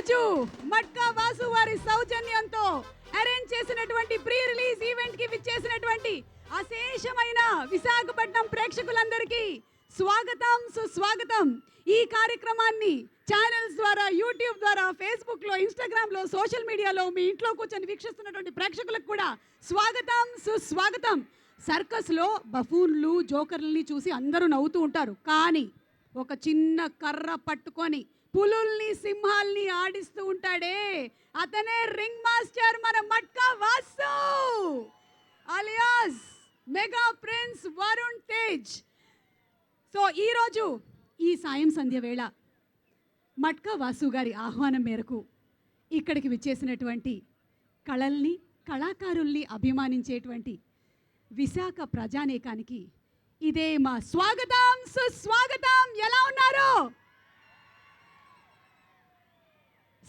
రోజు మట్కా వాసు వారి సౌజన్యంతో అరేంజ్ చేసినటువంటి ప్రీ రిలీజ్ ఈవెంట్ కి విచ్చేసినటువంటి అశేషమైన విశాఖపట్నం ప్రేక్షకులందరికీ స్వాగతం సుస్వాగతం. ఈ కార్యక్రమాన్ని ఛానల్స్ ద్వారా, యూట్యూబ్ ద్వారా, ఫేస్బుక్ లో, ఇన్స్టాగ్రామ్ లో, సోషల్ మీడియాలో మీ ఇంట్లో కూర్చొని వీక్షిస్తున్నటువంటి ప్రేక్షకులకు కూడా స్వాగతం సుస్వాగతం. సర్కస్ లో బఫూన్లు, జోకర్లని చూసి అందరూ నవ్వుతూ ఉంటారు. కానీ ఒక చిన్న కర్ర పట్టుకొని పులుల్ని, సింహాల్ని ఆడిస్తూ ఉంటాడే, అతనే రింగ్ మాస్టర్ మన matka Vasu alias mega prince Varun Tej. So ఈరోజు ఈ సాయం సంధ్య వేళ మట్కా వాసు గారి ఆహ్వానం మేరకు ఇక్కడికి విచ్చేసినటువంటి కళల్ని, కళాకారుల్ని అభిమానించేటువంటి విశాఖ ప్రజానేకానికి ఇదే మా స్వాగతం సుస్వాగతం. ఎలా ఉన్నారు?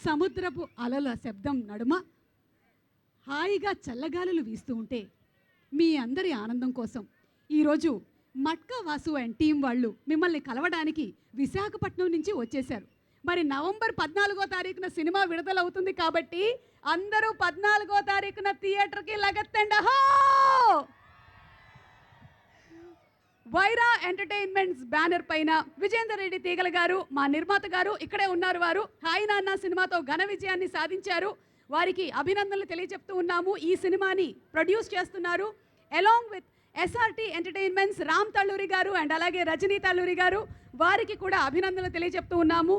సముద్రపు అలల శబ్దం నడుమ హాయిగా చల్లగాలులు వీస్తూ ఉంటే మీ అందరి ఆనందం కోసం ఈరోజు మట్కా వాసు అండ్ టీం వాళ్ళు మిమ్మల్ని కలవడానికి విశాఖపట్నం నుంచి వచ్చేశారు. మరి నవంబర్ 14వ తారీఖున సినిమా విడుదలవుతుంది కాబట్టి అందరూ 14వ తారీఖున థియేటర్కి లగెత్తండి. హో! వైరా ఎంటర్టైన్మెంట్స్ బ్యానర్ పైన విజేందర్ రెడ్డి తీగల గారు, మా నిర్మాత గారు ఇక్కడే ఉన్నారు. వారు హాయ్ నాన్న సినిమాతో ఘన విజయాన్ని సాధించారు. వారికి అభినందనలు తెలియజెప్తూ ఉన్నాము. ఈ సినిమాని ప్రొడ్యూస్ చేస్తున్నారు along with SRT entertainments Ram Talluri గారు అండ్ అలాగే రజనీ తల్లూరి గారు. వారికి కూడా అభినందనలు తెలియజెప్తూ ఉన్నాము.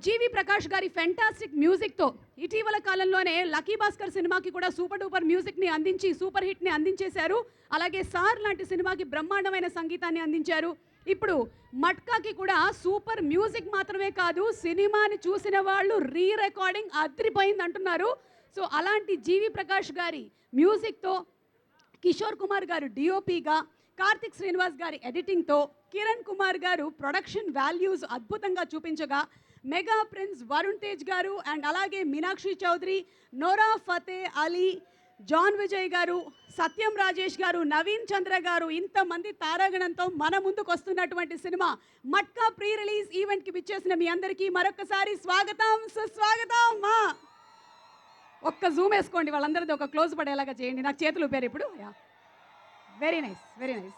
జీవి ప్రకాష్ గారి ఫెంటాస్టిక్ మ్యూజిక్తో ఇటీవల కాలంలోనే లక్కీ భాస్కర్ సినిమాకి కూడా సూపర్ డూపర్ మ్యూజిక్ని అందించి సూపర్ హిట్ని అందించేశారు. అలాగే సార్ లాంటి సినిమాకి బ్రహ్మాండమైన సంగీతాన్ని అందించారు. ఇప్పుడు మట్కాకి కూడా సూపర్ మ్యూజిక్ మాత్రమే కాదు, సినిమాని చూసిన వాళ్ళు రీ రికార్డింగ్ అదిరిపోయింది అంటున్నారు. సో అలాంటి జీవి ప్రకాష్ గారి మ్యూజిక్తో, కిషోర్ కుమార్ గారు డిఓపిగా, కార్తిక్ శ్రీనివాస్ గారి ఎడిటింగ్తో, కిరణ్ కుమార్ గారు ప్రొడక్షన్ వాల్యూస్ అద్భుతంగా చూపించగా, మెగా ప్రిన్స్ వరుణ్ తేజ్ గారు అండ్ అలాగే మీనాక్షి చౌదరి, నోరా ఫతే అలీ, జాన్ విజయ్ గారు, సత్యం రాజేష్ గారు, నవీన్ చంద్ర గారు, ఇంతమంది తారాగణంతో మన ముందుకు వస్తున్నటువంటి సినిమా మట్కా ప్రీ రిలీజ్ ఈవెంట్కి విచ్చేసిన మీ అందరికీ మరొకసారి స్వాగతం సుస్వాగతం. ఒక్క జూమ్ వేసుకోండి, వాళ్ళందరిది ఒక క్లోజ్ పడేలాగా చేయండి. నాకు చేతులు ఊపారు ఇప్పుడు. Very nice, very nice.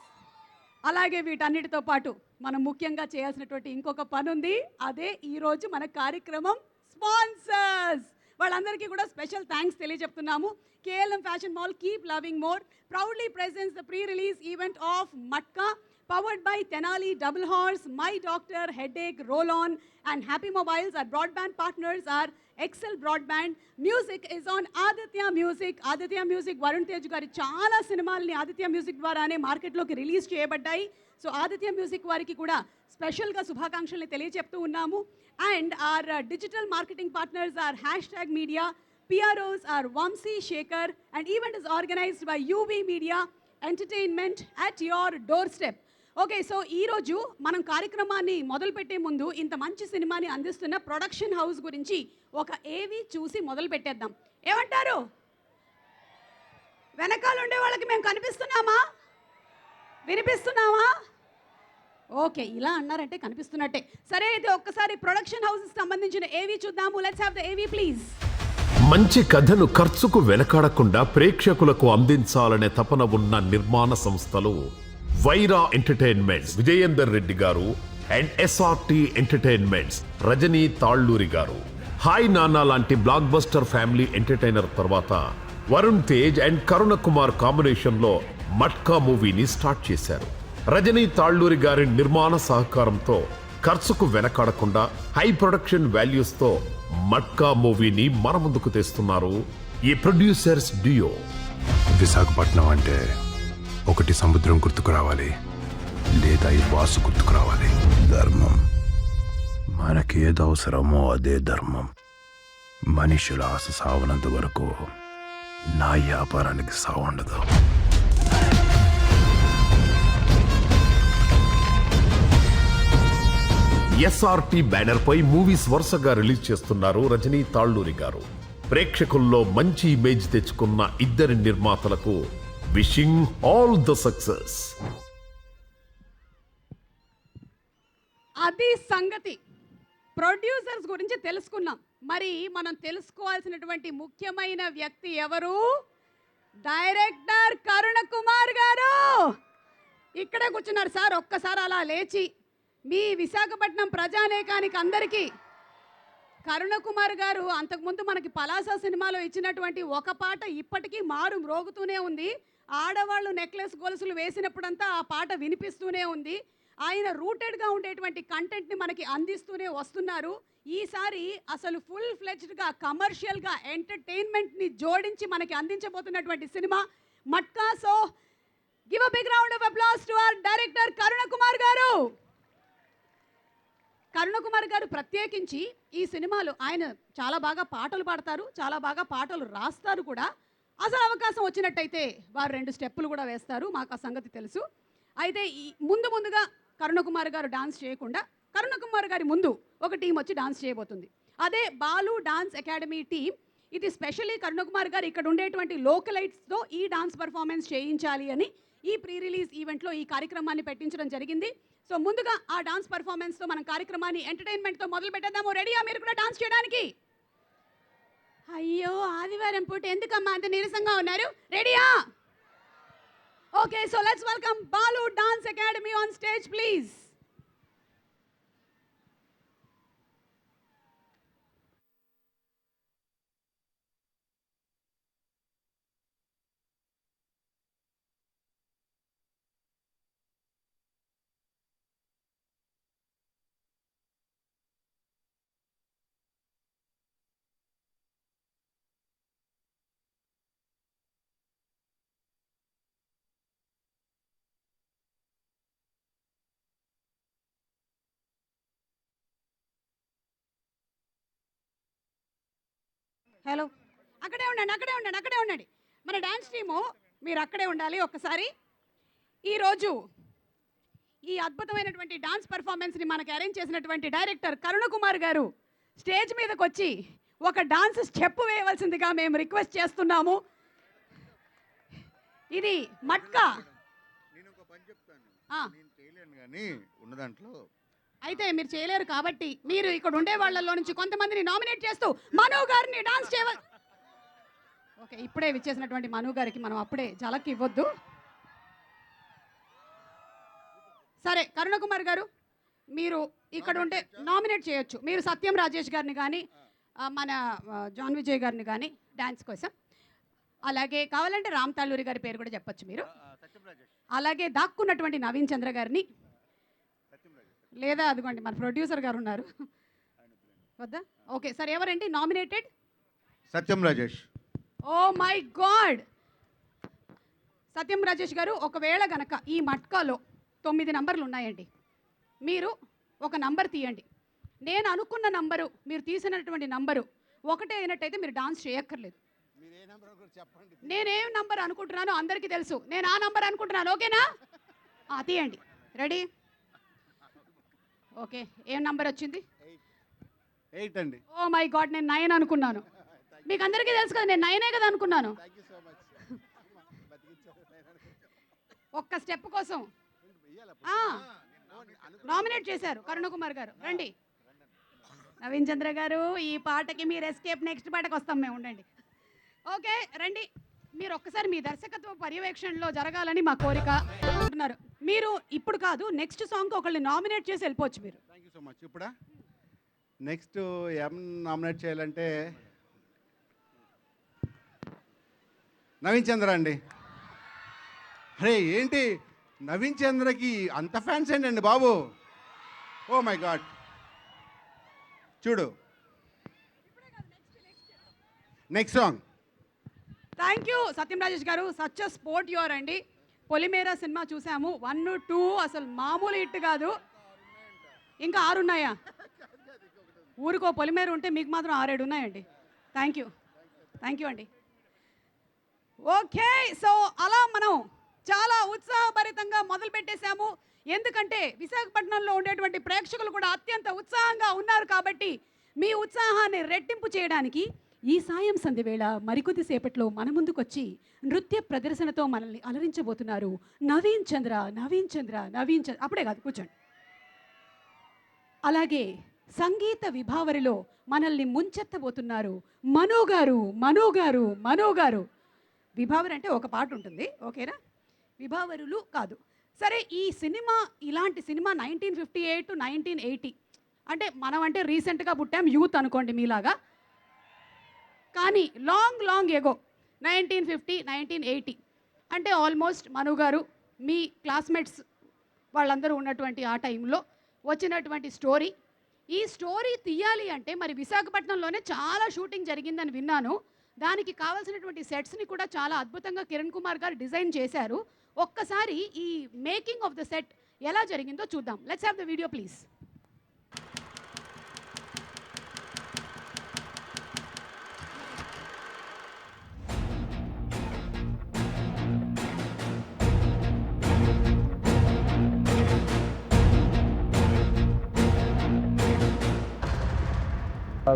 అలాగే వీటన్నిటితో పాటు మనం ముఖ్యంగా చేయాల్సినటువంటి ఇంకొక పని ఉంది. అదే ఈరోజు మన కార్యక్రమం స్పాన్సర్స్. వాళ్ళందరికీ కూడా స్పెషల్ థ్యాంక్స్ తెలియజెప్తున్నాము. KLM fashion mall, keep loving more, proudly presents the pre release event of Matka, powered by Tenali Double Horse, My Doctor, Headache, Roll On and Happy Mobiles. Our broadband partners are Excel Broadband. Music is on Aditya Music. Aditya Music Varun Tej గారి చాలా సినిమాల్ని Aditya music ద్వారానే మార్కెట్లోకి release చేయబడ్డాయి. So Aditya music వారికి కూడా స్పెషల్గా శుభాకాంక్షల్ని తెలియజెప్తూ ఉన్నాము. And our digital marketing partners our #media, PROs are Vamsi Shekhar, and event is organized by UV Media Entertainment at your doorstep. Okay, so ఈరోజు మనం కార్యక్రమాన్ని మొదలుపెట్టే ముందు ఇంత మంచి సినిమాని అందిస్తున్న ప్రొడక్షన్ హౌస్ గురించి ఒక ఏవి చూసి మొదలు పెట్టేద్దాం. ఏమంటారు? వెనకాల ఉండే వాళ్ళకి మేము కనిపిస్తున్నామా? వినిపిస్తున్నామా? ఓకే, ఇలా అన్నారంటే కనిపిస్తున్నట్టే. సరే, అయితే ఒక్కసారి ప్రొడక్షన్ హౌస్కి సంబంధించిన ఏవి చూద్దాము. లెట్స్ హావ్ ద ఏవి ప్లీజ్. మంచి కథను ఖర్చుకు వెనకాడకుండా ప్రేక్షకులకు అందించాలనే తపన ఉన్న నిర్మాణ సంస్థలు Wyra entertainments Vijayender Reddy garu and SRT entertainments Rajani Talluri garu. Hi Nanna లాంటి బ్లాక్ బస్టర్ ఫ్యామిలీ ఎంటర్టైనర్ తర్వాత వరుణ్ తేజ్ అండ్ కరుణ కుమార్ కాంబినేషన్ లో మట్కా మూవీని స్టార్ట్ చేశారు. రజనీ తాళ్ళూరి గారి నిర్మాణ సహకారంతో ఖర్చుకు వెనకాడకుండా హై ప్రొడక్షన్ వాల్యూస్ తో మట్కా మూవీని మన ముందుకు తెస్తున్నారు ఈ ప్రొడ్యూసర్స్ డియో. విశాఖపట్నం అంటే ఒకటి సముద్రం గుర్తుకు రావాలి, లేదా ఈ వాసు గుర్తుకు రావాలి. ధర్మం, మనకి ఏది అవసరమో అదే ధర్మం. మనుషుల ఆశ సావనంత వరకు నా వ్యాపారానికి సావుండదు. ఎస్ఆర్టీ బ్యానర్ పై మూవీస్ వరుసగా రిలీజ్ చేస్తున్నారు రజనీ తాళ్ళూరి గారు. ప్రేక్షకుల్లో మంచి ఇమేజ్ తెచ్చుకున్న ఇద్దరి నిర్మాతలకు విషింగ్ ఆల్ ద సక్సెస్. అది సంగతి. ప్రొడ్యూసర్స్ గురించి తెలుసుకున్నాం. మరి మనం తెలుసుకోవాల్సినటువంటి ముఖ్యమైన వ్యక్తి ఎవరు? డైరెక్టర్ కరుణ కుమార్ గారు ఇక్కడే కూర్చున్నారు. సార్ ఒక్కసారి అలా లేచి మీ విశాఖపట్నం ప్రజానేకానికి అందరికీ కరుణ కుమార్ గారు అంతకుముందు మనకి పలాస సినిమాలో ఇచ్చినటువంటి ఒక పాట ఇప్పటికీ మారు మ్రోగుతూనే ఉంది. ఆడవాళ్ళు నెక్లెస్ గొలుసులు వేసినప్పుడంతా ఆ పాట వినిపిస్తూనే ఉంది. ఆయన రూటెడ్గా ఉండేటువంటి కంటెంట్ని మనకి అందిస్తూనే వస్తున్నారు. ఈసారి అసలు ఫుల్ ఫ్లెడ్జ్డ్గా కమర్షియల్గా ఎంటర్టైన్మెంట్ని జోడించి మనకి అందించబోతున్నటువంటి cinema Matka. So give a big round of applause to our director Karuna Kumar garu. Karuna Kumar గారు ప్రత్యేకించి ఈ సినిమాలో ఆయన చాలా బాగా పాటలు పాడతారు, చాలా బాగా పాటలు రాస్తారు కూడా. అసలు అవకాశం వచ్చినట్టయితే వారు 2 స్టెప్పులు కూడా వేస్తారు, మాకు ఆ సంగతి తెలుసు. అయితే ఈ ముందుగా కరుణ కుమార్ గారు డాన్స్ చేయకుండా కరుణ కుమార్ గారి ముందు ఒక టీం వచ్చి డాన్స్ చేయబోతుంది. అదే బాలు డాన్స్ అకాడమీ టీం. ఇది స్పెషల్లీ కరుణ కుమార్ గారు ఇక్కడ ఉండేటువంటి లోకలైట్స్తో ఈ డాన్స్ పర్ఫార్మెన్స్ చేయించాలి అని ఈ ప్రీ రిలీజ్ ఈవెంట్లో ఈ కార్యక్రమాన్ని పెట్టించడం జరిగింది. సో ముందుగా ఆ డాన్స్ పర్ఫార్మెన్స్తో మనం కార్యక్రమాన్ని ఎంటర్టైన్మెంట్తో మొదలు పెట్టేద్దాము. రెడీయా మీరు కూడా డాన్స్ చేయడానికి? అయ్యో ఆదివారం పూట ఎందుకమ్మా అంత నీరసంగా ఉన్నారు? రెడీయా? Okay, so let's welcome Balu dance academy on stage please. Hello, అక్కడే ఉండండి. మన డాన్స్ టీము మీరు అక్కడే ఉండాలి. ఒక్కసారి ఈరోజు ఈ అద్భుతమైనటువంటి డాన్స్ పర్ఫార్మెన్స్ని మనకి అరేంజ్ చేసినటువంటి డైరెక్టర్ కరుణ కుమార్ గారు స్టేజ్ మీదకి వచ్చి ఒక డాన్స్ స్టెప్ వేయవలసిందిగా మేము రిక్వెస్ట్ చేస్తున్నాము. ఇది మట్కా. నేను ఒక పని చెప్తాను, నేను చేయలేను కానీ ఉన్న దాంట్లో. అయితే మీరు చేయలేరు కాబట్టి మీరు ఇక్కడ ఉండే వాళ్ళలో నుంచి కొంతమందిని నామినేట్ చేస్తూ మను గారిని డాన్స్ చేయవాలి. ఓకే, ఇప్పుడే విచ్చేసినటువంటి మను గారికి మనం అప్పుడే ఝలక్ ఇవ్వద్దు. సరే కరుణ కుమార్ గారు, మీరు ఇక్కడ ఉంటే నామినేట్ చేయొచ్చు. మీరు సత్యం రాజేష్ గారిని కానీ మన జాన్ విజయ్ గారిని కానీ డాన్స్ కోసం, అలాగే కావాలంటే రామ్ తాళ్ళూరి గారి పేరు కూడా చెప్పొచ్చు మీరు, అలాగే దాక్కున్నటువంటి నవీన్ చంద్ర గారిని, లేదా అదిగోండి మన ప్రొడ్యూసర్ గారు ఉన్నారు వద్దా? ఓకే సరే, ఎవరండి nominated? Satyam Rajesh. Oh my God, Satyam Rajesh garu, ఒకవేళ గనక ఈ మట్కాలో 9 నంబర్లు ఉన్నాయండి, మీరు ఒక నంబర్ తీయండి. నేను అనుకున్న నంబరు, మీరు తీసినటువంటి నంబరు ఒకటే అయినట్టయితే మీరు డాన్స్ చేయక్కర్లేదు. నేనేం నంబర్ అనుకుంటున్నానో అందరికీ తెలుసు, నేను ఆ నంబర్ అనుకుంటున్నాను. ఓకేనా? తీయండి. రెడీ? ఓకే, ఏం నంబర్ వచ్చింది? 8 అండి. ఓ మై గాడ్, నేను 9 అనుకున్నాను. మీకు అందరికీ తెలుసు కదా, నేను 9 కదా అనుకున్నాను. ఒక్క స్టెప్ కోసం నామినేట్ చేశారు కరుణ కుమార్ గారు. రండి నవీన్ చంద్ర గారు, ఈ పాటకి మీరు ఎస్కేప్, నెక్స్ట్ పాటకి వస్తాం మేము, ఉండండి. ఓకే రండి, మీరు ఒక్కసారి మీ దర్శకత్వ పర్యవేక్షణలో జరగాలని మా కోరిక అంటున్నారు. మీరు ఇప్పుడు కాదు, నెక్స్ట్ సాంగ్ ఒకళ్ళని నామినేట్ చేసి వెళ్ళిపోవచ్చు మీరు. Thank you so much. ఇప్పుడా నెక్స్ట్ ఏం నామినేట్ చేయాలంటే నవీన్ చంద్ర అండి. అరే ఏంటి నవీన్ చంద్రకి అంత ఫ్యాన్స్ ఏంటండి బాబు? Oh my God. చూడు next song. Thank you Satyam Rajesh garu, such sport your అండి. పొలిమేరా సినిమా చూసాము, 1, 2 అసలు మామూలు హిట్ కాదు. ఇంకా 6 ఉన్నాయా? ఊరికో పొలిమేర ఉంటే మీకు మాత్రం 6, 7 ఉన్నాయండి. థ్యాంక్ యూ అండి. ఓకే, సో అలా మనం చాలా ఉత్సాహభరితంగా మొదలు పెట్టేశాము. ఎందుకంటే విశాఖపట్నంలో ఉండేటువంటి ప్రేక్షకులు కూడా అత్యంత ఉత్సాహంగా ఉన్నారు కాబట్టి మీ ఉత్సాహాన్ని రెట్టింపు చేయడానికి ఈ సాయం సంధ్య వేళ మరికొద్ది సేపట్లో మన ముందుకొచ్చి నృత్య ప్రదర్శనతో మనల్ని అలరించబోతున్నారు నవీన్ చంద్ర. అప్పుడే కాదు, కూర్చోండి. అలాగే సంగీత విభావరిలో మనల్ని ముంచెత్తబోతున్నారు మనో గారు. విభావరి అంటే ఒక పాట ఉంటుంది, ఓకేనా? విభావరులు కాదు. సరే, ఈ సినిమా, ఇలాంటి సినిమా 1958 to 1980, అంటే మనం అంటే రీసెంట్గా పుట్టాం, యూత్ అనుకోండి మీలాగా. కానీ లాంగ్ ఎగో 1950 1980 అంటే ఆల్మోస్ట్ మను గారు మీ క్లాస్మేట్స్ వాళ్ళందరూ ఉన్నటువంటి ఆ టైంలో వచ్చినటువంటి స్టోరీ. ఈ స్టోరీ తీయాలి అంటే మరి విశాఖపట్నంలోనే చాలా షూటింగ్ జరిగిందని విన్నాను. దానికి కావాల్సినటువంటి సెట్స్ని కూడా చాలా అద్భుతంగా కిరణ్ కుమార్ గారు డిజైన్ చేశారు. ఒక్కసారి ఈ మేకింగ్ ఆఫ్ ద సెట్ ఎలా జరిగిందో చూద్దాం. Let's have the video please.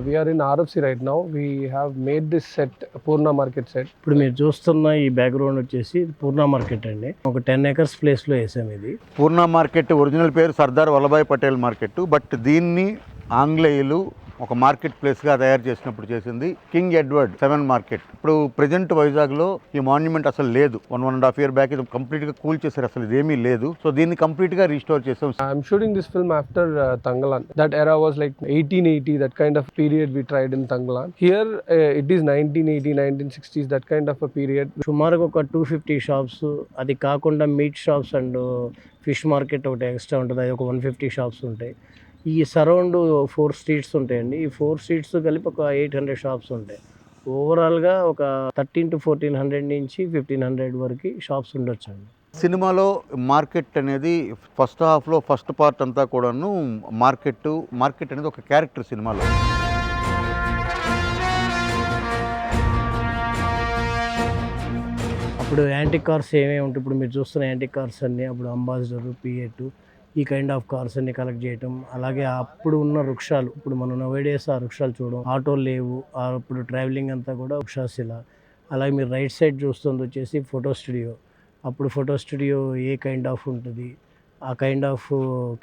We are in RFC right now. We have made this set, Purna Market set. ఇప్పుడు మీరు చూస్తున్న ఈ బ్యాక్గ్రౌండ్ వచ్చేసి పూర్ణ మార్కెట్ అండి. ఒక 10 acres ప్లేస్లో వేసాం ఇది. పూర్ణ మార్కెట్ ఒరిజినల్ పేరు సర్దార్ వల్లభాయ్ పటేల్ మార్కెట్, బట్ దీన్ని ఆంగ్లేయులు ఒక మార్కెట్ ప్లేస్గా తయారు చేసినప్పుడు చేసింది కింగ్ ఎడ్వర్డ్ 7 మార్కెట్. ఇప్పుడు ప్రజెంట్ వైజాగ్లో ఈ మాన్యుమెంట్ అసలు లేదు. 1.5 year బ్యాక్ ఇది కంప్లీట్గా కూల్ చేశారు, అసలు ఇదేమీ లేదు. సో దీన్ని కంప్లీట్గా రీస్టోర్ చేసాం. I'm shooting this film after Tangalan. That era was like 1880, that kind of period we tried in Tangalan. Here it is 1980, 1960s, that kind of a period. సుమారుగా ఒక 250 షాప్స్, అది కాకుండా meet shops and fish market ఒకటి extra ఉంటుంది, అది ఒక 150 shops ఉంటాయి. ఈ సరౌండ్ 4 streets ఉంటాయండి. ఈ 4 streets కలిపి ఒక 800 షాప్స్ ఉంటాయి. ఓవరాల్గా ఒక 1300 to 1400 నుంచి 1500 వరకు షాప్స్ ఉండొచ్చు అండి. సినిమాలో మార్కెట్ అనేది ఫస్ట్ హాఫ్లో ఫస్ట్ పార్ట్ అంతా కూడాను మార్కెట్ అనేది ఒక క్యారెక్టర్ సినిమాలో. అప్పుడు యాంటిక్ కార్స్ ఏమేమి ఉంటాయి, ఇప్పుడు మీరు చూస్తున్న యాంటిక్ కార్స్ అన్నీ అప్పుడు అంబాసిడర్, పిఎట్, ఈ కైండ్ ఆఫ్ కార్స్ అన్ని కలెక్ట్ చేయటం. అలాగే అప్పుడు ఉన్న వృక్షాలు, ఇప్పుడు మనం నోవేడేస్ ఆ వృక్షాలు చూడడం, ఆటోలు లేవు, అప్పుడు ట్రావెలింగ్ అంతా కూడా వృక్షాస్ ఇలా. అలాగే మీరు రైట్ సైడ్ చూస్తుంది వచ్చేసి ఫోటో స్టూడియో. అప్పుడు photo studio A kind of ఉంటుంది, ఆ కైండ్ ఆఫ్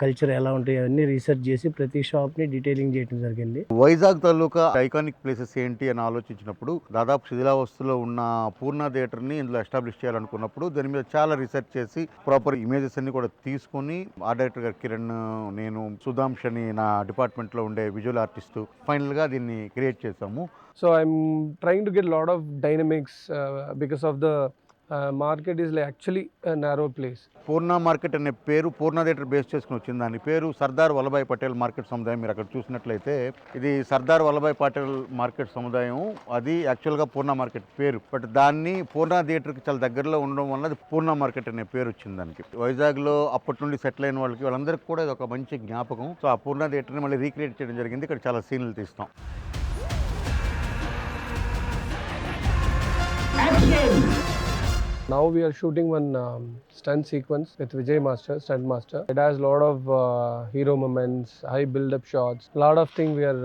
కల్చర్ ఎలా ఉంటాయి, అవన్నీ రీసెర్చ్ చేసి ప్రతి షాప్ని డీటెయిలింగ్ చేయడం జరిగింది. వైజాగ్ తాలూకా ఐకానిక్ ప్లేసెస్ ఏంటి అని ఆలోచించినప్పుడు దాదాపు శిథిలావస్థలో ఉన్న పూర్ణ థియేటర్ని ఇందులో ఎస్టాబ్లిష్ చేయాలనుకున్నప్పుడు దాని మీద చాలా రీసెర్చ్ చేసి ప్రాపర్ ఇమేజెస్ అన్ని కూడా తీసుకొని ఆ డైరెక్టర్ గారు కిరణ్, నేను, సుధాంష్ అని నా డిపార్ట్మెంట్లో ఉండే విజువల్ ఆర్టిస్టు ఫైనల్గా దీన్ని క్రియేట్ చేసాము. So I'm trying to get a lot of dynamics because of the market is like actually a narrow place. Purna market అనే పేరు పూర్ణ థియేటర్ బేస్ చేసుకుని వచ్చింది. దాని పేరు సర్దార్ వల్లభాయ్ పటేల్ మార్కెట్ సముదాయం. మీరు అక్కడ చూసినట్లయితే ఇది సర్దార్ వల్లభాయ్ పటేల్ మార్కెట్ సముదాయం, అది యాక్చువల్గా పూర్ణ మార్కెట్ పేరు. బట్ దాన్ని పూర్ణ థియేటర్కి చాలా దగ్గరలో ఉండడం వల్ల అది పూర్ణ మార్కెట్ అనే పేరు వచ్చింది దానికి. వైజాగ్లో అప్పటి నుండి సెటిల్ అయిన వాళ్ళకి వాళ్ళందరికీ కూడా ఇది ఒక మంచి జ్ఞాపకం. సో ఆ పూర్ణ థియేటర్ని మళ్ళీ రీక్రియేట్ చేయడం జరిగింది. ఇక్కడ చాలా సీన్లు తీస్తాం. Now we are shooting one stunt sequence with Vijay Master, stunt master. It has a lot of hero moments, high build-up shots. A lot of things we are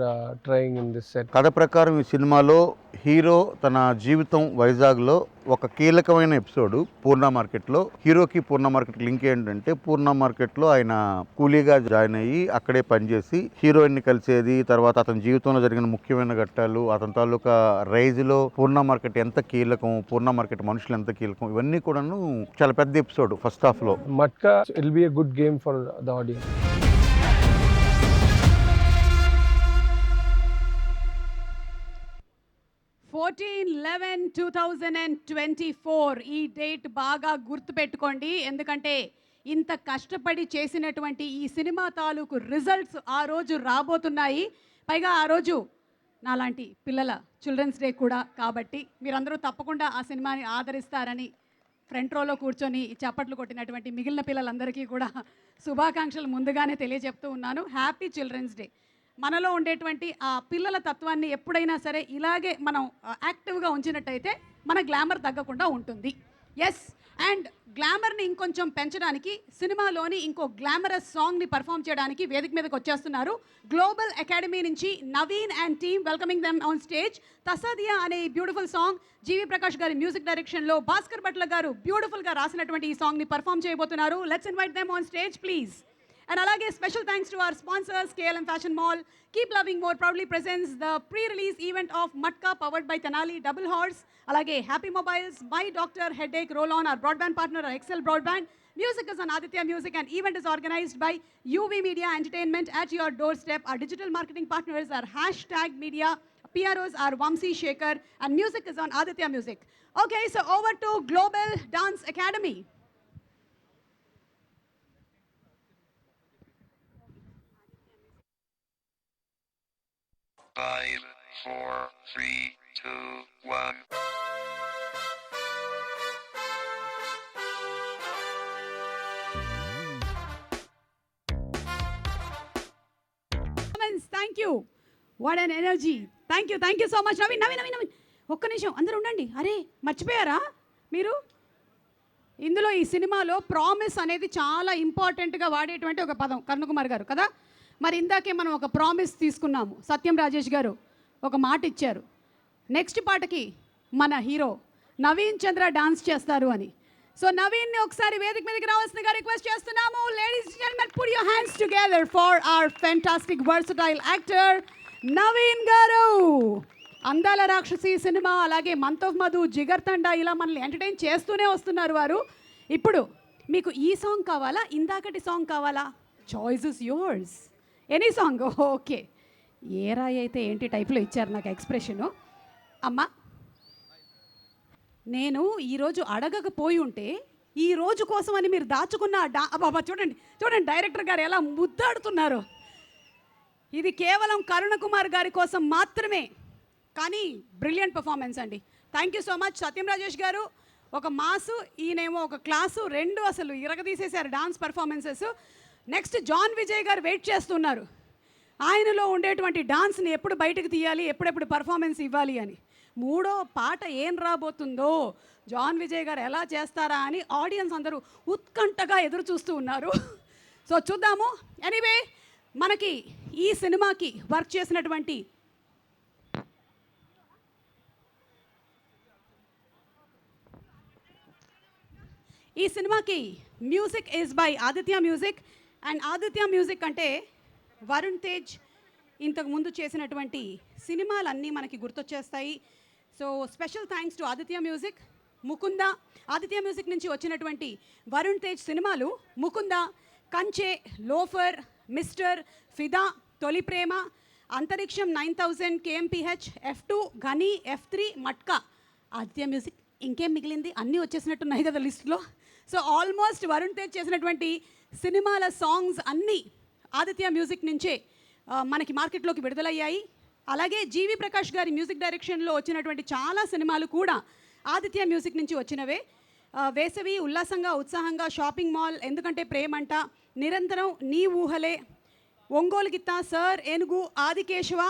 trying in this set. కథ ప్రకారం ఈ సినిమాలో hero తన జీవితం వైజాగ్లో ఒక కీలకమైన episode పూర్ణ మార్కెట్లో. హీరోకి పూర్ణ మార్కెట్ లింక్ ఏంటంటే పూర్ణ మార్కెట్లో ఆయన కూలీగా జాయిన్ అయ్యి అక్కడే పనిచేసి హీరోయిన్ని కలిసేది, తర్వాత అతని జీవితంలో జరిగిన ముఖ్యమైన ఘట్టాలు, అతని తాలూకా రైజ్లో పూర్ణ మార్కెట్ ఎంత కీలకం, పూర్ణ మార్కెట్ మనుషులు ఎంత కీలకం, ఇవన్నీ కూడాను చాలా పెద్ద ఎపిసోడ్ ఫస్ట్ హాఫ్ లో. Matka, it will be a good game for the audience. Fourteen 11/2024 ఈ డేట్ బాగా గుర్తుపెట్టుకోండి. ఎందుకంటే ఇంత కష్టపడి చేసినటువంటి ఈ సినిమా తాలూకు రిజల్ట్స్ ఆ రోజు రాబోతున్నాయి. పైగా ఆ రోజు నాలాంటి పిల్లల చిల్డ్రన్స్ డే కూడా కాబట్టి మీరందరూ తప్పకుండా ఆ సినిమాని ఆదరిస్తారని ఫ్రంట్ రోలో కూర్చొని చప్పట్లు కొట్టినటువంటి మిగిలిన పిల్లలందరికీ కూడా శుభాకాంక్షలు ముందుగానే తెలియజెప్తూ ఉన్నాను. Happy children's day. మనలో ఉండేటువంటి ఆ పిల్లల తత్వాన్ని ఎప్పుడైనా సరే ఇలాగే మనం యాక్టివ్గా ఉంచినట్టయితే మన గ్లామర్ తగ్గకుండా ఉంటుంది. ఎస్, అండ్ గ్లామర్ని ఇంకొంచెం పెంచడానికి సినిమాలోని ఇంకో గ్లామరస్ సాంగ్ని పర్ఫామ్ చేయడానికి వేదిక మీదకి వచ్చేస్తున్నారు. గ్లోబల్ అకాడమీ నుంచి Naveen and team, welcoming them on stage. Tasadiya అనే బ్యూటిఫుల్ సాంగ్ జీవి ప్రకాష్ గారి మ్యూజిక్ డైరెక్షన్లో భాస్కర్ భట్ల గారు బ్యూటిఫుల్గా రాసినటువంటి ఈ సాంగ్ని పర్ఫామ్ చేయబోతున్నారు. Let's invite them on stage please. And alage special thanks to our sponsors, KLM Fashion Mall. Keep Loving More proudly presents the pre-release event of Matka powered by Tenali Double Horse. Alage Happy Mobiles, My Doctor Headache Roll-On, our broadband partner, our Excel Broadband. Music is on Aditya Music, and event is organized by UV Media Entertainment at your doorstep. Our digital marketing partners are #media. PROs are Vamsi Shekhar, and music is on Aditya Music. Okay, so over to Global Dance Academy. 5, 4, 3, 2, 1. Thank you. What an energy. Thank you so much. Naveen ఒక్క నిమిషం అందరూ ఉండండి. అరే మర్చిపోయారా మీరు? ఇందులో ఈ సినిమాలో ప్రామిస్ అనేది చాలా ఇంపార్టెంట్గా వాడేటువంటి ఒక పదం, కరుణకుమార్ గారు కదా. మరి ఇందాకే మనం ఒక ప్రామిస్ తీసుకున్నాము. సత్యం రాజేష్ గారు ఒక మాట ఇచ్చారు, నెక్స్ట్ పాటకి మన హీరో నవీన్ చంద్ర డాన్స్ చేస్తారు అని. సో నవీన్ని ఒకసారి వేదిక మీదకి రావాల్సిందిగా రిక్వెస్ట్ చేస్తున్నాము. Ladies and gentlemen, put your hands together for hour fantastic versatile actor Naveen గారు. అందాల రాక్షసి సినిమా, అలాగే మంత్ ఆఫ్ మధు, జిగర్ తండా, ఇలా మనల్ని ఎంటర్టైన్ చేస్తూనే వస్తున్నారు వారు. ఇప్పుడు మీకు ఈ సాంగ్ కావాలా, ఇందాకటి సాంగ్ కావాలా? Choice is yours. Any song. Okay, ఏ రాయి అయితే ఏంటి టైప్లో ఇచ్చారు నాకు ఎక్స్ప్రెషను. అమ్మ, నేను ఈరోజు అడగకపోయి ఉంటే ఈ రోజు కోసం అని మీరు దాచుకున్న బాబా చూడండి డైరెక్టర్ గారు ఎలా ముద్దాడుతున్నారు. ఇది కేవలం కరుణకుమార్ గారి కోసం మాత్రమే, కానీ బ్రిలియంట్ పర్ఫార్మెన్స్ అండి. Thank you so much Satyam Rajesh garu. ఒక మాసు, ఈయనేమో ఒక క్లాసు, రెండు అసలు ఇరగదీసేశారు dance performances. Next John Vijay garu wait చేస్తున్నారు, ఆయనలో ఉండేటువంటి డాన్స్ని ఎప్పుడు బయటకు తీయాలి, ఎప్పుడెప్పుడు పర్ఫార్మెన్స్ ఇవ్వాలి అని. మూడో పాట ఏం రాబోతుందో, జాన్ విజయ్ గారు ఎలా చేస్తారా అని ఆడియన్స్ అందరూ ఉత్కంఠగా ఎదురు చూస్తూ ఉన్నారు. సో చూద్దాము. ఎనీవే, మనకి ఈ సినిమాకి వర్క్ చేసినటువంటి music is by Aditya music. And Aditya music అంటే వరుణ్ తేజ్ ఇంతకు ముందు చేసినటువంటి సినిమాలన్నీ మనకి గుర్తొచ్చేస్తాయి. So special thanks to Aditya music. Mukunda, Aditya music నుంచి వచ్చినటువంటి వరుణ్ తేజ్ సినిమాలు ముకుంద, కంచే, లోఫర్, మిస్టర్, ఫిదా, తొలి ప్రేమ, అంతరిక్షం 9000, KMPH, F2, ఘనీ, F3, మట్కా. ఆదిత్య మ్యూజిక్ ఇంకేం మిగిలింది, అన్నీ వచ్చేసినట్టున్నాయి కదా లిస్టులో. సో ఆల్మోస్ట్ వరుణ్ తేజ్ చేసినటువంటి సినిమాల సాంగ్స్ అన్నీ ఆదిత్య మ్యూజిక్ నుంచే మనకి మార్కెట్లోకి విడుదలయ్యాయి. అలాగే జీవి ప్రకాష్ గారి మ్యూజిక్ డైరెక్షన్లో వచ్చినటువంటి చాలా సినిమాలు కూడా ఆదిత్య మ్యూజిక్ నుంచి వచ్చినవే. వేసవి, ఉల్లాసంగా ఉత్సాహంగా, షాపింగ్ మాల్, ఎందుకంటే ప్రేమంట, నిరంతరం, నీ ఊహలే, ఒంగోలు గిత్త, సర్ ఏనుగు, ఆదికేశవ,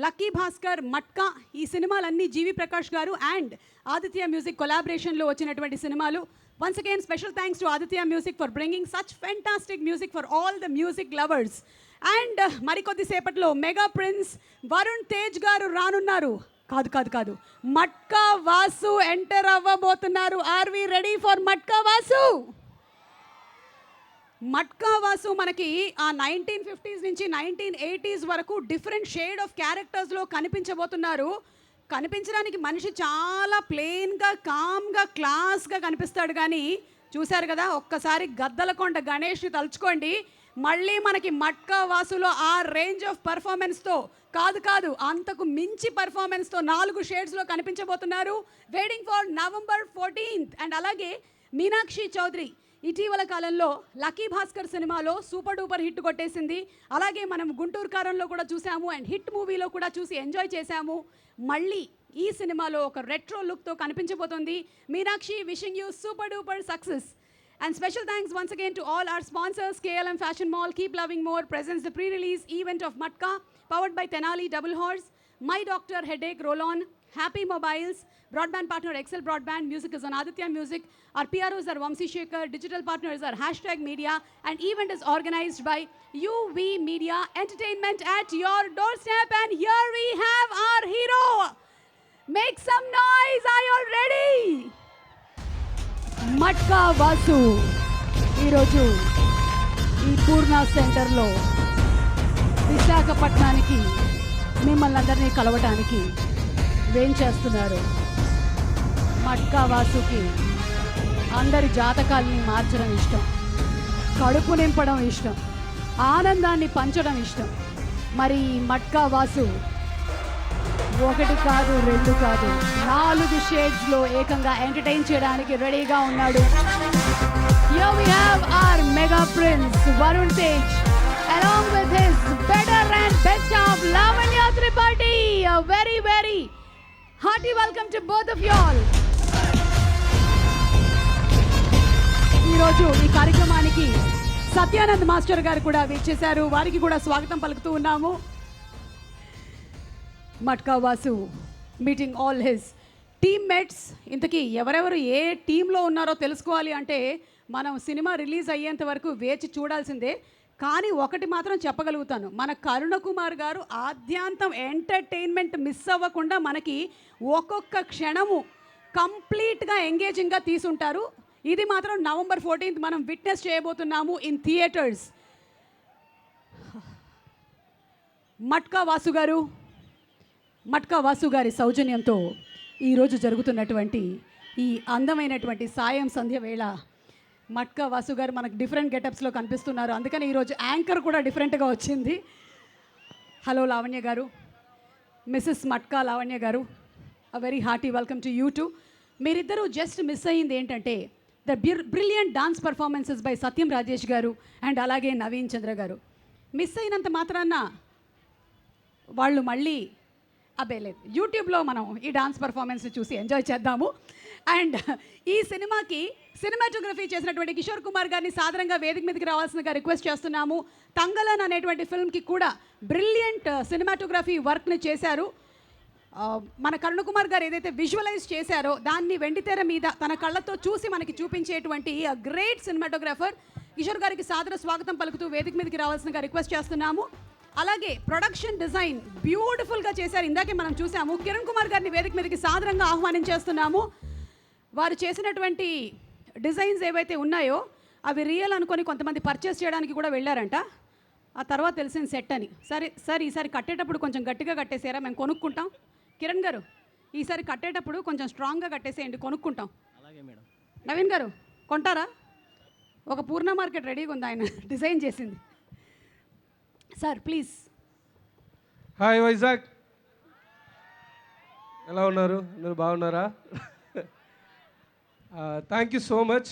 లక్కీ భాస్కర్, మట్కా. ఈ సినిమాలన్నీ జీవి ప్రకాష్ గారు అండ్ ఆదిత్య మ్యూజిక్ కొలాబరేషన్లో వచ్చినటువంటి సినిమాలు. Once again, special thanks to Aditya Music for bringing such fantastic music for all the music lovers. And marikoddi sepatlo mega prince Varun Tej garu raanunnaru. కాదు మట్కా వాసు ఎంటర్ అవ్వబోతున్నారు. Are we ready for Matka Vasu? Matka Vasu మనకి ఆ 1950s నుంచి 1980s వరకు different shade of క్యారెక్టర్స్లో కనిపించబోతున్నారు. కనిపించడానికి మనిషి చాలా ప్లెయిన్గా, కామ్గా, క్లాస్గా కనిపిస్తాడు. కానీ చూశారు కదా, ఒక్కసారి గద్దలకొండ గణేష్ని తలుచుకోండి, మళ్ళీ మనకి మట్కా వాసులో ఆ రేంజ్ ఆఫ్ పర్ఫార్మెన్స్తో కాదు అంతకు మించి పర్ఫార్మెన్స్తో 4 షేడ్స్లో కనిపించబోతున్నారు. Waiting for November 14th. అండ్ అలాగే మీనాక్షి చౌదరి ఇటీవల కాలంలో లక్కీ భాస్కర్ సినిమాలో సూపర్ డూపర్ హిట్ కొట్టేసింది. అలాగే మనం గుంటూరు కారంలో కూడా చూసాము అండ్ హిట్ మూవీలో కూడా చూసి ఎంజాయ్ చేశాము. మళ్ళీ ఈ సినిమాలో ఒక రెట్రో లుక్తో కనిపించబోతుంది. Meenakshi, wishing you super duper success. And special thanks once again to all our sponsors. KLM Fashion Mall, Keep Loving More presents the pre-release event of Matka, powered by Tenali Double Horse, My Doctor Headache Roll-On, Happy Mobiles, broadband partner Excel Broadband, music is on Aditya Music, our PROs are Vamsi Shekhar, digital partners are #media, and event is organized by UV Media Entertainment at your doorstep. And here we have our hero. Make some noise, are you all ready? Matka Vasu ఈరోజు ఈ పూర్ణ సెంటర్లో విశాఖపట్నానికి మిమ్మల్ని అందరినీ కలవటానికి వేంచేస్తున్నారు. మట్కా వాసుకి అందరి జాతకాల్ని మార్చడం ఇష్టం, కడుపు నింపడం ఇష్టం, ఆనందాన్ని పంచడం ఇష్టం. మరి ఈ మట్కా వాసు 1 కాదు 2 కాదు 4 షేడ్స్లో ఏకంగా ఎంటర్టైన్ చేయడానికి రెడీగా ఉన్నాడు. Here we have our mega prince Varun Tej along with his better and best of Lavanya Tripathi. A very very hearty welcome to both of y'all. ఈరోజు ఈ కార్యక్రమానికి సత్యానంద్ మాస్టర్ గారు కూడా విచ్చేశారు. వారికి కూడా స్వాగతం పలుకుతూ ఉన్నాము. Matka Vasu meeting all his teammates. ఇంతకీ ఎవరెవరు ఏ టీంలో ఉన్నారో తెలుసుకోవాలి అంటే మనం సినిమా రిలీజ్ అయ్యేంత వరకు వేచి చూడాల్సిందే. కానీ ఒకటి మాత్రం చెప్పగలుగుతాను, మన కరుణ కుమార్ గారు ఆద్యాంతం ఎంటర్టైన్మెంట్ మిస్ అవ్వకుండా మనకి ఒక్కొక్క క్షణము కంప్లీట్గా ఎంగేజింగ్గా తీసుంటారు. ఇది మాత్రం November 14th మనం విట్నెస్ చేయబోతున్నాము ఇన్ థియేటర్స్. మట్కా వాసు గారి సౌజన్యంతో ఈరోజు జరుగుతున్నటువంటి ఈ అందమైనటువంటి సాయం సంధ్య వేళ మట్కా వాసు గారు మనకు డిఫరెంట్ గెటప్స్లో కనిపిస్తున్నారు. అందుకని ఈరోజు యాంకర్ కూడా డిఫరెంట్గా వచ్చింది. హలో లావణ్య గారు, missus Matka Lavanya garu, a very hearty welcome to you too. మీరిద్దరూ జస్ట్ మిస్ అయ్యింది ఏంటంటే the brilliant dance performances by Satyam Rajesh garu and అలాగే నవీన్ చంద్ర గారు. మిస్ అయినంత మాత్రాన వాళ్ళు మళ్ళీ లేదు, యూట్యూబ్లో మనం ఈ డాన్స్ పర్ఫార్మెన్స్ చూసి ఎంజాయ్ చేద్దాము. అండ్ ఈ సినిమాకి సినిమాటోగ్రఫీ చేసినటువంటి కిషోర్ కుమార్ గారిని సాధారణంగా వేదిక మీదకి రావాల్సిందిగా రిక్వెస్ట్ చేస్తున్నాము. తంగలన్ అనేటువంటి ఫిల్మ్కి కూడా బ్రిలియంట్ సినిమాటోగ్రఫీ వర్క్ని చేశారు. మన కరుణ కుమార్ గారు ఏదైతే విజువలైజ్ చేశారో దాన్ని వెండితెర మీద తన కళ్ళతో చూసి మనకి చూపించేటువంటి గ్రేట్ సినిమాటోగ్రాఫర్ కిషోర్ గారికి సాదర స్వాగతం పలుకుతూ వేదిక మీదకి రావాల్సిందిగా రిక్వెస్ట్ చేస్తున్నాము. అలాగే ప్రొడక్షన్ డిజైన్ బ్యూటిఫుల్గా చేశారు, ఇందాకే మనం చూసాము. కిరణ్ కుమార్ గారిని వేదిక మీదకి సాదరంగా ఆహ్వానించేస్తున్నాము. వారు చేసినటువంటి డిజైన్స్ ఏవైతే ఉన్నాయో అవి రియల్ అనుకొని కొంతమంది పర్చేస్ చేయడానికి కూడా వెళ్ళారంట. ఆ తర్వాత తెలిసిన సెట్ అని. సరే సార్, ఈసారి కట్టేటప్పుడు కొంచెం గట్టిగా కట్టేసారా, మేము కొనుక్కుంటాం. కిరణ్ గారు, ఈసారి కట్టేటప్పుడు కొంచెం స్ట్రాంగ్గా కట్టేసేయండి, కొనుక్కుంటాం. అలాగే మేడం. నవీన్ గారు కొంటారా? ఒక పూర్ణ మార్కెట్ రెడీగా ఉంది, ఆయన డిజైన్ చేసింది. Sir please. హాయ్ వైజాగ్, ఎలా ఉన్నారు? అందరూ బాగున్నారా? Thank you so much.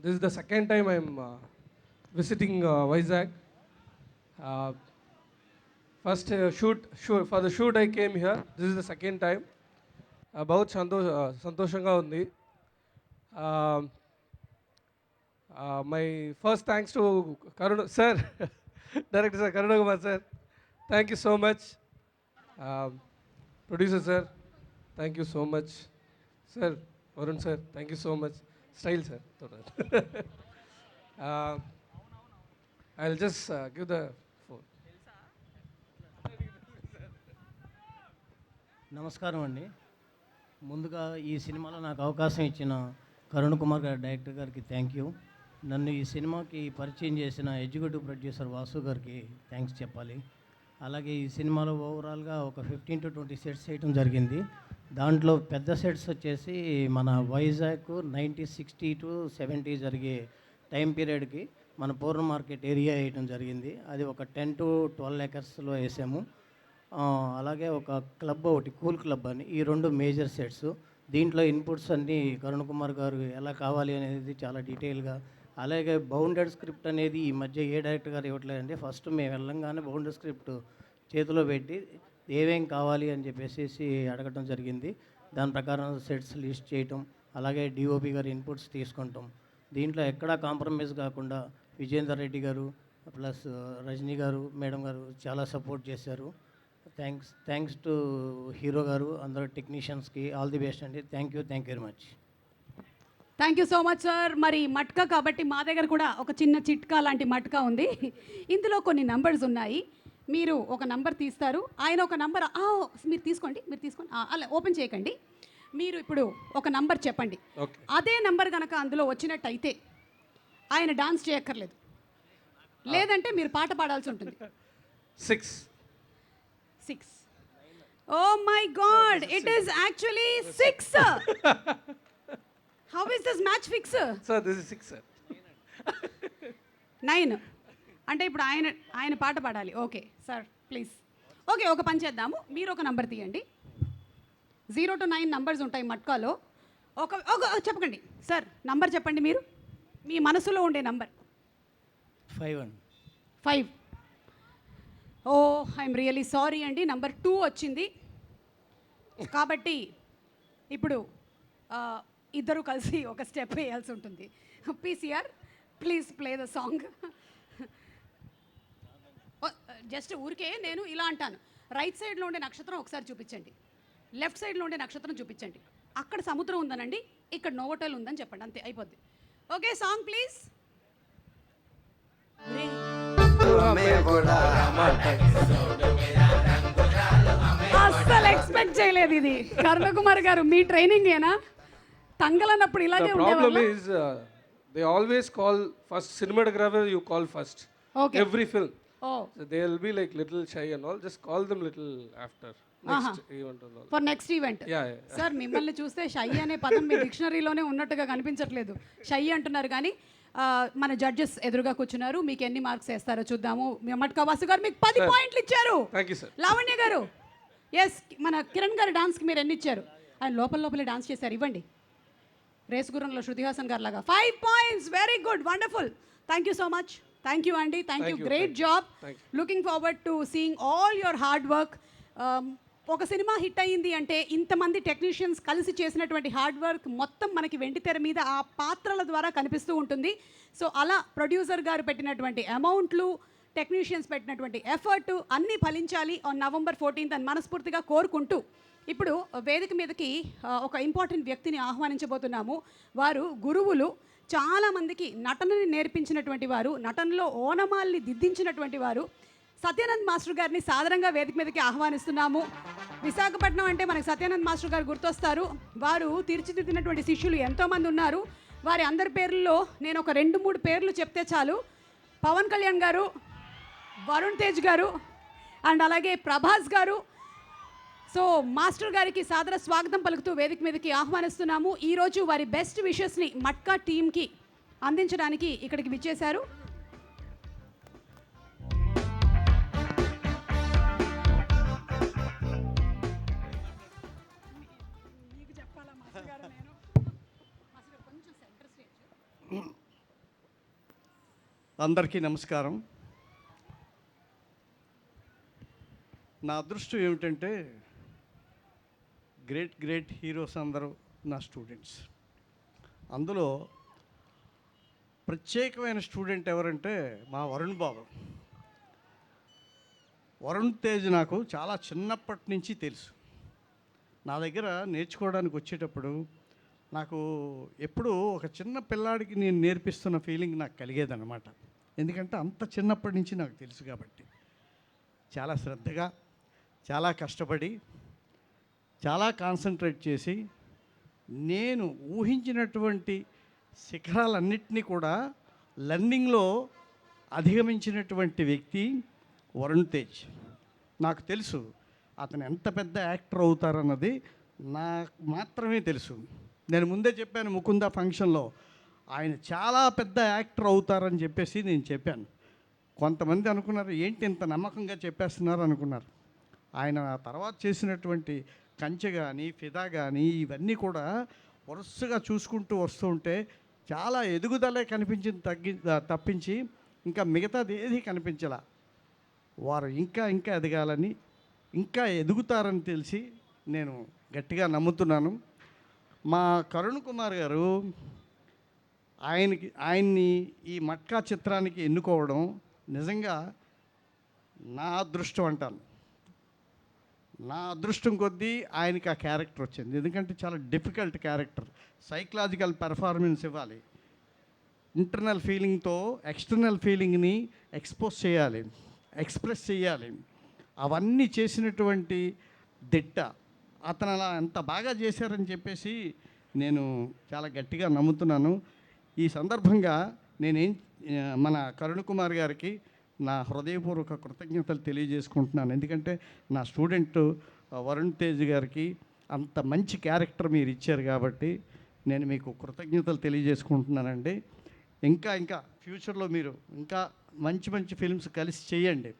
This is the second time I'm visiting Vizag. First for the shoot I came here. This is the second time. बहुत సంతోషంగా ఉంది. My first thanks to Karuna sir, director sir, Karuna Kumar sir, thank you so much. Producer sir, thank you so much. Sir Varun sir, thank you so much. Style sir, I will just give the phone. నమస్కారం అండి. ముందుగా ఈ సినిమాలో నాకు అవకాశం ఇచ్చిన కరుణ్ కుమార్ గారి director గారికి థ్యాంక్ యూ. నన్ను ఈ సినిమాకి పరిచయం చేసిన ఎగ్జిక్యూటివ్ ప్రొడ్యూసర్ వాసు గారికి థ్యాంక్స్ చెప్పాలి. అలాగే ఈ సినిమాలో ఓవరాల్గా ఒక 15 to 20 సెట్స్ చేయడం జరిగింది. దాంట్లో పెద్ద సెట్స్ వచ్చేసి మన వైజాగ్ 1960 to 70 జరిగే టైం పీరియడ్కి మన పూర్ణ మార్కెట్ ఏరియా వేయడం జరిగింది. అది ఒక 10 to 12 ఎకర్స్లో వేసాము. అలాగే ఒక క్లబ్, ఒకటి కూల్ క్లబ్ అని, ఈ 2 మేజర్ సెట్స్. దీంట్లో ఇన్పుట్స్ అన్నీ కరుణ్ కుమార్ గారు ఎలా కావాలి అనేది చాలా డీటెయిల్గా. అలాగే బౌండెడ్ స్క్రిప్ట్ అనేది ఈ మధ్య ఏ డైరెక్టర్ గారు ఇవ్వట్లేదండి. ఫస్ట్ మేము వెళ్ళంగానే బౌండెడ్ స్క్రిప్ట్ చేతిలో పెట్టి ఏమేం కావాలి అని చెప్పేసి అడగటం జరిగింది. దాని ప్రకారం సెట్స్ లిస్ట్ చేయటం, అలాగే డిఓపి గారి ఇన్పుట్స్ తీసుకుంటాం. దీంట్లో ఎక్కడా కాంప్రమైజ్ కాకుండా విజేందర్ రెడ్డి గారు ప్లస్ రజనీ గారు, మేడం గారు చాలా సపోర్ట్ చేశారు. థ్యాంక్స్ టు హీరో గారు, అందరూ టెక్నీషియన్స్కి ఆల్ ది బెస్ట్ అండి. Thank you very much. Thank you so much sir. మరి మట్కా కాబట్టి మా దగ్గర కూడా ఒక చిన్న చిట్కా లాంటి మట్కా ఉంది. ఇందులో కొన్ని నంబర్స్ ఉన్నాయి. మీరు ఒక నంబర్ తీస్తారు, ఆయన ఒక నంబర్ మీరు తీసుకోండి అలా ఓపెన్ చేయకండి. మీరు ఇప్పుడు ఒక నంబర్ చెప్పండి. అదే నంబర్ కనుక అందులో వచ్చినట్టయితే ఆయన డాన్స్ చేయక్కర్లేదు, లేదంటే మీరు పాట పాడాల్సి ఉంటుంది. 6. 6. Oh my God, it is actually 6. How is this match fix? Sir, this is 6, sir. 9. అంటే ఇప్పుడు ఆయన పాట పాడాలి. Okay sir, please. ఓకే, ఒక పని చేద్దాము, మీరు ఒక నంబర్ తీయండి. 0 to 9 నంబర్స్ ఉంటాయి మట్కాలో. ఒక చెప్పకండి సార్, నంబర్ చెప్పండి మీరు, మీ మనసులో ఉండే నంబర్. 5. ఓ ఐఎమ్ రియలీ సారీ అండి, నంబర్ 2 వచ్చింది. కాబట్టి ఇప్పుడు ఇద్దరు కలిసి ఒక స్టెప్ వేయాల్సి ఉంటుంది. PCR, please play the song. Just ఊరికే నేను ఇలా అంటాను, రైట్ సైడ్లో ఉండే నక్షత్రం ఒకసారి చూపించండి, లెఫ్ట్ సైడ్లో ఉండే నక్షత్రం చూపించండి, అక్కడ సముద్రం ఉందనండి, ఇక్కడ నోవోటల్ ఉందని చెప్పండి, అంతే అయిపోద్ది. Okay, song please. అస్సలు ఎక్స్పెక్ట్ చేయలేదు ఇది. కరుణకుమార్ గారు, మీ ట్రైనింగ్ ఏనా? తంగలన్నప్పుడు ఇలాగే The problem ఉండేవాళ్ళా? is they always call first cinematographer, you call first. Okay. Every film. Oh, So they'll be like little shy and all. Just call them little after next event and all. For next event. Yeah. Sir, మిమ్మల్ని చూస్తే shy అనే పదం మీ డిక్షనరీలోనే ఉన్నట్టుగా కనిపించట్లేదు. Shy అంటున్నారు కానీ మన judges ఎదురుగా కూర్చున్నారు. మీకు ఎన్ని మార్క్స్ వేస్తారో చూద్దాము. మట్కా వాసు గారు మీకు 10 పాయింట్లు ఇచ్చారు. Thank you, sir. లావణ్య గారు, ఎస్, మన కిరణ్ గారు డాన్స్కి మీరు ఎన్ని ఇచ్చారు? ఆయన లోపలే డాన్స్ చేశారు, ఇవ్వండి. రేసు గుర్రంలో శృతి హాసన్ గారు లాగా 5 points. Very good, wonderful. Thank you so much. Thank you అండి, thank you, great job. Looking forward to seeing all your hard work. ఒక సినిమా హిట్ అయ్యింది అంటే ఇంతమంది టెక్నీషియన్స్ కలిసి చేసినటువంటి హార్డ్ వర్క్ మొత్తం మనకి వెండి తెర మీద ఆ పాత్రల ద్వారా కనిపిస్తూ ఉంటుంది. సో అలా ప్రొడ్యూసర్ గారు పెట్టినటువంటి అమౌంట్లు, టెక్నీషియన్స్ పెట్టినటువంటి ఎఫర్ట్ అన్నీ ఫలించాలి ఆన్ November 14th అని మనస్ఫూర్తిగా కోరుకుంటూ ఇప్పుడు వేదిక మీదకి ఒక ఇంపార్టెంట్ వ్యక్తిని ఆహ్వానించబోతున్నాము. వారు గురువులు, చాలామందికి నటనని నేర్పించినటువంటి వారు, నటనలో ఓనమాల్ని దిద్దించినటువంటి వారు. సత్యానంద్ మాస్టర్ గారిని సాదరంగా వేదిక మీదకి ఆహ్వానిస్తున్నాము. విశాఖపట్నం అంటే మనకు సత్యానంద్ మాస్టర్ గారు గుర్తొస్తారు. వారు తీర్చిదిద్దినటువంటి శిష్యులు ఎంతోమంది ఉన్నారు. వారి అందరి పేర్లలో నేను ఒక 2-3 పేర్లు చెప్తే చాలు. పవన్ కళ్యాణ్ గారు, వరుణ్ తేజ్ గారు, అండ్ అలాగే ప్రభాస్ గారు. సో మాస్టర్ గారికి సాదర స్వాగతం పలుకుతూ వేదిక మీదకి ఆహ్వానిస్తున్నాము. ఈరోజు వారి బెస్ట్ విషెస్ని మట్కా టీమ్కి అందించడానికి ఇక్కడికి విచ్చేశారు. అందరికీ నమస్కారం. నా అదృష్టం ఏమిటంటే గ్రేట్ హీరోస్ అందరూ నా స్టూడెంట్స్. అందులో ప్రత్యేకమైన స్టూడెంట్ ఎవరంటే మా వరుణ్ బాబు. వరుణ్ తేజ్ నాకు చాలా చిన్నప్పటి నుంచి తెలుసు. నా దగ్గర నేర్చుకోవడానికి వచ్చేటప్పుడు నాకు ఎప్పుడూ ఒక చిన్న పిల్లాడికి నేను నేర్పిస్తున్న ఫీలింగ్ నాకు కలిగేదన్నమాట. ఎందుకంటే అంత చిన్నప్పటి నుంచి నాకు తెలుసు కాబట్టి చాలా శ్రద్ధగా, చాలా కష్టపడి, చాలా కాన్సన్ట్రేట్ చేసి నేను ఊహించినటువంటి శిఖరాలన్నింటినీ కూడా లర్నింగ్లో అధిగమించినటువంటి వ్యక్తి వరుణ్ తేజ్. నాకు తెలుసు అతను ఎంత పెద్ద యాక్టర్ అవుతారన్నది నాకు మాత్రమే తెలుసు. నేను ముందే చెప్పాను ముకుంద ఫంక్షన్లో, ఆయన చాలా పెద్ద యాక్టర్ అవుతారని చెప్పేసి నేను చెప్పాను. కొంతమంది అనుకున్నారు ఏంటి ఇంత నమ్మకంగా చెప్పేస్తున్నారు అనుకున్నారు. ఆయన తర్వాత చేసినటువంటి కంచె కానీ, ఫిదా కానీ ఇవన్నీ కూడా వరుసగా చూసుకుంటూ వస్తూ ఉంటే చాలా ఎదుగుదలే కనిపించింది తప్పించి ఇంకా మిగతాది ఏది కనిపించలా. వారు ఇంకా ఎదగాలని, ఇంకా ఎదుగుతారని తెలిసి నేను గట్టిగా నమ్ముతున్నాను. మా కరుణ్ కుమార్ గారు ఆయన్ని ఈ మట్కా చిత్రానికి ఎన్నుకోవడం నిజంగా నా అదృష్టం అంటాను. నా అదృష్టం కొద్దీ ఆయనకి ఆ క్యారెక్టర్ వచ్చింది. ఎందుకంటే చాలా డిఫికల్ట్ క్యారెక్టర్. సైకలాజికల్ పెర్ఫార్మెన్స్ ఇవ్వాలి, ఇంటర్నల్ ఫీలింగ్తో ఎక్స్టర్నల్ ఫీలింగ్ని ఎక్స్ప్రెస్ చేయాలి. అవన్నీ చేసినటువంటి దిట్ట అతను అలా ఎంత బాగా చేశారని చెప్పేసి నేను చాలా గట్టిగా నమ్ముతున్నాను. ఈ సందర్భంగా నేనేం మన కరుణ్ కుమార్ గారికి నా హృదయపూర్వక కృతజ్ఞతలు తెలియజేసుకుంటున్నాను. ఎందుకంటే నా స్టూడెంట్ వరుణ్ తేజ్ గారికి అంత మంచి క్యారెక్టర్ మీరు ఇచ్చారు కాబట్టి నేను మీకు కృతజ్ఞతలు తెలియజేసుకుంటున్నానండి. ఇంకా ఇంకా ఫ్యూచర్లో మీరు ఇంకా మంచి మంచి ఫిల్మ్స్ కలిసి చేయండి.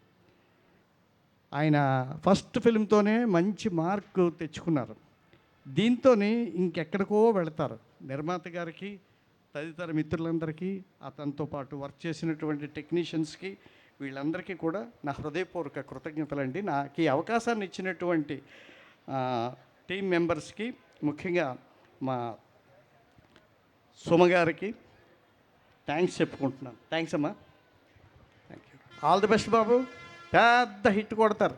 ఆయన ఫస్ట్ ఫిల్మ్తోనే మంచి మార్క్ తెచ్చుకున్నారు. దీంతో ఇంకెక్కడికో వెళతారు. నిర్మాత గారికి, తదితర మిత్రులందరికీ, అతనితో పాటు వర్క్ చేసినటువంటి టెక్నీషియన్స్కి, వీళ్ళందరికీ కూడా నా హృదయపూర్వక కృతజ్ఞతలండి. నాకు ఈ అవకాశాన్ని ఇచ్చినటువంటి టీం మెంబర్స్కి, ముఖ్యంగా మా సుమ గారికి థ్యాంక్స్ చెప్పుకుంటున్నాను. థ్యాంక్స్ అమ్మా. Thank you. All the best బాబు. పెద్ద హిట్ కొడతారు,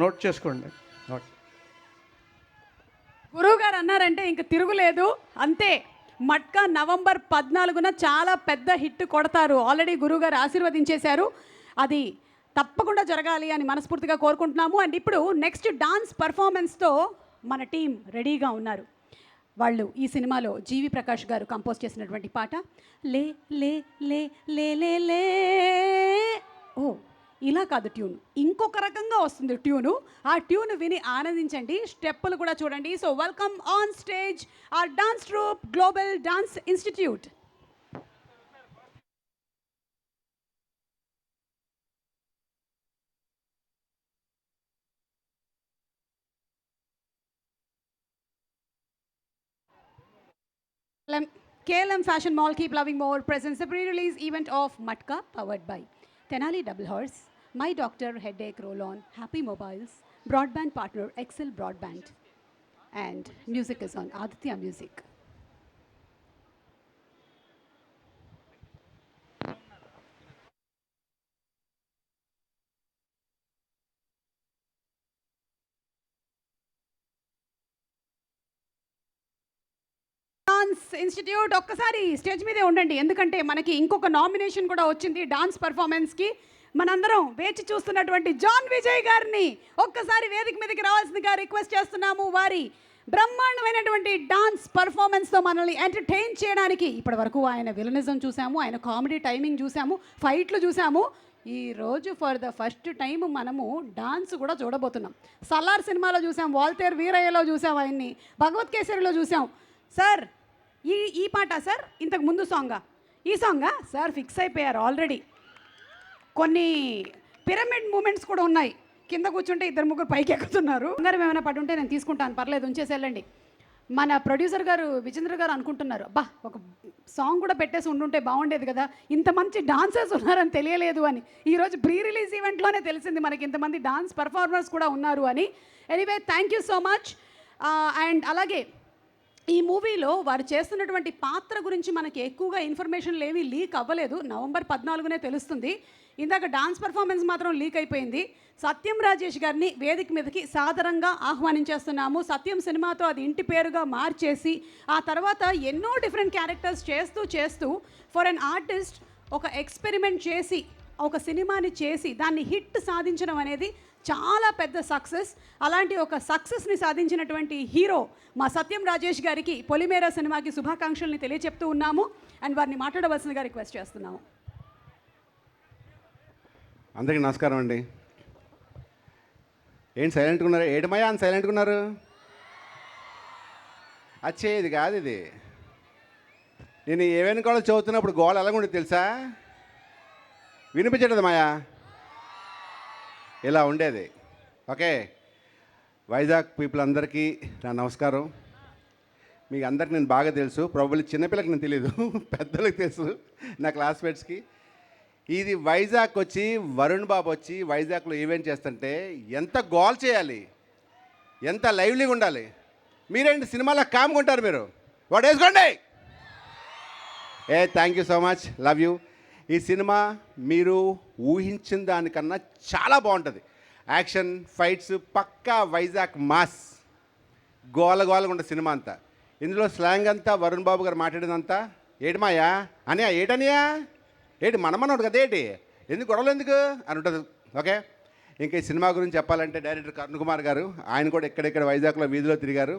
నోట్ చేసుకోండి. ఓకే. గురువు గారు అన్నారంటే ఇంక తిరుగులేదు, అంతే. మట్కా నవంబర్ 14న చాలా పెద్ద హిట్ కొడతారు. ఆల్రెడీ గురువుగారు ఆశీర్వదించేశారు. అది తప్పకుండా జరగాలి అని మనస్ఫూర్తిగా కోరుకుంటున్నాము. అండ్ ఇప్పుడు నెక్స్ట్ డాన్స్ పర్ఫార్మెన్స్తో మన టీం రెడీగా ఉన్నారు. వాళ్ళు ఈ సినిమాలో జీవి ప్రకాష్ గారు కంపోజ్ చేసినటువంటి పాట లే లే లే లే లే లే. ఓ ఇలా కాదు ట్యూన్, ఇంకొక రకంగా వస్తుంది ట్యూను. ఆ ట్యూన్ విని ఆనందించండి, స్టెప్పులు కూడా చూడండి. So welcome on stage our dance troupe global dance institute. KLM Fashion Mall Keep Loving More presents the pre-release event of Matka, powered by Tenali Double Horse, My Doctor Headache Roll-On, Happy Mobiles, broadband partner Excel Broadband, and music is on Aditya Music. Dance institute ఒక్కసారి stage మీదే ఉండండి, ఎందుకంటే మనకి ఇంకొక nomination కూడా వచ్చింది dance పర్ఫార్మెన్స్కి. మనందరం వేచి చూస్తున్నటువంటి జాన్ విజయ్ గారిని ఒక్కసారి వేదిక మీదకి రావాల్సిందిగా రిక్వెస్ట్ చేస్తున్నాము. వారి బ్రహ్మాండమైనటువంటి డాన్స్ పర్ఫార్మెన్స్తో మనల్ని ఎంటర్టైన్ చేయడానికి. ఇప్పటి వరకు ఆయన విలనిజం చూసాము, ఆయన కామెడీ టైమింగ్ చూసాము, ఫైట్లు చూసాము. ఈరోజు ఫర్ ద ఫస్ట్ టైం మనము డాన్స్ కూడా చూడబోతున్నాం. సలార్ సినిమాలో చూసాం, వాల్తేర్ వీరయ్యలో చూసాం, ఆయన్ని భగవత్ కేసరిలో చూసాం. సార్ ఈ పాట సార్, ఇంతకు ముందు సాంగా, ఈ సాంగా సార్ ఫిక్స్ అయిపోయారు ఆల్రెడీ. కొన్ని పిరమిడ్ మూమెంట్స్ కూడా ఉన్నాయి, కింద కూర్చుంటే ఇద్దరు ముగ్గురు పైకి ఎక్కుతున్నారు. బంగారం ఏమైనా పడి ఉంటే నేను తీసుకుంటాను, పర్లేదు ఉంచేసి వెళ్ళండి. మన ప్రొడ్యూసర్ గారు విజేంద్ర గారు అనుకుంటున్నారు, అబ్బా ఒక సాంగ్ కూడా పెట్టేసి ఉండుంటే బాగుండేది కదా, ఇంత మంచి డాన్సర్స్ ఉన్నారని తెలియలేదు అని. ఈరోజు ప్రీ రిలీజ్ ఈవెంట్లోనే తెలిసింది మనకి ఇంతమంది డాన్స్ పర్ఫార్మర్స్ కూడా ఉన్నారు అని. Anyway thank you so much. And అలాగే ఈ మూవీలో వారు చేస్తున్నటువంటి పాత్ర గురించి మనకి ఎక్కువగా ఇన్ఫర్మేషన్లు ఏమీ లీక్ అవ్వలేదు. నవంబర్ 14నే తెలుస్తుంది. ఇందాక డాన్స్ పర్ఫార్మెన్స్ మాత్రం లీక్ అయిపోయింది. సత్యం రాజేష్ గారిని వేదిక మీదకి సాదరంగా ఆహ్వానించేస్తున్నాము. సత్యం సినిమాతో అది ఇంటి పేరుగా మార్చేసి ఆ తర్వాత ఎన్నో డిఫరెంట్ క్యారెక్టర్స్ చేస్తూ ఫర్ అన్ ఆర్టిస్ట్ ఒక ఎక్స్పెరిమెంట్ చేసి ఒక సినిమాని చేసి దాన్ని హిట్ సాధించడం అనేది చాలా పెద్ద సక్సెస్. అలాంటి ఒక సక్సెస్ని సాధించినటువంటి హీరో మా సత్యం రాజేష్ గారికి పొలిమేరా సినిమాకి శుభాకాంక్షల్ని తెలియచెప్తూ ఉన్నాము. అండ్ వారిని మాట్లాడవలసిందిగా రిక్వెస్ట్ చేస్తున్నాము. అందరికీ నమస్కారం అండి. ఏంటి సైలెంట్గా ఉన్నారు? ఏటమయ్యా అని సైలెంట్గా ఉన్నారు? అచ్చే ఇది కాదు, ఇది నేను ఏవైనా కూడా చదువుతున్నప్పుడు గోళ ఎలాగుండేది తెలుసా? వినిపించలేదు మాయా, ఇలా ఉండేది. ఓకే, వైజాగ్ పీపుల్ అందరికీ నా నమస్కారం. మీకు అందరికి నేను బాగా తెలుసు, ప్రాబబ్లీ చిన్నపిల్లకి నేను తెలియదు, పెద్దలకు తెలుసు, నా క్లాస్మేట్స్కి. ఇది వైజాగ్ వచ్చి వరుణ్ బాబు వచ్చి వైజాగ్లో ఈవెంట్ చేస్తుంటే ఎంత గోల్ చేయాలి, ఎంత లైవ్లీగా ఉండాలి. మీరేంటి సినిమాలో కామ్గా ఉంటారు, మీరు వాడు వేసుకోండి. Thank you so much, love you. ఈ సినిమా మీరు ఊహించిన దానికన్నా చాలా బాగుంటుంది. యాక్షన్ ఫైట్స్ పక్కా వైజాగ్ మాస్, గోలగోలగా ఉంటుంది సినిమా అంతా. ఇందులో స్లాంగ్ అంతా వరుణ్ బాబు గారు మాట్లాడేదంతా ఏటి మాయా అని, ఏటనియా ఏంటి మనమన్నాడు కదా, ఏంటి ఎందుకు గొడవలు ఎందుకు అని ఉంటుంది. ఓకే, ఇంకా ఈ సినిమా గురించి చెప్పాలంటే డైరెక్టర్ కరుణ్ కుమార్ గారు, ఆయన కూడా ఎక్కడెక్కడ వైజాగ్లో వీధిలో తిరిగారు.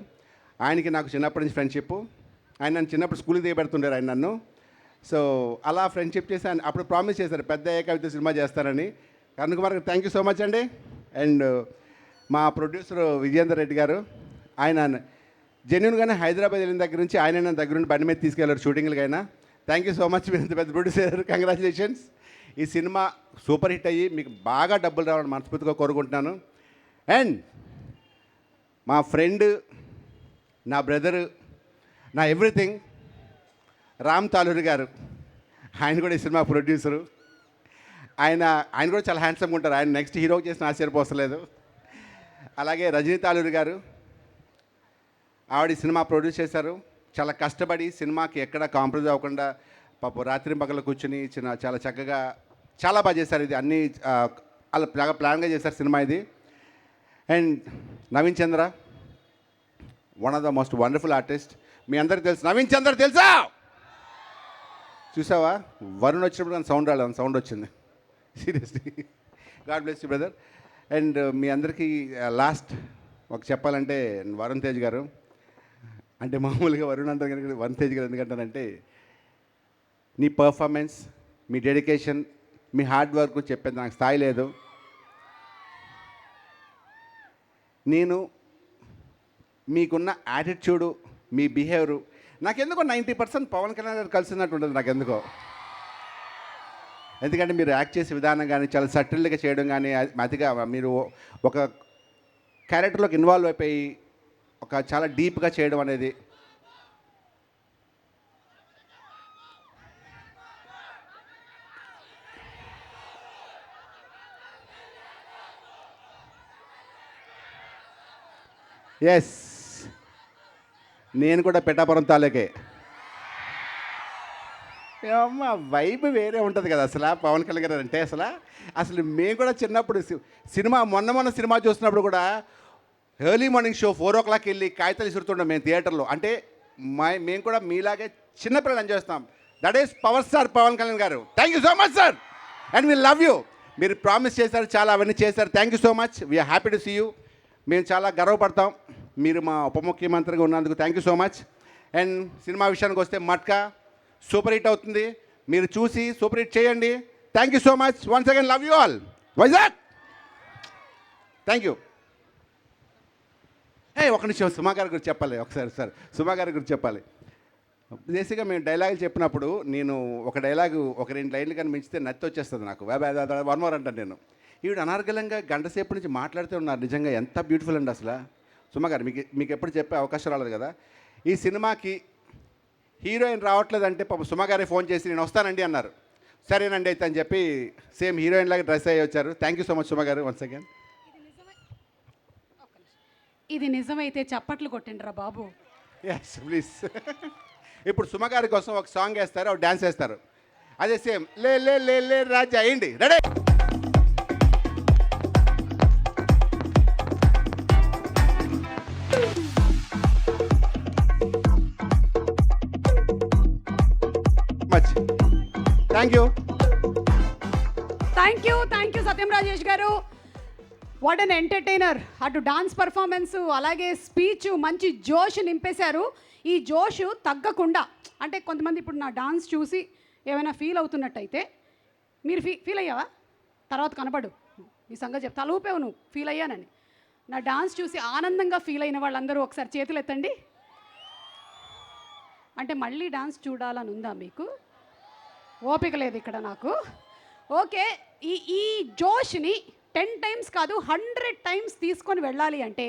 ఆయనకి నాకు చిన్నప్పటి నుంచి ఫ్రెండ్షిప్. ఆయన నన్ను చిన్నప్పుడు స్కూల్కి దిగబెడుతుండారు ఆయన నన్ను. సో అలా ఫ్రెండ్షిప్ చేశాను. అప్పుడు ప్రామిస్ చేశారు పెద్ద ఏ కవిత సినిమా చేస్తారని. కరుణ్ కుమార్ గారు థ్యాంక్ యూ సో మచ్ అండి. అండ్ మా ప్రొడ్యూసర్ విజయేందర్ రెడ్డి గారు, ఆయన జెన్యున్గానే హైదరాబాద్ వెళ్ళిన దగ్గర నుంచి ఆయన నన్ను దగ్గర నుండి బండి మీద తీసుకెళ్ళారు షూటింగ్లకైనా. థ్యాంక్ యూ సో మచ్, మీరు ఇంత పెద్ద ప్రొడ్యూసర్, కంగ్రాచులేషన్స్. ఈ సినిమా సూపర్ హిట్ అయ్యి మీకు బాగా డబ్బులు రావాలని మనస్ఫూర్తిగా కోరుకుంటున్నాను. అండ్ మా ఫ్రెండ్, నా బ్రదరు, నా ఎవ్రీథింగ్ రామ్ తాలూరి గారు, ఆయన కూడా ఈ సినిమా ప్రొడ్యూసరు. ఆయన కూడా చాలా హ్యాండ్సమ్గా ఉంటారు. ఆయన నెక్స్ట్ హీరోకి చేసిన ఆశ్చర్యపోసలేదు. అలాగే రజనీ తాలూరి గారు, ఆవిడ ఈ సినిమా ప్రొడ్యూస్ చేశారు. చాలా కష్టపడి సినిమాకి ఎక్కడ కాంప్రమైజ్ అవ్వకుండా పాపం రాత్రి పగలు కూర్చుని చాలా చక్కగా చాలా బాగా చేశారు. ఇది అన్నీ అలా బాగా ప్లాన్గా చేశారు సినిమా ఇది. And Naveen Chandra, one of the most wonderful artist. మీ అందరికి తెలుసు నవీన్ చంద్ర, తెలుసా? చూసావా, వరుణ్ వచ్చినప్పుడు నాకు సౌండ్ రాలేదు, సౌండ్ వచ్చింది. Seriously, God bless you brother. And మీ అందరికీ లాస్ట్ ఒక చెప్పాలంటే వరుణ్ తేజ్ గారు, అంటే మామూలుగా వరుణ్ అంతా కనుక వరుణ్ తేజ్ గారు ఎందుకంటానంటే నీ పర్ఫార్మెన్స్, మీ డెడికేషన్, మీ హార్డ్ వర్క్ చెప్పేది నాకు స్థాయి లేదు. నేను మీకున్న యాటిట్యూడు, మీ బిహేవియరు నాకెందుకో 90% పవన్ కళ్యాణ్ గారు కలిసినట్టు ఉంటుంది నాకెందుకో. ఎందుకంటే మీరు యాక్ట్ చేసే విధానం కానీ చాలా సటిల్గా చేయడం కానీ, అతిగా మీరు ఒక క్యారెక్టర్లోకి ఇన్వాల్వ్ అయిపోయి ఒక చాలా డీప్గా చేయడం అనేది ఎస్, నేను కూడా పెట్టాపురం తాలూకే. అమ్మ వైబ్ వేరే ఉంటుంది కదా అసలు పవన్ కళ్యాణ్ గారు అంటే. అసలు మేము కూడా చిన్నప్పుడు సినిమా మొన్న సినిమా చూస్తున్నప్పుడు కూడా ఎర్లీ మార్నింగ్ షో 4 o'clock వెళ్ళి కాగితాలు ఇసురుతుంటాం మేము థియేటర్లో. అంటే మేము కూడా మీలాగే చిన్నపిల్లలు ఎంజాయ్ చేస్తాం. That is power star Pawan Kalyan garu. Thank you so much sir, and we love you. మీరు ప్రామిస్ చేశారు, చాలా అవన్నీ చేశారు. Thank you so much. We are happy to see you. మేము చాలా గర్వపడతాం మీరు మా ఉప ముఖ్యమంత్రిగా ఉన్నందుకు. Thank you so much. And cinema విషయానికి వస్తే మట్కా సూపర్ హిట్ అవుతుంది, మీరు చూసి సూపర్ హిట్ చేయండి. Thank you so much. Once again love you all. Vizag, thank you. ఒక నిమిషం సుమా గారి గురించి చెప్పాలి ఒకసారి. సార్ సుమా గారి గురించి చెప్పాలి. బేసిక్గా మేము డైలాగులు చెప్పినప్పుడు నేను ఒక డైలాగు ఒక 2 లైన్లు కానీ మించితే నత్తి వచ్చేస్తుంది నాకు. 1 more అంటాను నేను. ఈవిడ అనార్గలంగా గంట సేపు నుంచి మాట్లాడుతూ ఉన్నారు. నిజంగా ఎంత బ్యూటిఫుల్ అండి అసలు. సుమా గారు మీకు ఎప్పుడు చెప్పే అవకాశం రాలేదు కదా. ఈ సినిమాకి హీరోయిన్ రావట్లేదంటే పాపం సుమా గారే ఫోన్ చేసి నేను వస్తానండి అన్నారు. సరేనండి అయితే అని చెప్పి సేమ్ హీరోయిన్ లాగా డ్రెస్ అయ్యి వచ్చారు. థ్యాంక్ యూ సో మచ్ సుమా గారు వన్స్ అగైన్. ఇది నిజమైతే చప్పట్లు కొట్టిండ్రా బాబు. Yes please. ఇప్పుడు సుమ గారి కోసం ఒక సాంగ్ వేస్తారు, ఒక డ్యాన్స్ వేస్తారు. అదే సేమ్ లే లే లే లే రాజా అయ్యండి. Ready? Much thank you. Thank you Satyam Rajesh garu. What an entertainer. అటు డాన్స్ పర్ఫార్మెన్స్, అలాగే స్పీచ్, మంచి జోష్ నింపేశారు. ఈ జోష్ తగ్గకుండా, అంటే కొంతమంది ఇప్పుడు నా డాన్స్ చూసి ఏమైనా ఫీల్ అవుతున్నట్టయితే, మీరు ఫీల్ అయ్యావా? తర్వాత కనపడు, ఈ సంగతి చెప్తా. తలూపేవు నువ్వు ఫీల్ అయ్యానని. నా డాన్స్ చూసి ఆనందంగా ఫీల్ అయిన వాళ్ళందరూ ఒకసారి చేతులు ఎత్తండి. అంటే మళ్ళీ డాన్స్ చూడాలని ఉందా మీకు? ఓపిక లేదు ఇక్కడ నాకు. ఓకే, ఈ జోష్ని 10 times కాదు 100 times తీసుకొని వెళ్ళాలి అంటే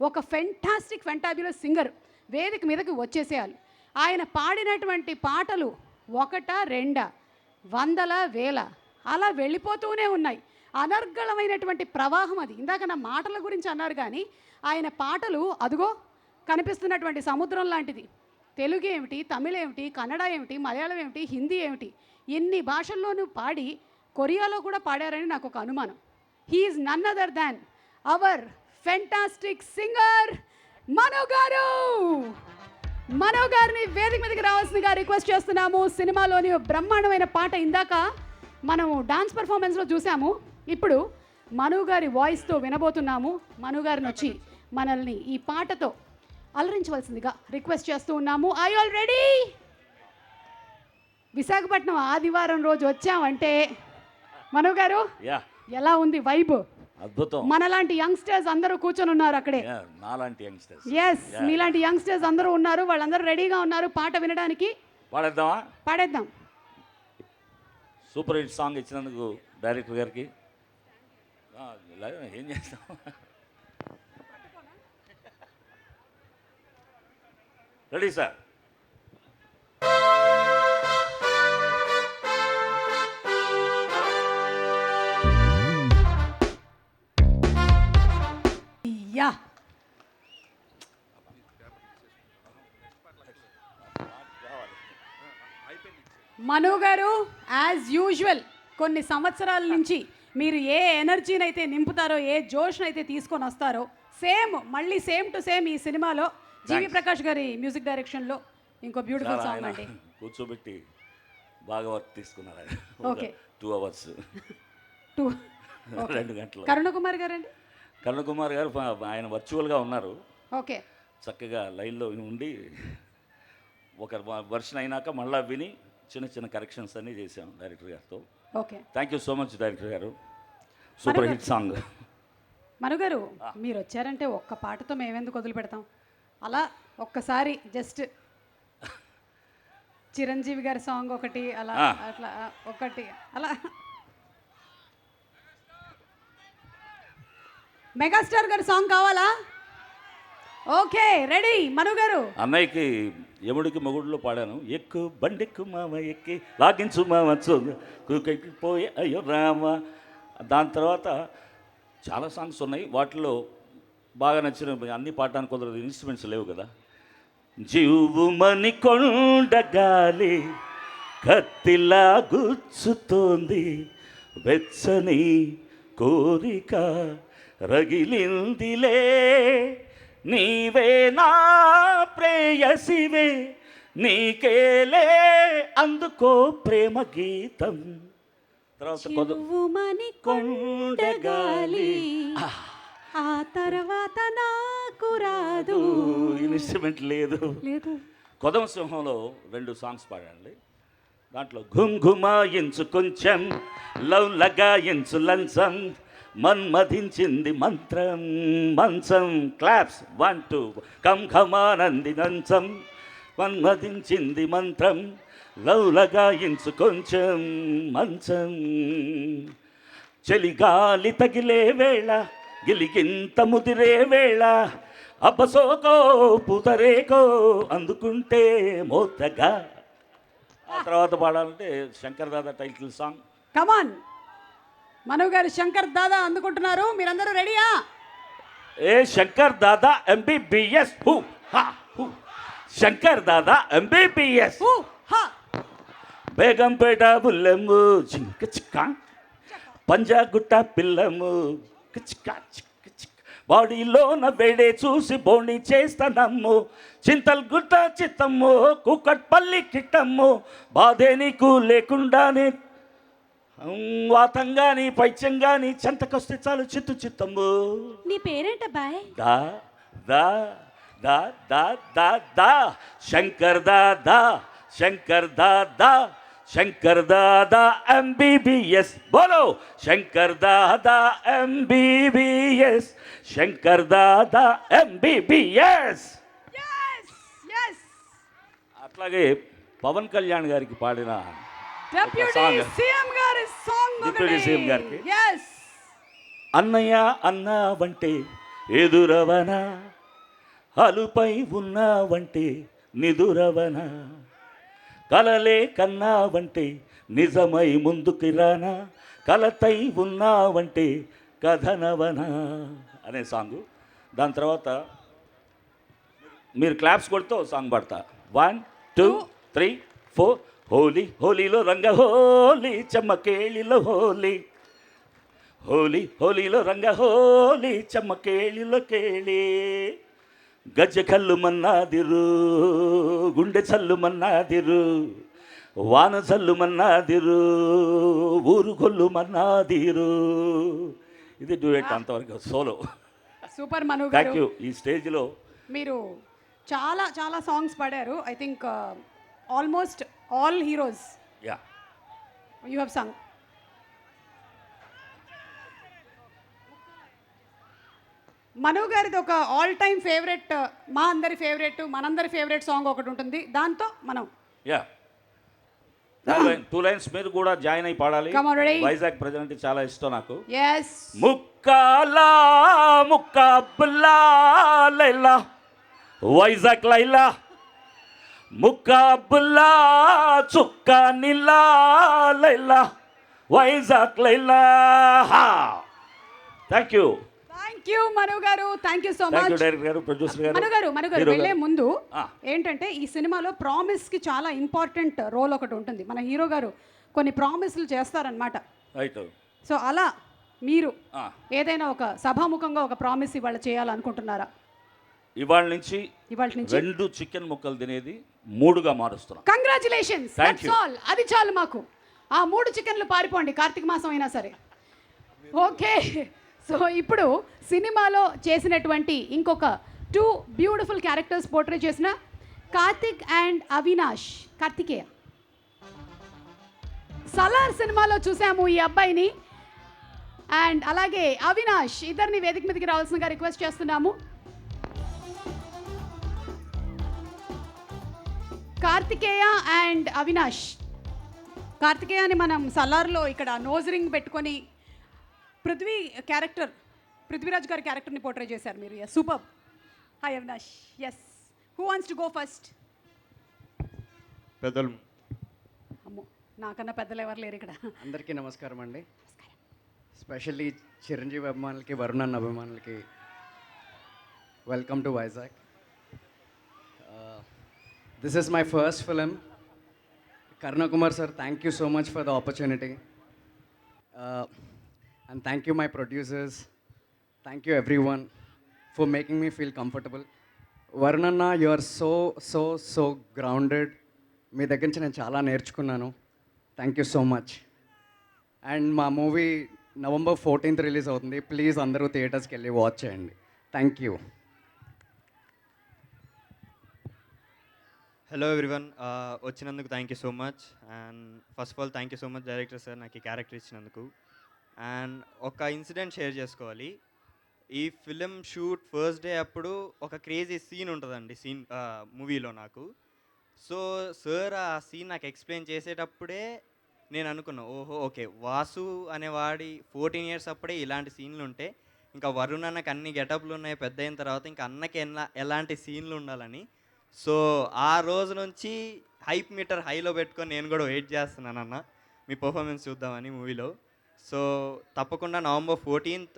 ఒక ఫెంటాబ్యులస్ సింగర్ వేదిక మీదకి వచ్చేసేయాలి. ఆయన పాడినటువంటి పాటలు 1, 2, 100, 1000 అలా వెళ్ళిపోతూనే ఉన్నాయి. అనర్గళమైనటువంటి ప్రవాహం అది. ఇందాక నా మాటల గురించి అన్నారు కానీ ఆయన పాటలు అదుగో కనిపిస్తున్నటువంటి సముద్రం లాంటిది. తెలుగు ఏమిటి, తమిళ ఏమిటి, కన్నడ ఏమిటి, మలయాళం ఏమిటి, హిందీ ఏమిటి, ఎన్ని భాషల్లోనూ పాడి కొరియాలో కూడా పాడారని నాకు ఒక అనుమానం. He is none other than our fantastic singer మనో గారు. మనో గారిని వేదిక మీదకి రావాల్సిందిగా రిక్వెస్ట్ చేస్తున్నాము. సినిమాలోని బ్రహ్మాండమైన పాట ఇందాక మనం డాన్స్ పర్ఫార్మెన్స్లో చూసాము. ఇప్పుడు మనో గారి వాయిస్తో వినబోతున్నాము. మనో గారిని వచ్చి మనల్ని ఈ పాటతో అలరించవలసిందిగా రిక్వెస్ట్ చేస్తూ ఉన్నాము. Are you all ready? Visakhapatnam ఆదివారం రోజు వచ్చామంటే మనో గారు యా ఎలా ఉంది వైబ్? అద్భుతం. మనలాంటి యంగ్స్టర్స్ అందరూ కూర్చొని ఉన్నారు అక్కడే. యా, నాలాంటి యంగ్స్టర్స్. ఎస్, మీలాంటి యంగ్స్టర్స్ అందరూ ఉన్నారు, వాళ్ళందరూ రెడీగా ఉన్నారు పాట వినడానికి. పాడేద్దామా? పాడేద్దాం. సూపర్ హిట్ సాంగ్ ఇచ్చినందుకు డైరెక్టర్ గారికి ఏం చేస్తాం. Ready sir. యా, మను గారు యాజ్ యూజువల్ కొన్ని సంవత్సరాల నుంచి మీరు ఏ ఎనర్జీని అయితే నింపుతారో, ఏ జోష్ని అయితే తీసుకొని వస్తారో, మళ్ళీ సేమ్ టు సేమ్ ఈ సినిమాలో జీవి ప్రకాష్ గారి మ్యూజిక్ డైరెక్షన్లో ఇంకో బ్యూటిఫుల్ సాంగ్ అండి. కూర్చోబెట్టి బాగా వర్క్ తీసుకున్నారు. ఓకే, 2 hours 2 గంటలు. కరుణకుమార్ గారు అండి? కరుణకుమార్ గారు ఆయన వర్చువల్గా ఉన్నారు. ఓకే, చక్కగా లైన్లో ఉండి ఒక వర్షన్ అయినాక మళ్ళీ విని చిన్న చిన్న కరెక్షన్స్ అన్నీ చేసాం డైరెక్టర్ గారితో. Okay, thank you so much director గారు. Super hit song. Manu garu మీరు వచ్చారంటే ఒక్క పాటతో మేమెందుకు వదిలి పెడతాం? అలా ఒక్కసారి జస్ట్ చిరంజీవి గారి సాంగ్ ఒకటి అలా అట్లా ఒకటి అలా. మెగాస్టార్ గారి సాంగ్ కావాలా? ఓకే, రెడీ మను గారు. అన్నయ్యకి యముడికి మొగుడులో పాడాను. ఎక్కు బండెక్కు మామ ఎక్కి లాగించు మామ పోయి అయ్యో రామ. దాని తర్వాత చాలా సాంగ్స్ ఉన్నాయి. వాటిలో బాగా నచ్చిన అన్ని పాడడానికి కుదరదు, ఇన్స్ట్రుమెంట్స్ లేవు కదా. జీవుమని కొండ గాలి కత్తిలా గుచ్చుతోంది, వెచ్చని కోరిక రగిలిందిలే, నీవే నా ప్రేయసివే, నీకేలే అందుకో ప్రేమ గీతం. తర్వాత కొండగాలి ఆ తర్వాత నాకు రాదు. ఇన్స్ట్రుమెంట్ లేదు. కొదమ సింహంలో 2 సాంగ్స్ పాడండి. దాంట్లో ఘుంఘుమాయించు కొంచెం, లవ్ లగాయించు లంచం, మన్మధించింది మంత్రం మంచం. క్లాప్స్ 1 2. కం ఖమానంది నంచం, మన్మధించింది మంత్రం, లవ్ లగాయించు కొంచెం మంచం. చలిగాలి తగిలే వేళ, గిలిగింత ముదిరే వేళ, అబ్బసోకో పుతరేకో అందుకుంటే మోతగా. ఆ తర్వాత పాడాలంటే శంకర్ దాదా టైటిల్ సాంగ్. కమాన్ మను గారు, శంకర్ దాదా అందుకుంటున్నారు, మీరందరూ రెడీయా? ఏ శంకర్ దాదా ఎంబీబీఎస్ హూ హా who, Shankar Dada MBBS who హా. బేగంపేట బుల్లెమ్ము జింక చిక్క, పంజాగుట్ట పిల్లము చిక్క చిక్క చిక్క, బాడీలోన వేడే చూసి బోణి చేస్తానమ్ము, చింతల్ గుట్ట చిత్తమ్ము, కుక్కట్పల్లి కిట్టమ్ము, బాధే నీకు లేకుండానే వాతంగాని పైత్యంగాని చెంతకొస్తే చాలు చిత్తు చిత్తమ్ము. నీ పేరేంటబ్బాయ్? దా దా దా దా దా దా శంకర్ దాదా, శంకర్ దాదా, శంకర్ దాదా ఎంబీబీఎస్. బోలో శంకర్ దాదా ఎంబీబీఎస్, శంకర్ దాదా ఎంబీబీఎస్. అట్లాగే పవన్ కళ్యాణ్ గారికి పాడిన డిప్యూటీ సీఎం గారి సాంగ్, డిప్యూటీ సీఎం గారికి. yes అన్నయ్య అన్నావంటే ఎదురవనా, అలుపై ఉన్నావంటే నిదురవనా, కలలే కన్నావంటే నిజమై ముందుకి రానా, కలతై ఉన్నావంటే కథనవనా అనే సాంగు. దాని తర్వాత మీరు క్లాప్స్ కొడితే సాంగ్ పాడతా. 1 2 3 4. హోలీ హోలీలో రంగ హోలీ, చెమ్మకేళిలో హోలీ, హోలీ హోలీలో రంగ హోలీ, చెమ్మకేళిలో కేళి, గజ్జ కల్లు మన్నాదిరు, గుండె చల్లు మన్నాదిరు, వాన చల్లు మన్నాదిరు, ఊరు గొల్లు మన్నాదిరు. ఇది డ్యూయట్, అంతవరకు సోలో. సూపర్ మను గారు, థ్యాంక్ యూ. ఈ స్టేజ్లో మీరు చాలా చాలా సాంగ్స్ పాడారు. I think almost all heroes you have sung. Manu గారిది ఒక ఆల్ టైమ్ ఫేవరెట్, మా అందరి ఫేవరెట్, మనందరి ఫేవరెట్ సాంగ్ ఒకటి ఉంటుంది, దాంతో మనం యా 2 లైన్స్ మీరు కూడా జాయిన్ అయి పాడాలి. Come on, ready? వైజాగ్ ప్రజలు అంటే చాలా ఇష్టం నాకు. ఎస్. ముక్కాలా ముక్కాబుల్లా లైలా వైజాగ్ లైలా ముక్కాబుల్లా చుక్క నిలా లైలా వైజాగ్ లైలా. థ్యాంక్ యూ మను గారు, thank you so much. Director గారు, ప్రొడ్యూసర్ గారు. మను గారు వెళ్ళే ముందు ఆ. ఏంటంటే ఈ సినిమాలో ప్రామిస్ కి చాలా ఇంపార్టెంట్ రోల్ ఒకటి ఉంటుంది. మన హీరో గారు కొన్ని ప్రామిస్లు చేస్తారనమాట. రైట్. సో అలా మీరు ఆ. ఏదైనా ఒక సభాముఖంగా ఒక ప్రామిస్ ఇవాళ చేయాలనుకుంటున్నారా? ఇవాళ నుంచి ఇవాళ నుంచి 2 చికెన్ ముక్కలు తినేది 3గా మారుస్తున్నాం. Congratulations. Thank that's you. All. అది చాలు మాకు. ఆ 3 చికెన్లు పారిపోండి కార్తీక మాసం అయినా సరే. ఓకే. సో ఇప్పుడు సినిమాలో చేసినటువంటి ఇంకొక 2 బ్యూటిఫుల్ క్యారెక్టర్స్ పోర్ట్రే చేసిన కార్తిక్ అండ్ అవినాష్, కార్తికేయ. సలార్ సినిమాలో చూసాము ఈ అబ్బాయిని అండ్ అలాగే అవినాష్, ఇద్దరిని వేదిక మీదకి రావాల్సిందిగా రిక్వెస్ట్ చేస్తున్నాము. కార్తికేయ అండ్ అవినాష్. కార్తికేయాని మనం సలార్లో ఇక్కడ నోజ్ రింగ్ పెట్టుకొని పృథ్వీరాజ్ గారి క్యారెక్టర్ని పోర్ట్రే చేశారు మీరు. Yes, super. Hi Avinash. Yes, who wants to go first? పెద్దలు. అమ్మో, నాకన్నా పెద్దలు ఎవరు లేరు ఇక్కడ. అందరికీ నమస్కారం అండి. స్పెషల్లీ చిరంజీవి అభిమానులకి, వరుణ్ అన్న అభిమానులకి welcome to Vizag. This is my first film. Karna Kumar sir, thank you so much for the opportunity. And thank you my producers. Thank you everyone for making me feel comfortable. Varunanna, you are so grounded. మీ దగ్గర నుంచి నేను చాలా నేర్చుకున్నాను. Thank you so much. And మా movie November 14th release అవుతుంది. Please అందరూ థియేటర్స్కి వెళ్ళి వాచ్ చేయండి. Thank you. హలో ఎవ్రీవన్, వచ్చినందుకు thank you so much. And first of all thank you so much director sir నాకు ఈ క్యారెక్టర్ ఇచ్చినందుకు. అండ్ ఒక ఇన్సిడెంట్ షేర్ చేసుకోవాలి. ఈ ఫిలిం షూట్ ఫస్ట్ డే అప్పుడు ఒక క్రేజీ సీన్ ఉంటుందండి మూవీలో నాకు. సో సార్ ఆ సీన్ నాకు ఎక్స్ప్లెయిన్ చేసేటప్పుడే నేను అనుకున్నా, ఓహో ఓకే, వాసు అనేవాడి 14 years అప్పుడే ఇలాంటి సీన్లు ఉంటే ఇంకా వరుణ్ అన్నకి అన్ని గెటప్లు ఉన్నాయి పెద్ద అయిన తర్వాత, ఇంకా అన్నకి ఎలాంటి సీన్లు ఉండాలని. సో ఆ రోజు నుంచి హైప్ మీటర్ హైలో పెట్టుకొని నేను కూడా వెయిట్ చేస్తున్నాను అన్న మీ పర్ఫార్మెన్స్ చూద్దామని మూవీలో. సో తప్పకుండా November 14th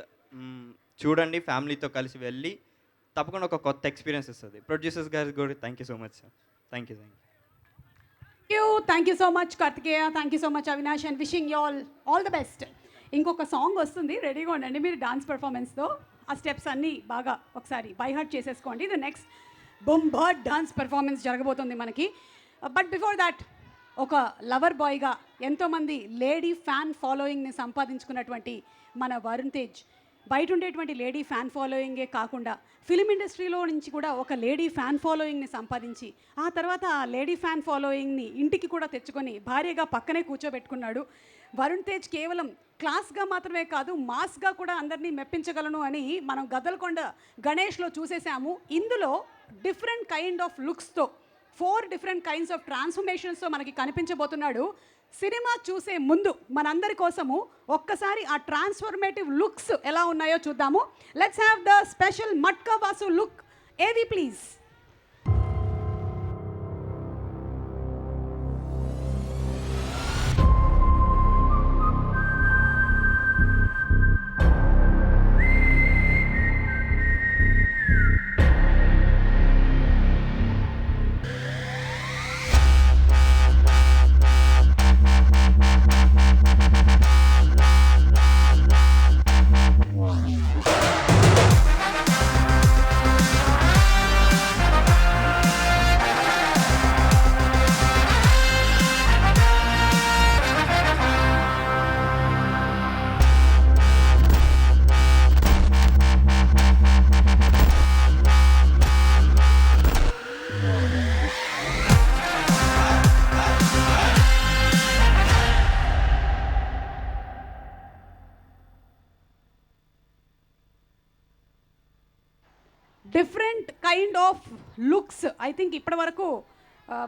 చూడండి, ఫ్యామిలీతో కలిసి వెళ్ళి తప్పకుండా ఒక కొత్త ఎక్స్పీరియన్స్ ఇస్తుంది. ప్రొడ్యూసర్స్ గారికి కూడా thank you so much sir. Thank you. Thank you so much Karthikeya. Thank you so much Avinash and wishing you all the best. ఇంకొక సాంగ్ వస్తుంది, రెడీగా ఉండండి మీరు డాన్స్ పర్ఫార్మెన్స్తో. ఆ స్టెప్స్ అన్నీ బాగా ఒకసారి బై హార్ట్ చేసేసుకోండి. ద నెక్స్ట్ బొంబాట్ డాన్స్ పర్ఫార్మెన్స్ జరగబోతుంది మనకి. బట్ బిఫోర్ దాట్, ఒక లవర్ బాయ్గా ఎంతోమంది లేడీ ఫ్యాన్ ఫాలోయింగ్ని సంపాదించుకున్నటువంటి మన వరుణ్ తేజ్ బయట ఉండేటువంటి లేడీ ఫ్యాన్ ఫాలోయింగే కాకుండా ఫిలిం ఇండస్ట్రీలో నుంచి కూడా ఒక లేడీ ఫ్యాన్ ఫాలోయింగ్ని సంపాదించి ఆ తర్వాత ఆ లేడీ ఫ్యాన్ ఫాలోయింగ్ని ఇంటికి కూడా తెచ్చుకొని భార్యగా పక్కనే కూర్చోబెట్టుకున్నాడు. వరుణ్ తేజ్ కేవలం క్లాస్గా మాత్రమే కాదు, మాస్గా కూడా అందరినీ మెప్పించగలను అని మనం గద్దలకొండ గణేష్లో చూసేసాము. ఇందులో డిఫరెంట్ కైండ్ ఆఫ్ లుక్స్తో 4 డిఫరెంట్ కైండ్స్ ఆఫ్ ట్రాన్స్ఫర్మేషన్స్తో మనకి కనిపించబోతున్నాడు. సినిమా చూసే ముందు మనందరి కోసము ఒక్కసారి ఆ ట్రాన్స్ఫర్మేటివ్ లుక్స్ ఎలా ఉన్నాయో చూద్దాము. Let's have the special Matka Vasu look. AV please. Different kind of looks. I think ఇప్పటి వరకు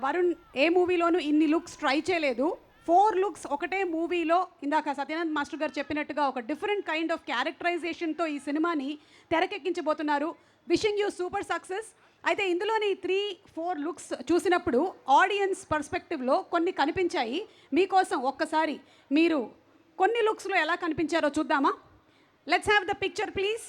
వరుణ్ ఏ మూవీలోనూ ఇన్ని లుక్స్ ట్రై చేయలేదు. 4 లుక్స్ ఒకటే మూవీలో, ఇందాక సత్యనారాయణ మాస్టర్ గారు చెప్పినట్టుగా ఒక డిఫరెంట్ కైండ్ ఆఫ్ క్యారెక్టరైజేషన్తో ఈ సినిమాని తెరకెక్కించబోతున్నారు. Wishing you super success. అయితే ఇందులోని 3-4 లుక్స్ చూసినప్పుడు ఆడియన్స్ పర్స్పెక్టివ్లో కొన్ని కనిపించాయి. మీకోసం ఒక్కసారి మీరు కొన్ని లుక్స్లో ఎలా కనిపించారో చూద్దామా? Let's have the picture please.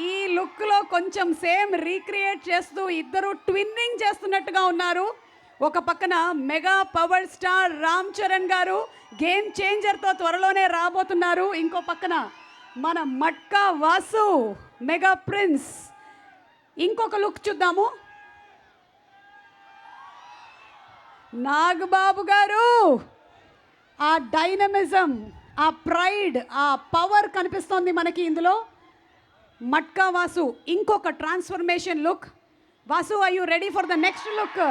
ఈ లుక్లో కొంచెం సేమ్ రీక్రియేట్ చేస్తూ ఇద్దరు ట్విన్నింగ్ చేస్తున్నట్టుగా ఉన్నారు. ఒక పక్కన mega power star Ram Charan గారు గేమ్ చేంజర్తో త్వరలోనే రాబోతున్నారు. ఇంకో పక్కన మన మట్కా వాసు మెగా ప్రిన్స్. ఇంకొక లుక్ చూద్దాము. నాగబాబు గారు ఆ డైనమిజం, ఆ ప్రైడ్, ఆ పవర్ కనిపిస్తోంది మనకి ఇందులో. మట్కా వాసు ఇంకొక transformation look. Vasu, are you ready for the next look?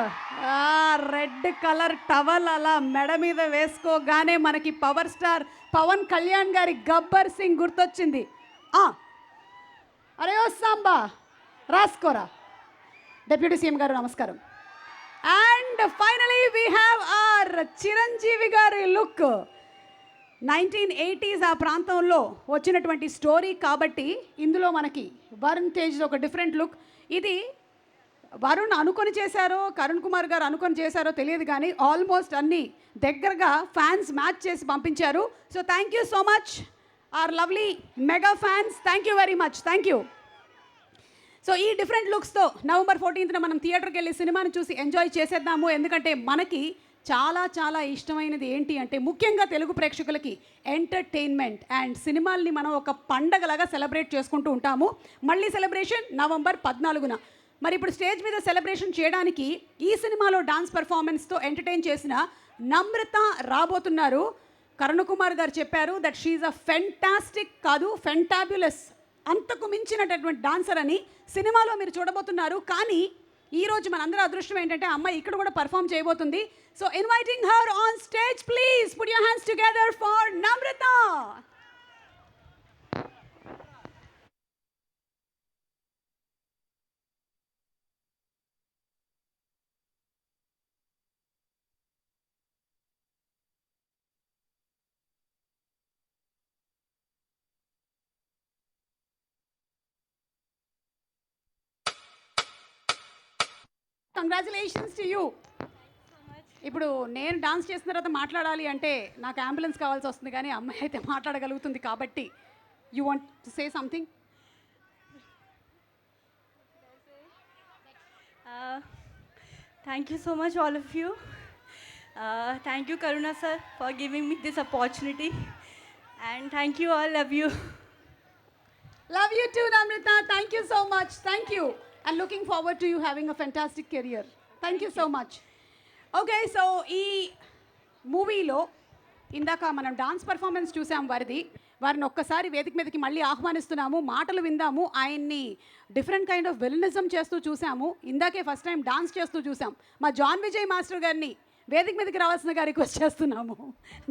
Red colour towel అలా మెడ మీద వేసుకోగానే మనకి పవర్ స్టార్ పవన్ కళ్యాణ్ గారి గబ్బర్ సింగ్ గుర్తొచ్చింది. అరే ఓ సాంబా రాసుకోరా. డిప్యూటీ సీఎం గారు నమస్కారం. And finally we have our Chiranjeevi గారి లుక్. 1980s ఆ ప్రాంతంలో వచ్చినటువంటి స్టోరీ కాబట్టి ఇందులో మనకి వరుణ్ తేజ్ ఒక డిఫరెంట్ లుక్. ఇది వరుణ్ అనుకొని చేశారో కరుణ్ కుమార్ గారు అనుకొని చేశారో తెలియదు, కానీ ఆల్మోస్ట్ అన్ని దగ్గరగా ఫ్యాన్స్ మ్యాచ్ చేసి పంపించారు. So thank you so much our lovely mega fans. Thank you very much. Thank you. So ఈ డిఫరెంట్ లుక్స్తో November 14th మనం థియేటర్కి వెళ్ళి సినిమాని చూసి ఎంజాయ్ చేసేద్దాము. ఎందుకంటే మనకి చాలా చాలా ఇష్టమైనది ఏంటి అంటే, ముఖ్యంగా తెలుగు ప్రేక్షకులకి ఎంటర్టైన్మెంట్ అండ్ సినిమాల్ని మనం ఒక పండగలాగా సెలబ్రేట్ చేసుకుంటూ ఉంటాము. మళ్ళీ సెలబ్రేషన్ November 14న. మరి ఇప్పుడు స్టేజ్ మీద సెలబ్రేషన్ చేయడానికి ఈ సినిమాలో డాన్స్ పర్ఫార్మెన్స్తో ఎంటర్టైన్ చేసిన నమ్రత రాబోతున్నారు. కరుణ్ కుమార్ గారు చెప్పారు దట్ షీఈ్ అ ఫెంటాస్టిక్, కాదు ఫెంటాబ్యులస్, అంతకు మించినటువంటి డాన్సర్ అని సినిమాలో మీరు చూడబోతున్నారు. కానీ ఈరోజు మనందరూ అదృష్టం ఏంటంటే అమ్మాయి ఇక్కడ కూడా పర్ఫామ్ చేయబోతుంది. So inviting her on stage please. Put your hands together for Namrata. Congratulations to you. ఇప్పుడు నేను డాన్స్ చేసిన తర్వాత మాట్లాడాలి అంటే నాకు అంబులెన్స్ కావాల్సి వస్తుంది, కానీ అమ్మాయి అయితే మాట్లాడగలుగుతుంది కాబట్టి you want to say something? Thank you so much all of you. Thank you Karuna sir for giving me this opportunity, and thank you all. Love you. Love you too Namrata. Thank you so much. Thank you. And looking forward to you having a fantastic career. Thank you so much. Okay, so ఈ మూవీలో ఇందాక మనం dance performance చూసాం వారిని ఒక్కసారి వేదిక మీదకి మళ్ళీ ఆహ్వానిస్తున్నాము. మాటలు విందాము. ఆయన్ని డిఫరెంట్ కైండ్ ఆఫ్ విలనిజం చేస్తూ చూసాము. ఇందాకే ఫస్ట్ టైం డాన్స్ చేస్తూ చూసాం. మా జాన్ విజయ్ మాస్టర్ గారిని వేదిక మీదకి రావాల్సిందిగా రిక్వెస్ట్ చేస్తున్నాము.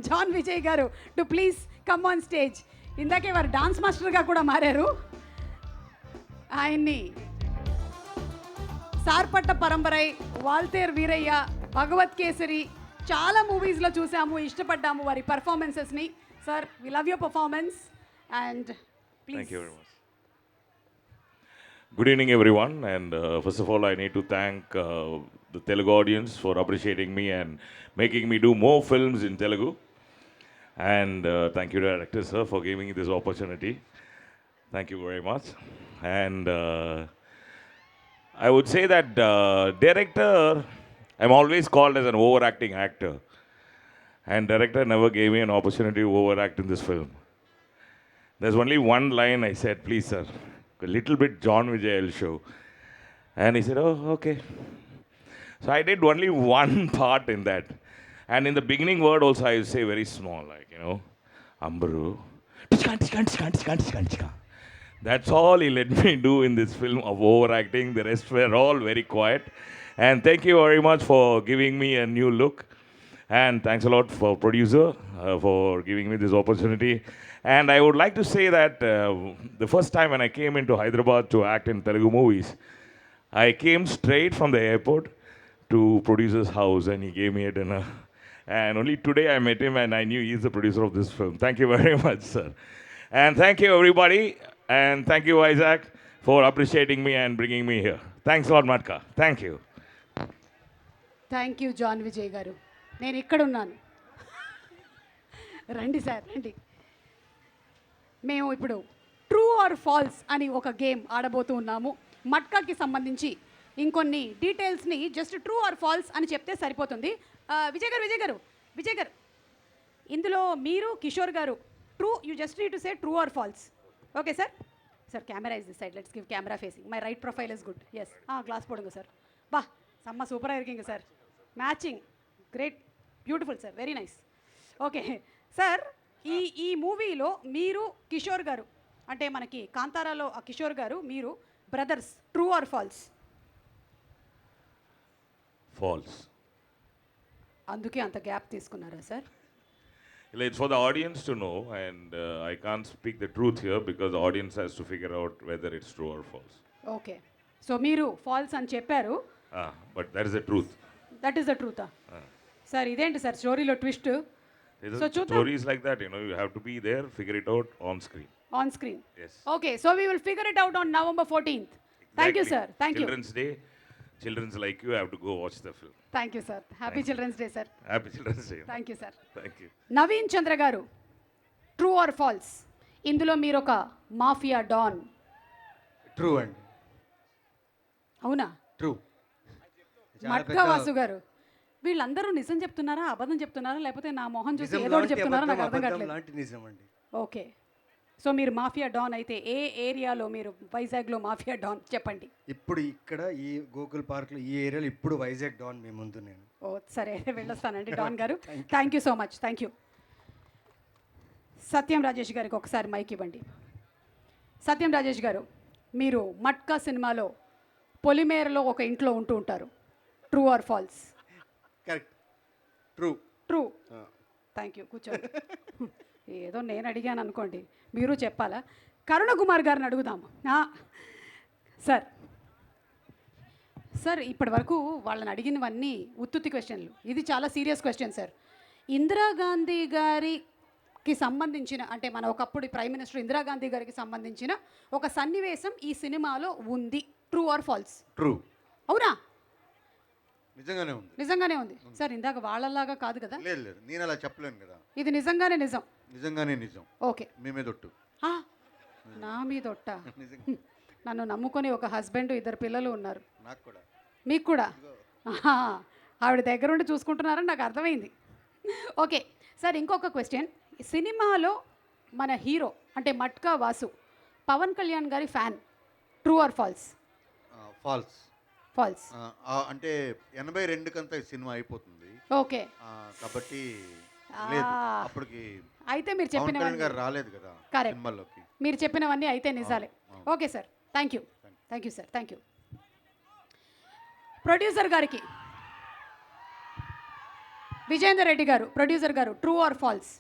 జాన్ విజయ్ గారు to please come on stage. ఇందాకే వారు డాన్స్ మాస్టర్గా కూడా మారారు. ఆయన్ని సార్పట్ట పరంపరై, వాల్తేర్ వీరయ్య, భగవత్ కేసరి చాలా మూవీస్లో చూసాము, ఇష్టపడ్డాము వారి పర్ఫార్మెన్సెస్ని. Sir, we love your performance and please. Thank you very much. Good evening everyone, and first of all I need to thank the Telugu audience for appreciating me and making me do more films in Telugu, and thank you director sir for giving me this opportunity. Thank you very much. And I would say that director, I'm always called as an overacting actor, and director never gave me an opportunity to overact in this film. There's only one line I said, please sir, a little bit John Vijay will show. And he said, oh, okay. So I did only one part in that. And in the beginning word also I say very small, like, you know, Ambru. That's all he let me do in this film of overacting. The rest were all very quiet. And thank you very much for giving me a new look. And thanks a lot for producer for giving me this opportunity. And I would like to say that the first time when I came into Hyderabad to act in Telugu movies, I came straight from the airport to producer's house and he gave me a dinner. And only today I met him and I knew he's the producer of this film. Thank you very much, sir. And thank you, everybody. And thank you, Isaac, for appreciating me and bringing me here. Thanks a lot, Matka. Thank you. Thank you John Vijay garu. నేను ఇక్కడున్నాను. రండి sir రండి. మేము ఇప్పుడు true or false అని ఒక game ఆడబోతూ ఉన్నాము. మట్కాకి సంబంధించి ఇంకొన్ని డీటెయిల్స్ని జస్ట్ ట్రూ ఆర్ ఫాల్స్ అని చెప్తే సరిపోతుంది. విజయ్ గారు ఇందులో మీరు Kishore garu true, you just need to say true or false. Okay sir. Sir camera is this side, let's give camera facing. My right profile is good. Yes glass పోడుங்க sir. బా సమ్మ super ఇరుకింగ్ sir. Matching great, beautiful sir, very nice. Okay sir, ఈ మూవీలో మీరు కిషోర్ గారు అంటే మనకి కాంతారాలో ఆ కిషోర్ గారు మీరు brothers, true or false? False. అందుకే అంత గ్యాప్ తీసుకున్నారా sir? It's for the audience to know, and I can't speak the truth here because the audience has to figure out whether it's true or false. Okay, so మీరు false అని చెప్పారు. But that is the truth. That is the ట్రూతా? Sir ఇదేంటి sir స్టోరీలో twist? So చూద్దాం. Story is like that, you have to be there, figure it out on screen. On screen. Yes. Okay, so we will figure it out on November 14th. Thank you sir. Thank you. Children's Day. Children's like you have to go watch the film. Thank you sir. Happy children's day sir. Happy Children's Day. Thank you sir. Thank you. Naveen Chandra garu, true or falls? ఇందులో మీరు ఒక mafia don. True అండి. అవునా? True. Matka Vasu గారు, వీళ్ళందరూ నిజం చెప్తున్నారా అబద్ధం చెప్తున్నారా లేకపోతే నా మొహం చూసి ఏదో ఒకటి చెప్తున్నారా నాకు అర్థం కావట్లేదు. లాంటి నిజం అండి. ఓకే, సో మీరు మాఫియా డాన్ అయితే ఏ ఏరియాలో? మీరు వైజాగ్లో మాఫియా డాన్ చెప్పండి. ఇప్పుడు ఇక్కడ ఈ గోకుల్ పార్క్లో ఈ ఏరియాలో ఇప్పుడు వైజాగ్ డాన్ మీ ముందు నేను. ఓ సరే, వెళ్ళొస్తానండి Don garu. Thank you so much. Thank you. Satyam Rajesh గారికి ఒకసారి మైక్ ఇవ్వండి. సత్యం రాజేష్ గారు, మీరు మట్కా సినిమాలో పొలిమేరలో ఒక ఇంట్లో ఉంటూ ఉంటారు. True or false? Correct. True. True. Thank you. కూర్చోండి. ఏదో నేను అడిగాను అనుకోండి, మీరు చెప్పాలా? కరుణ కుమార్ గారిని అడుగుదాము. సార్ సార్ ఇప్పటి వరకు వాళ్ళని అడిగినవన్నీ ఉత్తుత్తి క్వశ్చన్లు. ఇది చాలా సీరియస్ క్వశ్చన్ సార్. ఇందిరాగాంధీ గారికి సంబంధించిన అంటే మన ఒకప్పుడు ప్రైమ్ మినిస్టర్ ఇందిరాగాంధీ గారికి సంబంధించిన ఒక సన్నివేశం ఈ సినిమాలో ఉంది. True or false? ట్రూ. అవునా? నిజంగానే ఉంది. నిజంగానే ఉంది సార్. ఇందాక వాళ్ళలాగా కాదు కదా? లేదు లేదు, నేను అలా చెప్పలేను కదా. ఇది నిజంగానే నిజం. నిజంగానే నిజం. ఓకే. మీ మీద ఒట్టు. నా మీద ఒట్ట? నన్ను నమ్ముకొని ఒక హస్బెండ్, 2 పిల్లలు ఉన్నారు. నాకు కూడా. మీకు కూడా? ఆవిడ దగ్గరుండి చూసుకుంటున్నారని నాకు అర్థమైంది. ఓకే సార్, ఇంకొక క్వశ్చన్. సినిమాలో మన హీరో అంటే మట్కా వాసు పవన్ కళ్యాణ్ గారి fan. True or false? False. False అంటే 82 కంతా ఈ సినిమా అయిపోతుంది. ఓకే, కాబట్టి లేదు అప్పటికి. అయితే మీరు చెప్పినవన్నీ రాలేదు కదా సినిమాలోకి. మీరు చెప్పినవన్నీ అయితే నిజాలే. Okay sir, thank you. Thank you sir. Thank you. Producer గారికి, విజేందర్ రెడ్డి గారు, ప్రొడ్యూసర్ గారు, ట్రూ ఆర్ ఫాల్స్?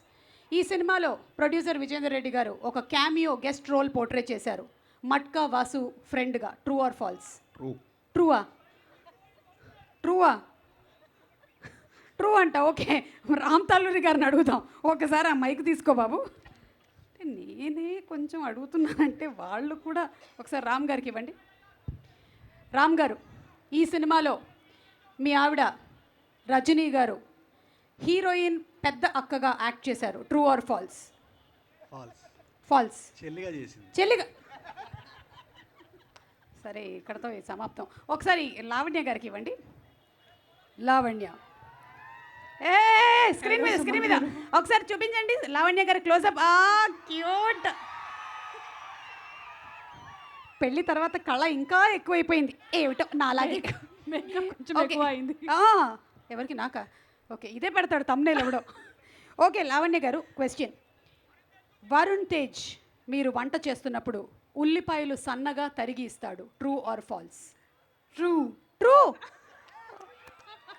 ఈ సినిమాలో ప్రొడ్యూసర్ విజేందర్ రెడ్డి గారు ఒక క్యామియో గెస్ట్ రోల్ పోర్ట్రే చేశారు మట్కా వాసు ఫ్రెండ్గా. True or false? ట్రూ. ట్రూవా? ట్రూవా? ట్రూ అంట. ఓకే, రామ్ తాలూరి గారిని అడుగుదాం. ఒకసారి ఆ మైక్ తీసుకో బాబు. నేనే కొంచెం అడుగుతున్నానంటే వాళ్ళు కూడా ఒకసారి రామ్ గారికి ఇవ్వండి. రామ్ గారు, ఈ సినిమాలో మీ ఆవిడ రజనీ గారు హీరోయిన్ పెద్ద అక్కగా యాక్ట్ చేశారు. True or false? False. False. చెల్లిగా చేసింది. చెల్లిగా? సరే, ఇక్కడతో సమాప్తం. ఒకసారి లావణ్య గారికి ఇవ్వండి. లావణ్య, స్క్రీన్ మీద, స్క్రీన్ మీద ఒకసారి చూపించండి. లావణ్య గారి క్లోజప్. క్యూట్. పెళ్లి తర్వాత కళ ఇంకా ఎక్కువైపోయింది ఏమిటో నాలాగే. కొంచెం ఎక్కువ అయింది. ఎవరికి? నాకా? ఓకే, ఇదే పెడతాడు తమ్నేల్ ఎవడో. ఓకే లావణ్య గారు, క్వశ్చన్. వరుణ్ తేజ్ మీరు వంట చేస్తున్నప్పుడు ఉల్లిపాయలు సన్నగా తరిగి ఇస్తాడు. True or false? True. True.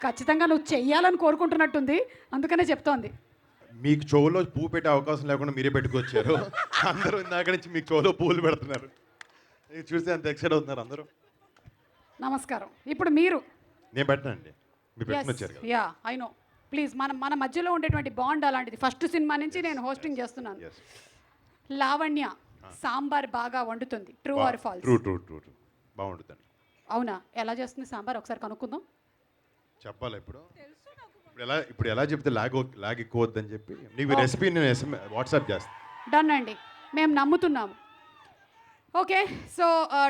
ఖచ్చితంగా నువ్వు చెయ్యాలని కోరుకుంటున్నట్టుంది, అందుకనే చెప్తోంది. మీకు చెవులో పువ్వు పెట్టే అవకాశం లేకుండా మీరే పెట్టుకొచ్చారు. అందరూ ఇందాక నుంచి మీకు చెవులో పువ్వులు పెడుతున్నారు. ఇది చూస్తే అంత ఎక్సైట్ అవుతున్నారు అందరూ. నమస్కారం. ఇప్పుడు మీరు నేను పెట్టనండి, మీరు పెట్టుకుని వచ్చారు కదా. యా ఐ నో, ప్లీజ్ మన మధ్యలో ఉండేటువంటి బాండ్ అలాంటిది. ఫస్ట్ సినిమా నుంచి నేను హోస్టింగ్ చేస్తున్నాను. లావణ్య సాంబార్ బాగా వండుతుంది, true or false? True true true true బాగుంటుందండి. అవునా? ఎలా చేస్తుంది సాంబార్ ఒకసారి కనుక్కుందాం. చెప్పాలా ఇప్పుడు ఎలా చెప్తే లాగ్ ఎక్కువ వద్దని చెప్పి నీకు రెసిపీ నేను వాట్సాప్ చేస్తాను. డన్ అండి, మేము నమ్ముతున్నాము. Okay, so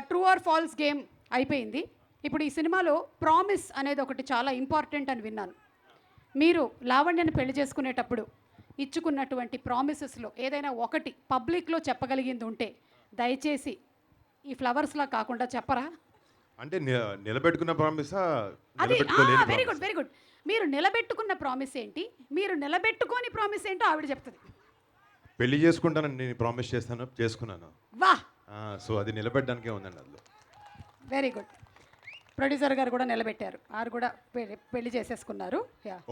true or false game అయిపోయింది. ఇప్పుడు ఈ సినిమాలో ప్రామిస్ అనేది ఒకటి చాలా ఇంపార్టెంట్ అని విన్నాను. మీరు లావణ్యను పెళ్లి చేసుకునేటప్పుడు ఇచ్చుకున్నటువంటి ప్రామిసెస్లో ఏదైనా ఒకటి పబ్లిక్లో చెప్పగలిగింది ఉంటే దయచేసి ఈ ఫ్లవర్స్లా కాకుండా చెప్పరా? అంటే నిలబెట్టుకున్న ప్రామిసా? అది వెరీ గుడ్ వెరీ గుడ్. మీరు నిలబెట్టుకున్న ప్రామిస్ ఏంటి, మీరు నిలబెట్టుకోని ప్రామిస్ ఏంటో ఆవిడ చెప్తుంది. పెళ్లి చేసుకుంటానని నేను ప్రామిస్ చేసుకున్నాను. వా, సో అది నిలబెట్టడానికే ఉందండి అందులో. Very good. ప్రొడ్యూసర్ గారు కూడా నిలబెట్టారు, వారు కూడా పెళ్లి చేసేసుకున్నారు.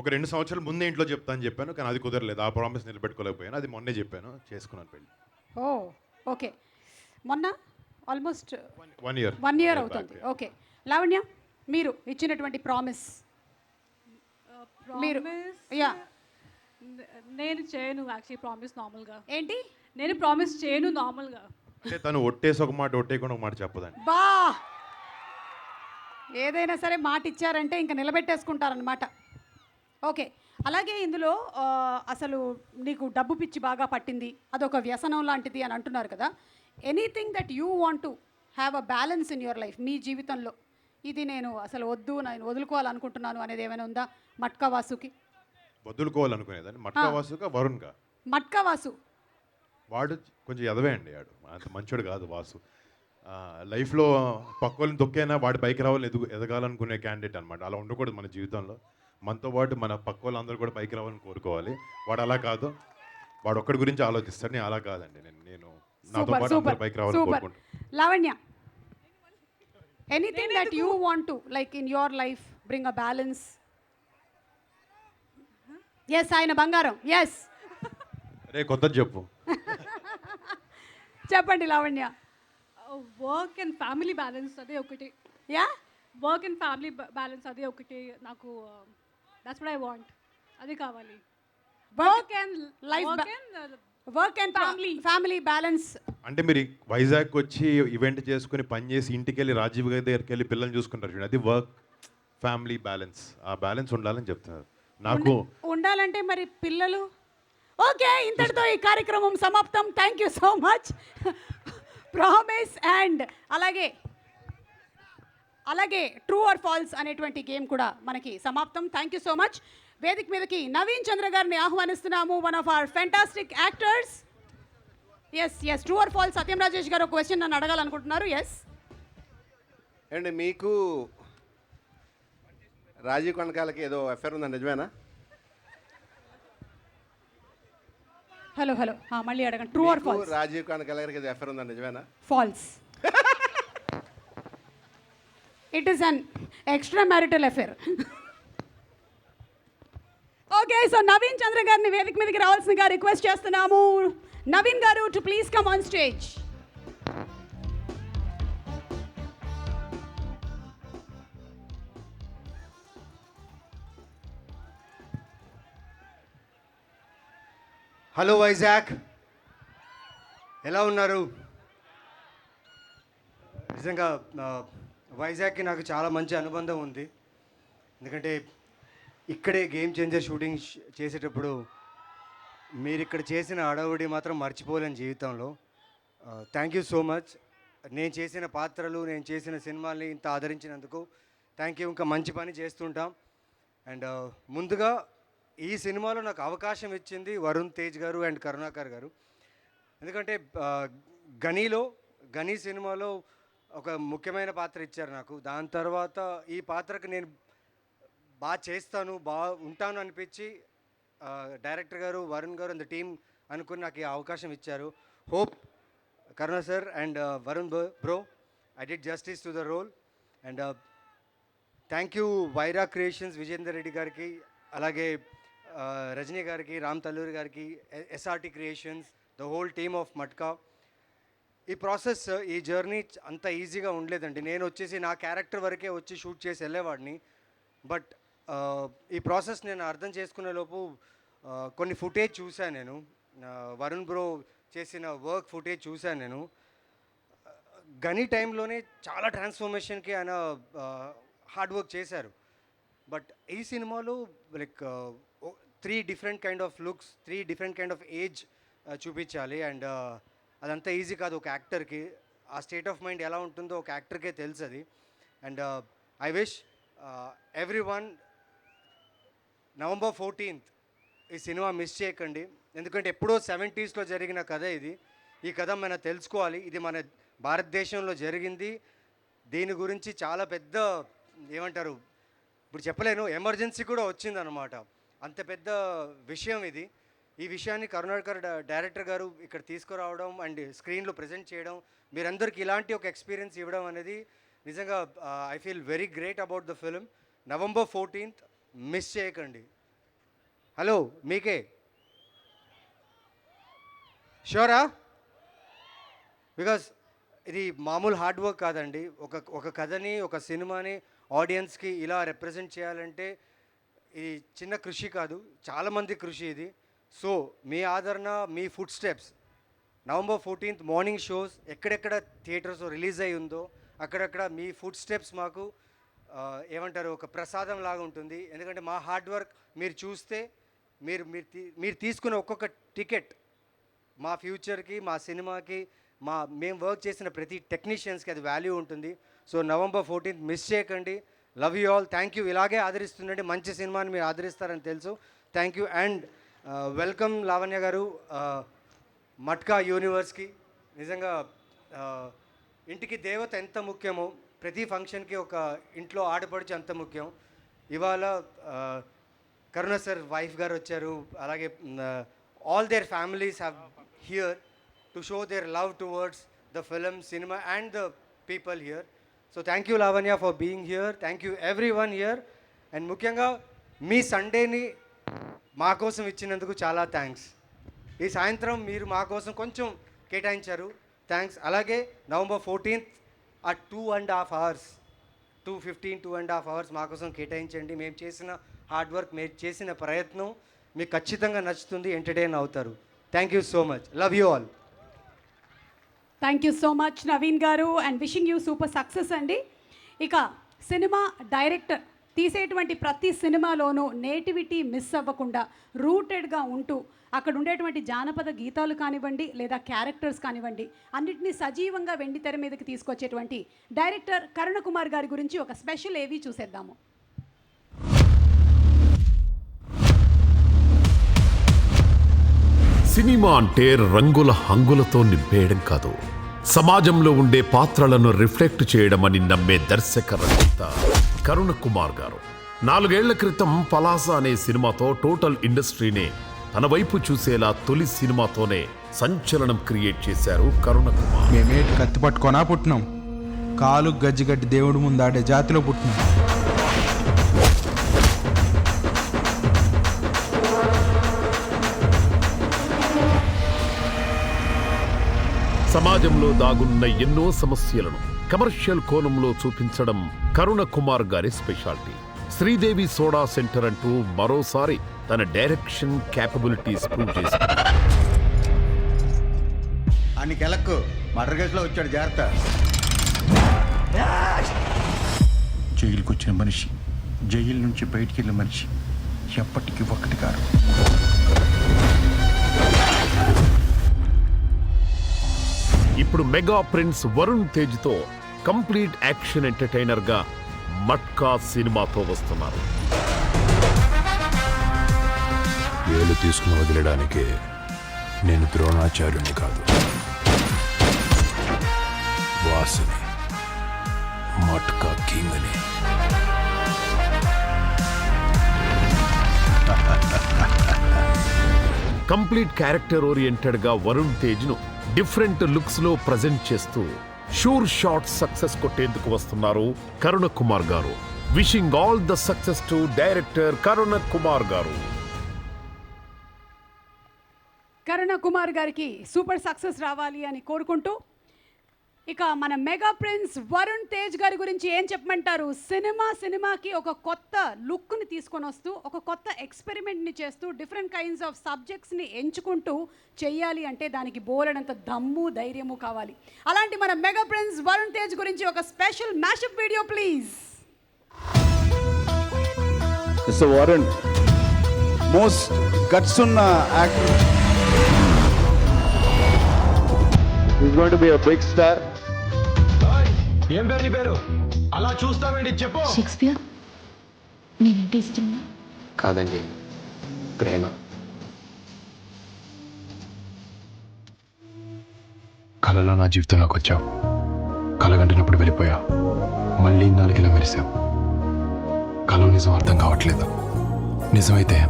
ఒక 2 సంవత్సరాల ముందే ఇంట్లో చెప్తాను చెప్పాను, కానీ అది కుదరలేదు. ఆ ప్రామిస్ నిలబెట్టుకోలేకపోయాను. అది మొన్నే చెప్పాను, చేసుకున్నాను పెళ్లి. ఓ ఓకే, మొన్న ఆల్మోస్ట్ 1 year అవుతుంది. ఓకే లావణ్య, మీరు ఇచ్చినటువంటి ప్రామిస్ మీరు యా. నేను చేయను యాక్చువల్లీ ప్రామిస్ నార్మల్గా. ఏంటి? నేను ప్రామిస్ చేయను నార్మల్గా. అంటే తను ఒట్టేసి ఒక మాట ఒట్టేయకుండా ఒక మాట చెప్పదండి. బా, ఏదైనా సరే మాట ఇచ్చారంటే ఇంకా నిలబెట్టేసుకుంటారనమాట. ఓకే, అలాగే ఇందులో అసలు నీకు డబ్బు పిచ్చి బాగా పట్టింది, అదొక వ్యసనం లాంటిది అని అంటున్నారు కదా. Anything that you want to have a balance in your life, మీ జీవితంలో ఇది నేను అసలు వద్దు, నేను వదులుకోవాలనుకుంటున్నాను అనేది ఏమైనా ఉందా? మట్కా వాసుకి వదులుకోవాలనుకునేదాన్ని. మట్కా వాసుగా వరుణ్గా. మట్కా వాసు వాడు కొంచెం ఎదవే అండి, వాడు అంత మంచోడు కాదు వాసు. లైఫ్లో పక్కోళ్ళని తొక్కైనా వాడి పైకి రావాలి, ఎదగాలనుకునే క్యాండిడేట్ అనమాట. అలా ఉండకూడదు మన జీవితంలో. మనతో పాటు మన పక్క వాళ్ళందరూ కూడా పైకి రావాలని కోరుకోవాలి. వాడు అలా కాదు, వాడు ఒక్కడి గురించి ఆలోచిస్తాడు. నేను అలా కాదండి, నేను నాతో పాటు అందరూ పైకి రావాలని కోరుకుంటాను. Lavanya, anything that you want to like in your life bring a balance. Yes, ఆయన బంగారం. ఎస్, రే కొత్త చెప్పు. చెప్పండి Lavanya. Work and family balance అదే ఒకటి. Yeah, work and family balance అదే ఒకటి నాకు. దట్స్ వాట్ ఐ వాంట్, అది కావాలి. Work and life, work and family balance. అంటే మీరు వైజాగ్ వచ్చి ఈవెంట్ చేసుకుని పని చేసి ఇంటికి వెళ్ళి రాజీవ్ గారి దగ్గరికి వెళ్ళి పిల్లల్ని చూసుకుంటారు చూడండి, అది వర్క్ ఫ్యామిలీ బ్యాలెన్స్. ఆ బ్యాలెన్స్ ఉండాలని చెప్తున్నారు నాకు. ఉండాలంటే మరి పిల్లలు. ఓకే, ఇంతటితో ఈ కార్యక్రమం సమాప్తం. Thank you so much. Promise and అలాగే ట్రూ ఆర్ ఫాల్స్ అనేటువంటి గేమ్ కూడా మనకి సమాప్తం. Thank you so much. వేదిక మీదకి నవీన్ చంద్ర గారిని ఆహ్వానిస్తున్నాము, one of our fantastic actors. Yes, true or false. Satyam Rajesh garu ఒక క్వశ్చన్ నన్ను అడగాలనుకుంటున్నారు. ఎస్ అండి, మీకు రాజీవ్ కనకాలకి ఏదో అఫేర్ ఉందా, నిజమేనా? హలో మళ్ళీ అడగండి. True or false? Rajeev Kanakala గారికి ఏదో అఫేర్ ఉందా, నిజమేనా? False. It is an extra marital affair. Okay, so Naveen Chandra గారిని వేదిక మీదకి రావాల్సిందిగా రిక్వెస్ట్ చేస్తున్నాము. Naveen garu to please come on stage. Hello Vizag, ఎలా ఉన్నారు? నిజంగా వైజాగ్కి నాకు చాలా మంచి అనుబంధం ఉంది. ఎందుకంటే ఇక్కడే గేమ్ చేంజర్ షూటింగ్ చేసేటప్పుడు మీరు ఇక్కడ చేసిన అడవుడి మాత్రం మర్చిపోలేని జీవితంలో. Thank you so much. నేను చేసిన పాత్రలు, నేను చేసిన సినిమాల్ని ఇంత ఆదరించినందుకు థ్యాంక్ యూ. ఇంకా మంచి పని చేస్తుంటాం. అండ్ ముందుగా ఈ సినిమాలో నాకు అవకాశం ఇచ్చింది వరుణ్ తేజ్ గారు అండ్ కరుణాకర్ గారు. ఎందుకంటే గనీ సినిమాలో ఒక ముఖ్యమైన పాత్ర ఇచ్చారు నాకు. దాని తర్వాత ఈ పాత్రకు నేను బాగా చేస్తాను, బాగా ఉంటాను అనిపించి డైరెక్టర్ గారు, వరుణ్ గారు అండ్ ద టీమ్ అనుకుని నాకు ఈ అవకాశం ఇచ్చారు. Hope Karuna sir and Varun bro, I did justice to the role. And thank you Vyra creations Vijender Reddy గారికి, అలాగే రజనీ గారికి, రామ్ తల్లూరి గారికి, SRT creations, the whole team of Matka. ఈ ప్రాసెస్, ఈ జర్నీ అంత ఈజీగా ఉండలేదండి. నేను వచ్చేసి నా క్యారెక్టర్ వరకే వచ్చి షూట్ చేసి వెళ్ళేవాడిని. బట్ ఈ ప్రాసెస్ నేను అర్థం చేసుకునే లోపు కొన్ని ఫుటేజ్ చూశాను నేను. వరుణ్ బ్రో చేసిన వర్క్ ఫుటేజ్ చూశాను నేను. గని టైంలోనే చాలా ట్రాన్స్ఫర్మేషన్కి ఆయన హార్డ్ వర్క్ చేశారు. బట్ ఈ సినిమాలో like 3 different kind of looks, 3 different kind of age చూపించాలి. అండ్ అదంతా ఈజీ కాదు ఒక యాక్టర్కి. ఆ స్టేట్ ఆఫ్ మైండ్ ఎలా ఉంటుందో ఒక యాక్టర్కే తెలుసు అది. And I wish every one November 14th ఈ సినిమా మిస్ చేయకండి. ఎందుకంటే ఎప్పుడో 70s జరిగిన కథ ఇది. ఈ కథ మనం తెలుసుకోవాలి. ఇది మన భారతదేశంలో జరిగింది. దీని గురించి చాలా పెద్ద ఏమంటారు, ఇప్పుడు చెప్పలేను, ఎమర్జెన్సీ కూడా వచ్చిందనమాట. అంత పెద్ద విషయం ఇది. ఈ విషయాన్ని కరుణాకర్ డైరెక్టర్ గారు ఇక్కడ తీసుకురావడం అండ్ స్క్రీన్లో ప్రజెంట్ చేయడం, మీరందరికీ ఇలాంటి ఒక ఎక్స్పీరియన్స్ ఇవ్వడం అనేది నిజంగా I feel very great about the film. November 14th miss చేయకండి. హలో మీకే షూరా? బికాజ్ ఇది మామూలు హార్డ్ వర్క్ కాదండి. ఒక కథని, ఒక సినిమాని ఆడియన్స్కి ఇలా రిప్రజెంట్ చేయాలంటే ఇది చిన్న కృషి కాదు, చాలామంది కృషి ఇది. సో మీ ఆదరణ, మీ foot steps, November 14th morning shows ఎక్కడెక్కడ థియేటర్స్ రిలీజ్ అయి ఉందో అక్కడక్కడ మీ ఫుడ్ స్టెప్స్ మాకు ఏమంటారు, ఒక ప్రసాదం లాగా ఉంటుంది. ఎందుకంటే మా హార్డ్ వర్క్ మీరు చూస్తే, మీరు తీసుకున్న ఒక్కొక్క టికెట్ మా ఫ్యూచర్కి, మా సినిమాకి, మేము వర్క్ చేసిన ప్రతి టెక్నీషియన్స్కి అది వాల్యూ ఉంటుంది. సో November 14th మిస్ చేయకండి. Love you all. Thank you. ఇలాగే ఆదరిస్తుండండి. మంచి సినిమాని మీరు ఆదరిస్తారని తెలుసు. Thank you. And welcome Lavanya గారు మట్కా యూనివర్స్కి. నిజంగా ఇంటికి దేవత ఎంత ముఖ్యమో, ప్రతి ఫంక్షన్కి ఒక ఇంట్లో ఆడపడుచు అంత ముఖ్యం. ఇవాళ కరుణ సార్ వైఫ్ గారు వచ్చారు. అలాగే all their families have here to show there love towards the film, cinema and the people here. So thank you Lavanya for being here. Thank you every one here. And ముఖ్యంగా మీ సండేని మా కోసం ఇచ్చినందుకు చాలా thanks. ఈ సాయంత్రం మీరు మా కోసం కొంచెం కేటాయించారు, థ్యాంక్స్. అలాగే November 14th ఆ 2.5 hours, 2:15 hours మా కోసం కేటాయించండి. మేము చేసిన హార్డ్ వర్క్, మీరు చేసిన ప్రయత్నం మీకు ఖచ్చితంగా నచ్చుతుంది, ఎంటర్టైన్ అవుతారు. Thank you so much. Love you all. Thank you so much Naveen garu and wishing you super success అండి. ఇక సినిమా డైరెక్టర్ తీసేటువంటి ప్రతి సినిమాలోనూ నేటివిటీ మిస్ అవ్వకుండా రూటెడ్గా ఉంటూ అక్కడ ఉండేటువంటి జానపద గీతాలు కానివ్వండి లేదా క్యారెక్టర్స్ కానివ్వండి అన్నిటినీ సజీవంగా వెండి తెర మీదకి తీసుకొచ్చేటువంటి డైరెక్టర్ కరుణ కుమార్ గారి గురించి ఒక స్పెషల్ ఏవి చూసేద్దాము. సినిమా అంటే రంగుల హంగులతో నింపేయడం కాదు, సమాజంలో ఉండే పాత్రలను రిఫ్లెక్ట్ చేయడం అని నమ్మే దర్శక రచయిత కరుణ కుమార్ గారు 4 ఏళ్ల క్రితం పలాస అనే సినిమాతో టోటల్ ఇండస్ట్రీనే తన వైపు చూసేలా తొలి సినిమాతోనే సంచలనం క్రియేట్ చేశారు కరుణ కుమార్. మేమేటి కత్తి పట్టుకొనా పుట్టినాం, కాలు గజ్జిగడ్డి దేవుడు ముందాడే జాతిలో పుట్టినాం. సమాజంలో దాగున్న ఎన్నో సమస్యలను కమర్షియల్ కోణంలో చూపించడం కరుణ కుమార్ గారి స్పెషాలిటీ. శ్రీదేవి సోడా సెంటర్ అంటూ మరోసారి తన డైరెక్షన్ క్యాపబిలిటీస్ ప్రూవ్ చేశారు. అన్ని కెలక్కు మర్డర్ కేసులో వచ్చాడు, జాగ్రత్త. జైలుకు వచ్చిన మనిషి, జైలు నుంచి బయటికి వెళ్ళిన మనిషి ఎప్పటికీ ఒక్కటి కాదు. ఇప్పుడు మెగా ప్రిన్స్ వరుణ్ తేజ్తో కంప్లీట్ యాక్షన్ ఎంటర్టైనర్గా మట్కా సినిమాతో వస్తున్నారు. వేలు తీసుకుని వదిలడానికి నేను ద్రోణాచార్యుని కాదు, వాసుని, మట్కా కింగ్ని. కంప్లీట్ క్యారెక్టర్ ఓరియంటెడ్గా వరుణ్ తేజ్ను డిఫరెంట్ లుక్స్లో ప్రజెంట్ చేస్తూ షూర్ షాట్ సక్సెస్ కొట్టేందుకు వస్తున్నారు Karuna Kumar garu. Wishing all the success to director Karuna Kumar garu. Karuna Kumar గారికి సూపర్ సక్సెస్ రావాలి అని కోరుకుంటూ, ఇక మన మెగా ప్రిన్స్ వరుణ్ తేజ్ గారి గురించి ఏం చెప్పమంటారు? సినిమాకి ఒక కొత్త లుక్ని తీసుకొని వస్తూ, ఒక కొత్త ఎక్స్పెరిమెంట్ని చేస్తూ, డిఫరెంట్ కైండ్స్ ఆఫ్ సబ్జెక్ట్స్ని ఎంచుకుంటూ చెయ్యాలి అంటే దానికి బోలెడంత దమ్ము ధైర్యము కావాలి. అలాంటి మన మెగా ప్రిన్స్ వరుణ్ తేజ్ గురించి ఒక special mashup video please. Mister Varun, most guts ఉన్న actor. He's going to be a big star. ఏం పేరు నీ పేరు? అలా చూస్తావేంటి చెప్పు. షేక్స్పియర్ నేనంటే ఇష్టం కాదండి, ప్రేమ. కళలో నా జీవితంలోకి వచ్చావు, కలగంటినప్పుడు వెళ్ళిపోయా, మళ్ళీ నాలుగిలా మెరిసావు. కళ నిజం అర్థం కావట్లేదు. నిజమైతే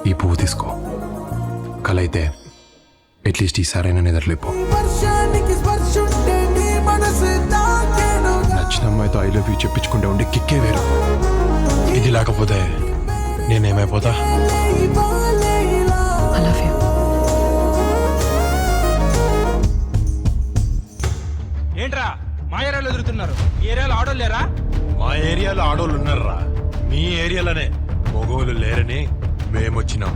ఈ పువ్వు తీసుకో, కళ అయితే అట్లీస్ట్ ఈసారైనా నిద్రలేపో. నచ్చిన అమ్మాయితో ఐ లవ్ యూ చెప్పించుకుంటూ ఉండే కిక్కే వేరు. ఇది లేకపోతే నేనేమైపోతా? ఏంట్రా మా ఏరియాలో ఎదురుతున్నారు? ఈ ఏరియాలో ఆడోళ్ళు లేరా? మా ఏరియాలో ఆడోళ్ళు ఉన్నారా? మీ ఏరియాలోనే మగోళ్ళు లేరని మేమొచ్చినాం.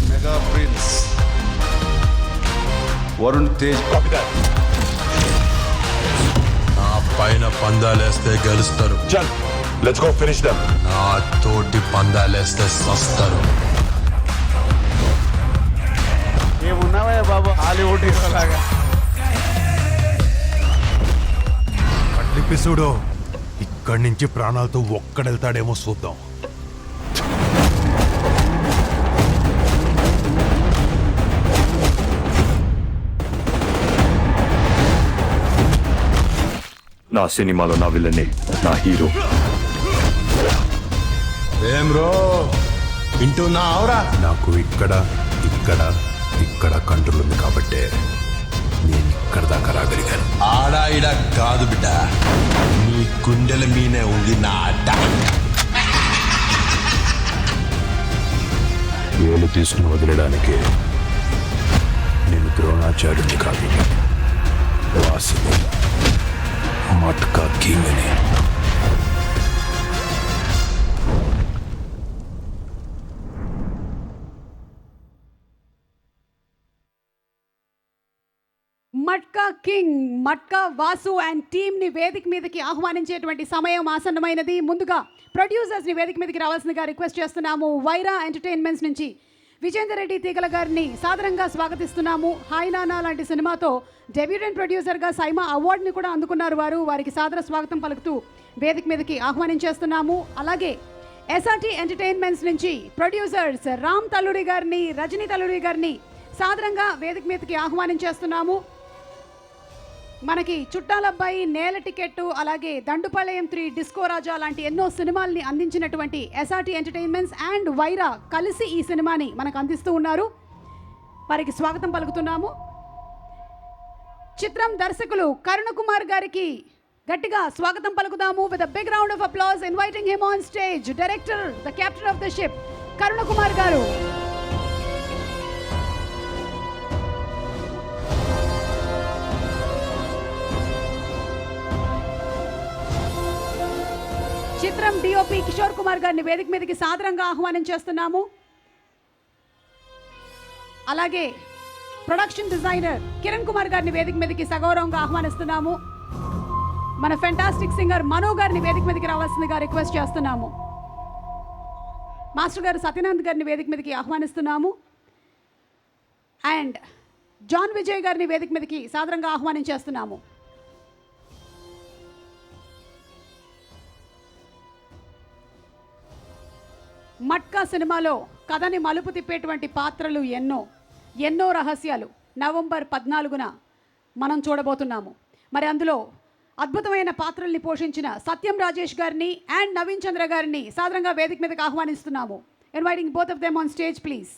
Mega prince Varun Tej. నా పైన పందాలేస్తే గెలుస్తారు. చల్ లెట్స్ గో ఫినిష్ దెమ్. నా తోటి పందాలేస్తే సస్తారు. ఏమున్నావా బాబు హాలీవుడ్ హీరోలాగా? ఎపిసోడ్ ఇక్కడి నుంచి ప్రాణాలతో ఒక్కడెళ్తాడేమో చూద్దాం. నా సినిమాలో నా విల్లనే నా హీరో. ఏం రో వింటున్నావురా? నాకు ఇక్కడ ఇక్కడ ఇక్కడ కంట్రోల్ ఉంది కాబట్టే నేను ఇక్కడ దాకా రాగలిగాను. ఆడా ఇడ కాదు బిడ్డ, నీ గుండెల మీనే ఉంది నా అడ్డ. వేలు తీసుకుని వదిలడానికి నేను ద్రోణాచార్యుని కాదు, వాసుని మట్కా కింగ్ని. మట్కా కింగ్, మట్కా వాసు అండ్ టీమ్ని వేదిక మీదకి ఆహ్వానించేటువంటి సమయం ఆసన్నమైనది. ముందుగా ప్రొడ్యూసర్స్ని వేదిక మీదకి రావాల్సిందిగా రిక్వెస్ట్ చేస్తున్నాము. వైరా ఎంటర్టైన్మెంట్స్ నుంచి విజేందర్ రెడ్డి తీగల గారిని సాదరంగా స్వాగతిస్తున్నాము. హాయ్ నానా లాంటి సినిమాతో డెబ్యూటెంట్ ప్రొడ్యూసర్గా సైమా అవార్డుని కూడా అందుకున్నారు వారు. వారికి సాదర స్వాగతం పలుకుతూ వేదిక మీదకి ఆహ్వానించేస్తున్నాము. అలాగే ఎస్ఆర్టీ ఎంటర్టైన్మెంట్స్ నుంచి ప్రొడ్యూసర్స్ రామ్ తల్లూరి గారిని, రజనీ తల్లూరి గారిని సాదరంగా వేదిక మీదకి ఆహ్వానించేస్తున్నాము. మనకి చుట్టాలబ్బాయి, నేల టికెట్టు, అలాగే దండుపాళయం 3, డిస్కో రాజా లాంటి ఎన్నో సినిమాల్ని అందించినటువంటి ఎస్ఆర్టీ ఎంటర్టైన్మెంట్స్ అండ్ వైరా కలిసి ఈ సినిమాని మనకు అందిస్తూ ఉన్నారు. వారికి స్వాగతం పలుకుతున్నాము. చిత్రం దర్శకులు కరుణ కుమార్ గారికి గట్టిగా స్వాగతం పలుకుదాము. With a big round of applause inviting him on stage. Director, the captain of the ship, కరుణ కుమార్ గారు. చిత్రం డిఓపి కిషోర్ కుమార్ గారిని వేదిక మీదకి సాదరంగా ఆహ్వానం చేస్తున్నాము. అలాగే ప్రొడక్షన్ డిజైనర్ కిరణ్ కుమార్ గారిని వేదిక మీదకి సగౌరవంగా ఆహ్వానిస్తున్నాము. మన ఫెంటాస్టిక్ సింగర్ మనో గారిని వేదిక మీదకి రావాల్సిందిగా రిక్వెస్ట్ చేస్తున్నాము. మాస్టర్ గారు సత్యనంద్ గారిని వేదిక మీదకి ఆహ్వానిస్తున్నాము. అండ్ జాన్ విజయ్ గారిని వేదిక మీదకి సాదరంగా ఆహ్వానించేస్తున్నాము. మట్కా సినిమాలో కథని మలుపు తిప్పేటువంటి పాత్రలు ఎన్నో రహస్యాలు నవంబర్ 14న మనం చూడబోతున్నాము. మరి అందులో అద్భుతమైన పాత్రల్ని పోషించిన సత్యం రాజేష్ గారిని అండ్ నవీన్ చంద్ర గారిని సాదరంగా వేదిక మీదకి ఆహ్వానిస్తున్నాము. Inviting both of them on stage please.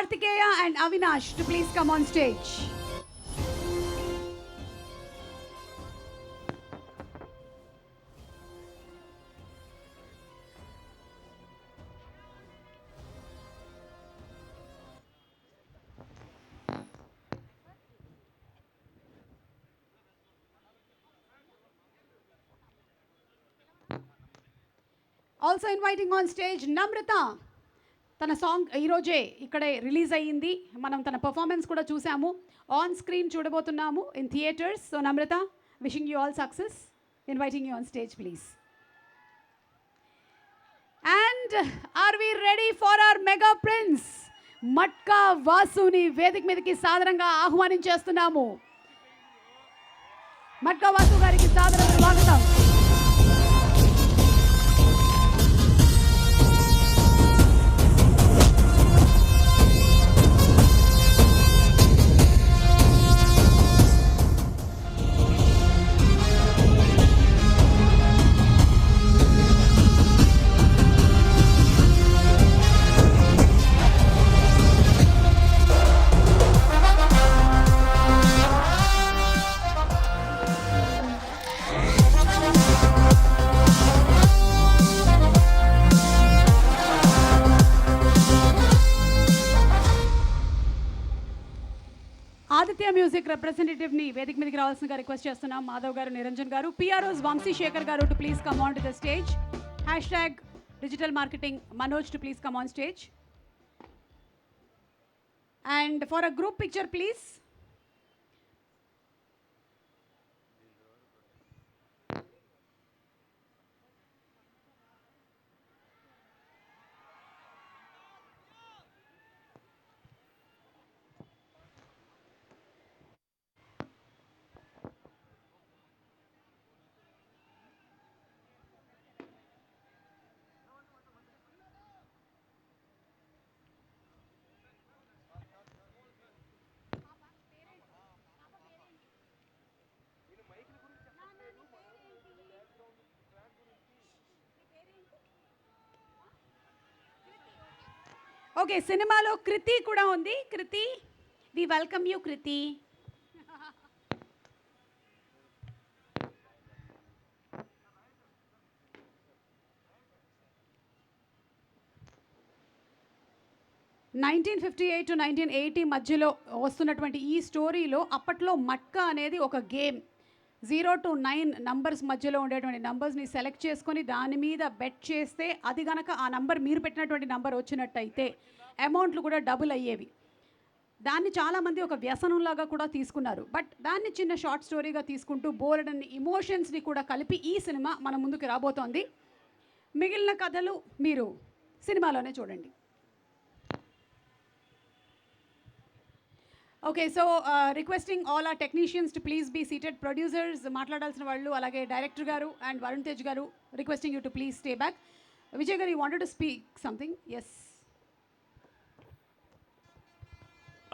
Kartikeya and Avinash to please come on stage. Also inviting on stage Namrata. తన సాంగ్ ఈరోజే ఇక్కడే రిలీజ్ అయ్యింది. మనం తన పర్ఫార్మెన్స్ కూడా చూసాము, ఆన్ స్క్రీన్ చూడబోతున్నాము in theatres. So Namrata, wishing you all success, inviting you on stage please. And are we ready for our mega prince Matka వాసుని వేదిక మీదకి సాదరంగా ఆహ్వానించేస్తున్నాము. మట్కా వాసు గారికి సాదర స్వాగతం. ఆదిత్య మ్యూజిక్ రిప్రజెంటేటివ్ని వేదిక మీదకి రావాల్సిందిగా రిక్వెస్ట్ చేస్తున్నాం. మాధవ్ గారు, నిరంజన్ గారు, PROs Vamshi Shekhar garu to please come on to the stage. Hashtag digital marketing Manoj to please come on stage. And for a group picture please. Okay, సినిమాలో కృతి కూడా ఉంది. Kriti, we welcome you Kriti. Nineteen 58 to 1980 మధ్యలో వస్తున్నటువంటి ఈ స్టోరీలో అప్పట్లో మట్కా అనేది ఒక గేమ్. 0 to 9 నంబర్స్ మధ్యలో ఉండేటువంటి నంబర్స్ని సెలెక్ట్ చేసుకొని దాని మీద బెట్ చేస్తే అది కనుక ఆ నంబర్ మీరు పెట్టినటువంటి నంబర్ వచ్చినట్టయితే అమౌంట్లు కూడా డబుల్ అయ్యేవి. దాన్ని చాలామంది ఒక వ్యసనంలాగా కూడా తీసుకున్నారు. బట్ దాన్ని చిన్న షార్ట్ స్టోరీగా తీసుకుంటూ బోల్డ్ అన్ని ఇమోషన్స్ని కూడా కలిపి ఈ సినిమా మన ముందుకు రాబోతోంది. మిగిలిన కథలు మీరు సినిమాలోనే చూడండి. Okay, so requesting all our technicians to please be seated. Producers మాట్లాడాల్సిన వాళ్ళు, అలాగే director garu and Varun Tej garu, requesting you to please stay back. Vijay garu, you wanted to speak something? Yes.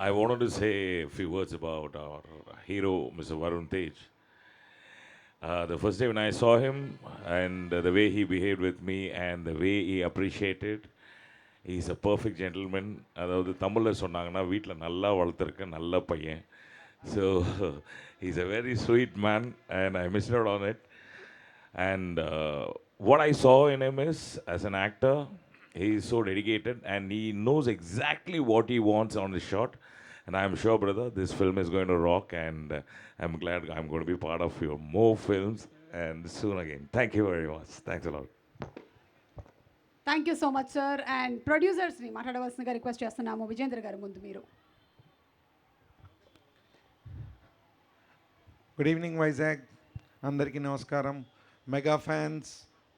I wanted to say a few words about our hero, Mr. Varun Tej. The first day when I saw him and the way he behaved with me and the way he appreciated, he's a perfect gentleman. அதாவது தமிழில் சொன்னாங்கன்னா வீட்டில் நல்லா வளர்த்துருக்க நல்ல பையன். So he's a very sweet man and I missed out on it. And what I saw in him is, as an actor, he is so dedicated and he knows exactly what he wants on the shot. And I'm sure, brother, this film is going to rock and I'm glad I'm going to be part of your more films and soon again. Thank you very much. Thanks a lot. Thank you so much sir. And ప్రొడ్యూసర్స్ని మాట్లాడవలసిందిగా request చేస్తున్నాము. విజేంద్ర గారు, ముందు మీరు. Good evening Vizag, అందరికీ నమస్కారం. Mega fans,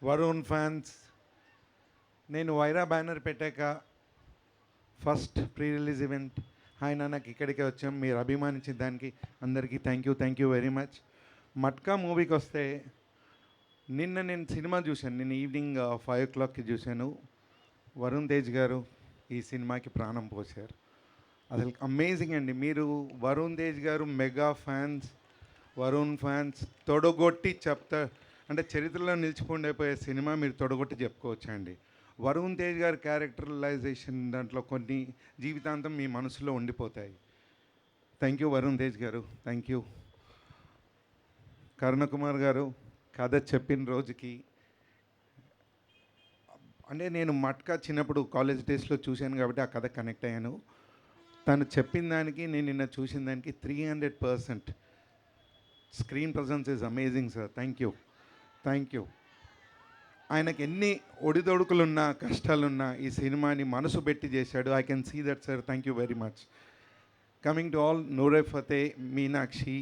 Varun fans, నేను Wyra banner పెట్టాక ఫస్ట్ ప్రీ రిలీజ్ ఈవెంట్ ఆయన నాకు ఇక్కడికే వచ్చాం. మీరు అభిమానించిన దానికి అందరికీ thank you very much. Matka మూవీకి వస్తే, నిన్న నేను సినిమా చూశాను. నిన్న ఈవినింగ్ 5 o'clockకి చూశాను. వరుణ్ తేజ్ గారు ఈ సినిమాకి ప్రాణం పోశారు. అసలు అమేజింగ్ అండి. మీరు వరుణ్ తేజ్ గారు మెగా ఫ్యాన్స్, వరుణ్ ఫ్యాన్స్ తొడగొట్టి చెప్తా అంటే చరిత్రలో నిలిచిపోయిపోయే సినిమా మీరు తొడగొట్టి చెప్పుకోవచ్చు అండి. వరుణ్ తేజ్ గారి క్యారెక్టరైజేషన్ దాంట్లో కొన్ని జీవితాంతం మీ మనసులో ఉండిపోతాయి. థ్యాంక్ యూ వరుణ్ తేజ్ గారు, థ్యాంక్ యూ. కరుణకుమార్ గారు కథ చెప్పిన రోజుకి, అంటే నేను మట్కా చిన్నప్పుడు కాలేజ్ డేస్లో చూశాను కాబట్టి ఆ కథ కనెక్ట్ అయ్యాను. తను చెప్పిన దానికి నేను నిన్న చూసిన దానికి 300% screen presence is amazing sir. Thank you, thank you. ఆయనకి ఎన్ని ఒడిదొడుకులున్నా కష్టాలున్నా ఈ సినిమాని మనసు పెట్టి చేశాడు. I can see that sir. Thank you very much. Coming to all, Nora Fatehi, Meenakshi,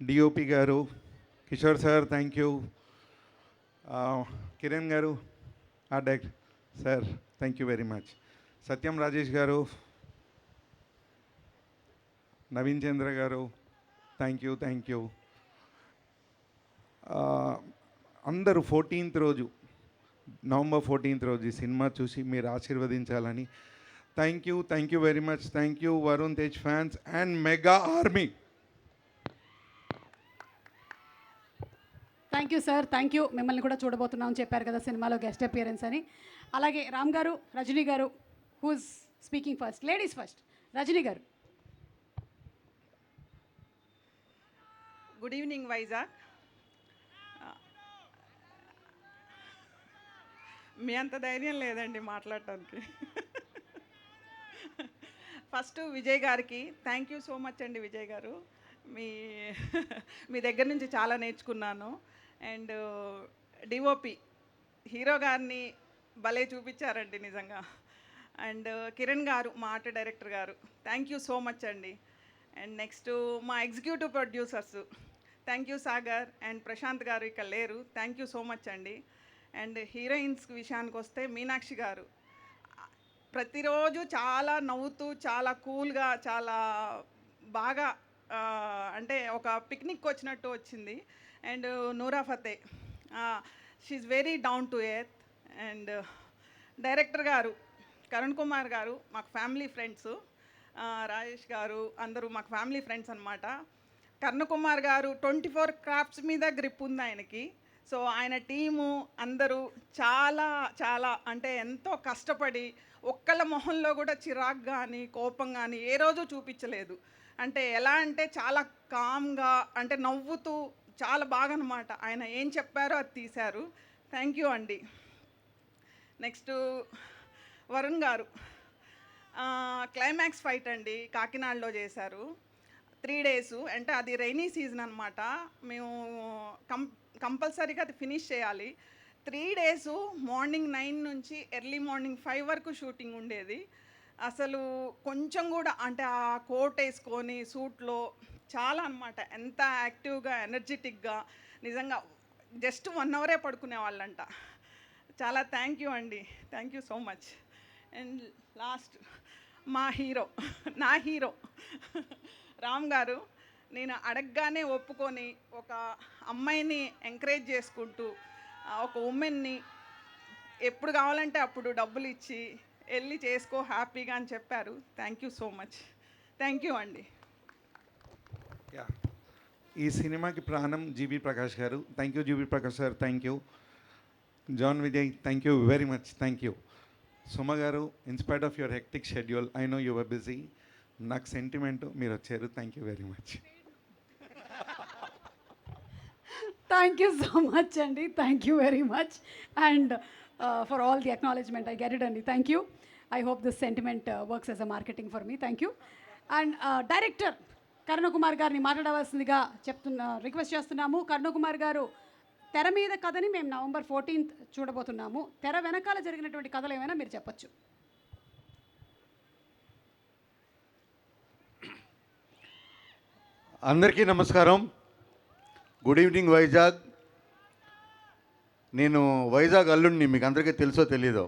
DOP garu, Kishore sir thank you, Kiran garu art director sir thank you very much, Satyam Rajesh garu, Naveen Chandra గారు థ్యాంక్ యూ, థ్యాంక్ యూ. అందరూ 14th రోజు, నవంబర్ 14th రోజు ఈ సినిమా చూసి మీరు ఆశీర్వదించాలని. Thank you very much. Thank you Varun Tej fans and mega army. Thank you sir, thank you. మిమ్మల్ని కూడా చూడబోతున్నాం అని చెప్పారు కదా సినిమాలో గెస్ట్ అపియరెన్స్ అని. అలాగే Ram garu, Rajini garu, who's speaking first? Ladies first. Rajini garu. Good evening Vizag. మీ అంత ధైర్యం లేదండి మాట్లాడటానికి. ఫస్ట్ విజయ్ గారికి థ్యాంక్ యూ సో మచ్ అండి. విజయ్ గారు, మీ దగ్గర నుంచి చాలా నేర్చుకున్నాను. అండ్ డిఓపి హీరో గారిని భలే చూపించారండి నిజంగా. అండ్ కిరణ్ గారు, మా art director garu, thank you so much అండి. అండ్ నెక్స్ట్ మా executive producers, thank you Sagar and Prashanth garu, ఇక్కడ లేరు, థ్యాంక్ యూ సో మచ్ అండి. అండ్ హీరోయిన్స్ విషయానికి వస్తే మీనాక్షి గారు ప్రతిరోజు చాలా నవ్వుతూ, చాలా కూల్గా, చాలా బాగా అంటే ఒక పిక్నిక్ వచ్చినట్టు వచ్చింది. And Nora Fatehi, she's very down to earth. And director garu Karun Kumar గారు మాకు ఫ్యామిలీ ఫ్రెండ్స్, రాజేష్ గారు అందరూ మాకు ఫ్యామిలీ ఫ్రెండ్స్ అనమాట. కరుణ్ కుమార్ గారు 24 క్రాఫ్ట్స్ మీద గ్రిప్ ఉంది ఆయనకి. సో ఆయన టీము అందరూ చాలా చాలా అంటే ఎంతో కష్టపడి ఒక్కళ్ళ మొహంలో కూడా చిరాకు కానీ కోపం కానీ ఏ రోజు చూపించలేదు. అంటే ఎలా అంటే చాలా కామ్గా, అంటే నవ్వుతూ చాలా బాగా అనమాట. ఆయన ఏం చెప్పారో అది తీశారు. థ్యాంక్ యూ అండి. నెక్స్ట్ వరుణ్ గారు క్లైమాక్స్ ఫైట్ అండి కాకినాడలో చేశారు. 3 days, అంటే అది రైనీ సీజన్ అనమాట. మేము కంపల్సరీగా అది ఫినిష్ చేయాలి. 3 days మార్నింగ్ 9 నుంచి ఎర్లీ మార్నింగ్ 5 వరకు షూటింగ్ ఉండేది. అసలు కొంచెం కూడా అంటే ఆ కోట్ వేసుకొని సూట్లో చాలా అనమాట, ఎంత యాక్టివ్గా ఎనర్జెటిక్గా, నిజంగా జస్ట్ 1 hour పడుకునే వాళ్ళంట. చాలా థ్యాంక్ యూ అండి, thank you so much. And last మా హీరో, నా హీరో రామ్ గారు, నేను అడగగానే ఒప్పుకొని ఒక అమ్మాయిని ఎంకరేజ్ చేసుకుంటూ, ఒక ఉమెన్ని ఎప్పుడు కావాలంటే అప్పుడు డబ్బులు ఇచ్చి వెళ్ళి చేసుకో హ్యాపీగా అని చెప్పారు. Thank you so much, thank you అండి. ఈ సినిమాకి ప్రాణం GV Prakash garu. Thank you GV Prakash sir, thank you. John Vijay, thank you very much, thank you. Suma garu, in spite of your hectic schedule, I know your busy, నాకు సెంటిమెంట్ మీరు వచ్చారు, thank you very much. Thank you so much అండి, thank you very much. And for all the acknowledgement, I get it అండి. Thank you. I hope this sentiment works as a marketing for me. Thank you. And director Karun Kumar గారిని మాట్లాడవలసిందిగా request చేస్తున్నాము. కరుణ్ కుమార్ గారు తెర మీద కథని మేము November 14th చూడబోతున్నాము. తెర వెనకాల జరిగినటువంటి కథలు ఏమైనా మీరు చెప్పచ్చు. అందరికీ నమస్కారం. Good evening Vizag. నేను వైజాగ్ అల్లుడిని, మీకు అందరికీ తెలుసో తెలీదో.